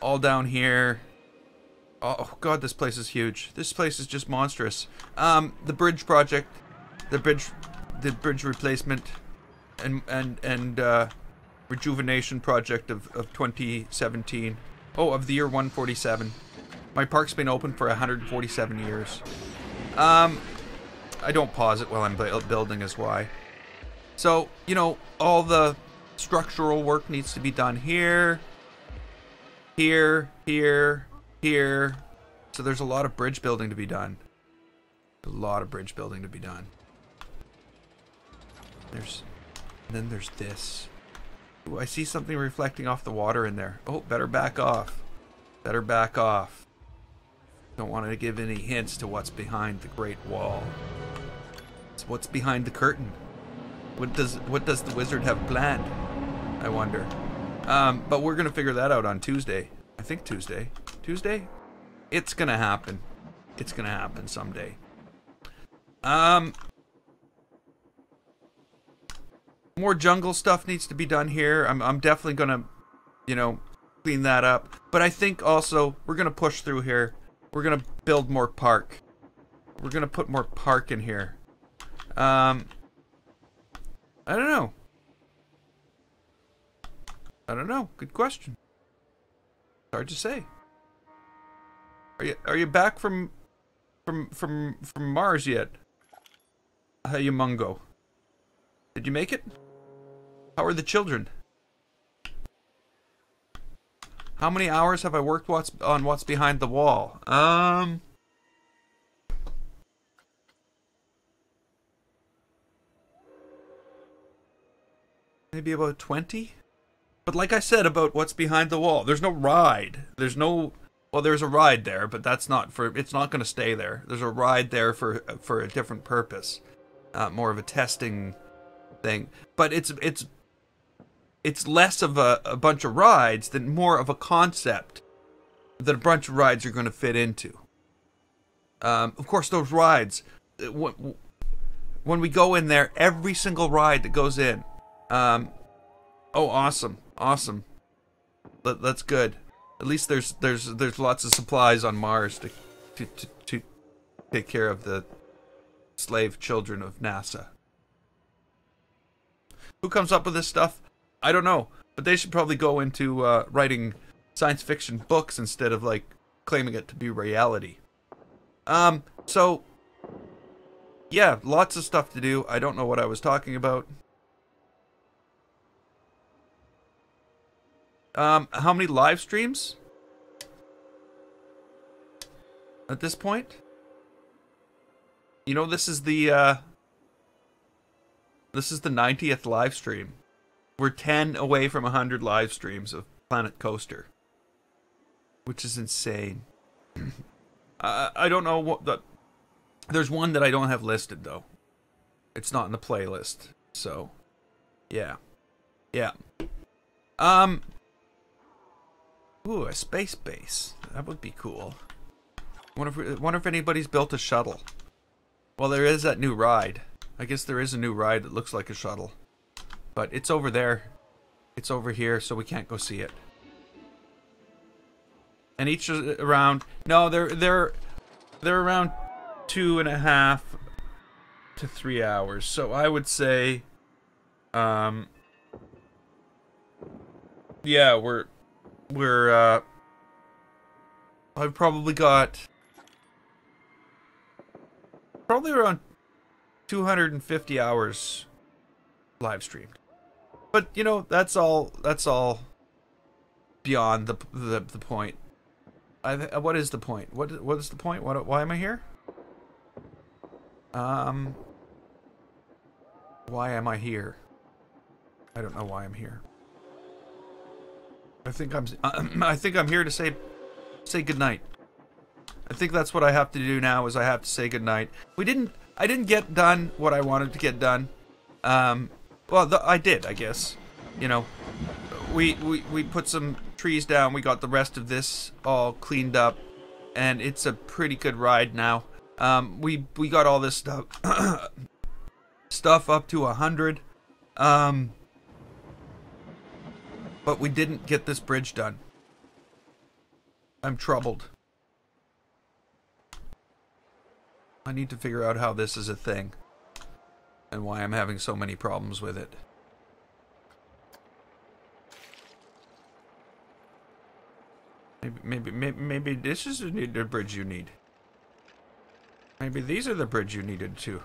all down here. Oh god, this place is huge. This place is just monstrous. The bridge project, the bridge replacement, and rejuvenation project of 2017. Oh, of the year 147. My park's been open for 147 years. I don't pause it while I'm building is why. So, you know, all the structural work needs to be done here, here, here, here. So there's a lot of bridge building to be done. A lot of bridge building to be done. And then there's this. Ooh, I see something reflecting off the water in there. Oh, better back off. Better back off. Don't want to give any hints to what's behind the Great Wall. It's what's behind the curtain. What does the wizard have planned? I wonder. But we're gonna figure that out on Tuesday. I think Tuesday. Tuesday? It's gonna happen. It's gonna happen someday. More jungle stuff needs to be done here. I'm definitely gonna, you know, clean that up. But I think also we're gonna push through here. We're gonna build more park. We're gonna put more park in here. I don't know. I don't know. Good question. Hard to say. Are you back from Mars yet? Hey, Mungo. Did you make it? How are the children? How many hours have I worked on What's Behind the Wall? Maybe about 20? But like I said about What's Behind the Wall, there's no ride. There's no... Well, there's a ride there, but that's not for... It's not going to stay there. There's a ride there for a different purpose. More of a testing thing. But it's less of a bunch of rides than more of a concept that a bunch of rides are going to fit into. Of course, those rides, when we go in there, every single ride that goes in, oh, awesome, that's good. At least there's lots of supplies on Mars to take care of the slave children of NASA. Who comes up with this stuff? I don't know, but they should probably go into writing science fiction books instead of like claiming it to be reality. So yeah, lots of stuff to do. I don't know what I was talking about. How many live streams at this point? You know, this is the 90th live stream. We're 10 away from 100 live streams of Planet Coaster, which is insane. I don't know what the... There's one that I don't have listed, though. It's not in the playlist, so... Yeah. Yeah. Ooh, a space base. That would be cool. Wonder if anybody's built a shuttle. Well, there is that new ride. I guess there is a new ride that looks like a shuttle. But it's over there. It's over here, so we can't go see it. And each is around... No, they're around 2.5 to 3 hours. So I would say... Yeah, I've probably got... Probably around 250 hours live streamed. But, you know, that's all beyond the point. What is the point? What is the point? Why am I here? Why am I here? I don't know why I'm here. I think I'm here to say goodnight. I think that's what I have to do now, is I have to say goodnight. I didn't get done what I wanted to get done. Well, I did, I guess. You know, we put some trees down. We got the rest of this all cleaned up, and it's a pretty good ride now. We got all this stuff up to 100. But we didn't get this bridge done. I'm troubled. I need to figure out how this is a thing, and why I'm having so many problems with it. Maybe this is the bridge you need. Maybe these are the bridge you needed to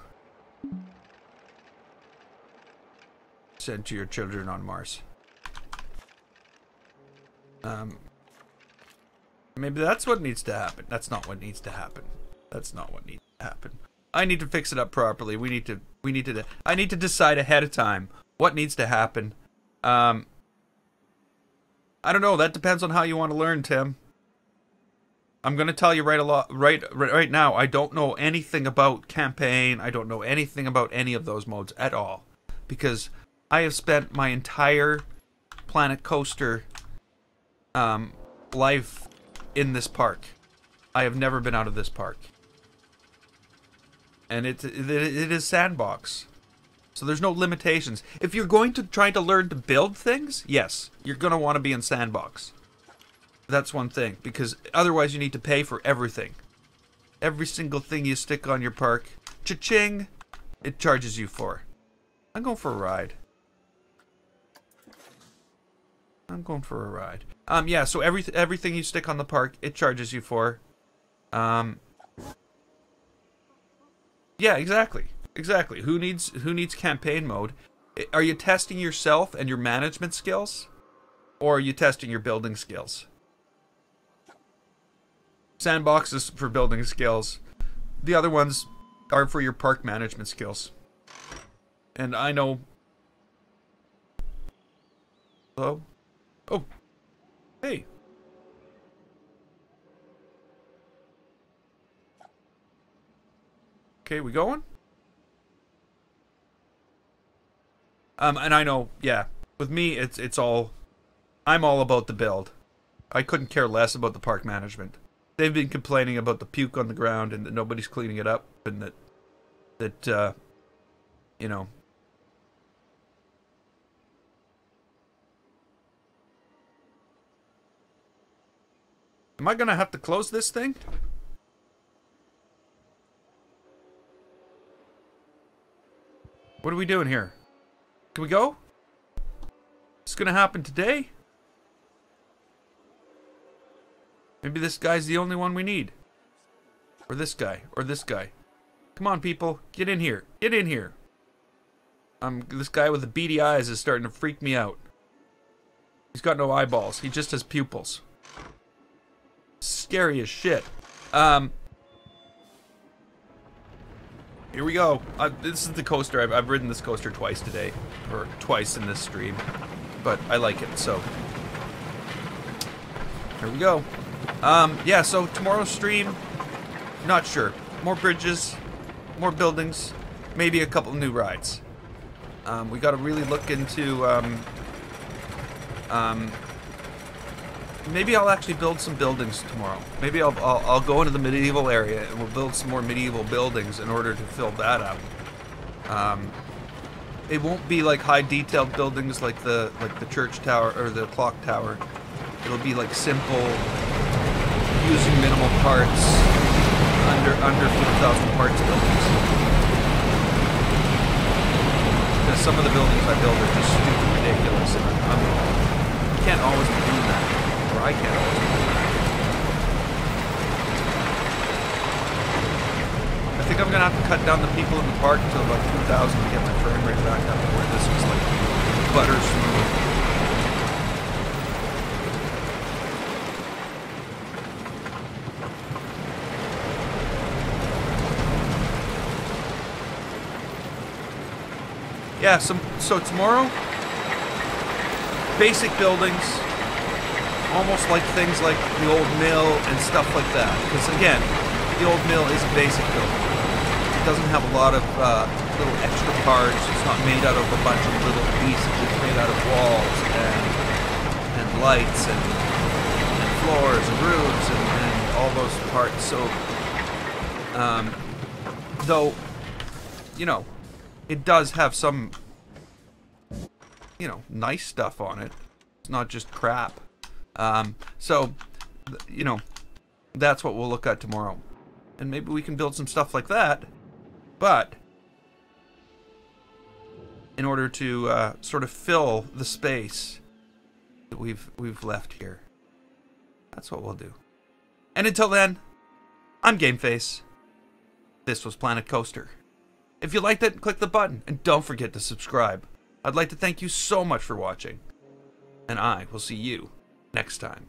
send to your children on Mars. Maybe that's what needs to happen. That's not what needs to happen. That's not what needs to happen. I need to fix it up properly. I need to decide ahead of time what needs to happen. I don't know. That depends on how you want to learn, Tim. I'm going to tell you right now, I don't know anything about campaign. I don't know anything about any of those modes at all, because I have spent my entire Planet Coaster life in this park. I have never been out of this park. And it is sandbox. So there's no limitations. If you're going to try to learn to build things, yes, you're going to want to be in sandbox. That's one thing, because otherwise you need to pay for everything. Every single thing you stick on your park, cha-ching, it charges you for. I'm going for a ride. Yeah, so everything you stick on the park, it charges you for. Yeah, exactly. Who needs campaign mode? Are you testing yourself and your management skills? Or are you testing your building skills? Sandboxes for building skills. The other ones are for your park management skills. And I know... Hello? Oh. Hey. Okay, we going? And I know, yeah. With me, it's all... I'm all about the build. I couldn't care less about the park management. They've been complaining about the puke on the ground and that nobody's cleaning it up and that you know... Am I gonna have to close this thing? What are we doing here? Can we go? It's gonna happen today? Maybe this guy's the only one we need. Or this guy. Or this guy. Come on, people. Get in here. Get in here. This guy with the beady eyes is starting to freak me out. He's got no eyeballs. He just has pupils. Scary as shit. Here we go. This is the coaster. I've ridden this coaster twice today. Or twice in this stream. But I like it, so. Here we go. Yeah, so tomorrow's stream, not sure. More bridges, more buildings, maybe a couple new rides. We gotta really look into, maybe I'll actually build some buildings tomorrow. Maybe I'll go into the medieval area and we'll build some more medieval buildings in order to fill that out. It won't be like high detailed buildings like the church tower or the clock tower. It'll be like simple, using minimal parts, under 4,000 parts buildings. Because some of the buildings I build are just stupid ridiculous, and I can't always be doing that, or I can't always be doing that. I think I'm gonna have to cut down the people in the park to about 2,000 to get my frame rate back up to where this was like butter smooth. Yeah, so tomorrow, basic buildings, almost like things like the old mill and stuff like that. Because again, the old mill is a basic building. It doesn't have a lot of little extra parts. It's not made out of a bunch of little pieces. It's made out of walls and lights and floors and roofs and all those parts. So, though, you know, it does have some, you know, nice stuff on it. It's not just crap. So, you know, that's what we'll look at tomorrow. And maybe we can build some stuff like that. But, in order to sort of fill the space that we've left here. That's what we'll do. And until then, I'm Gameface. This was Planet Coaster. If you liked it, click the button, and don't forget to subscribe. I'd like to thank you so much for watching, and I will see you next time.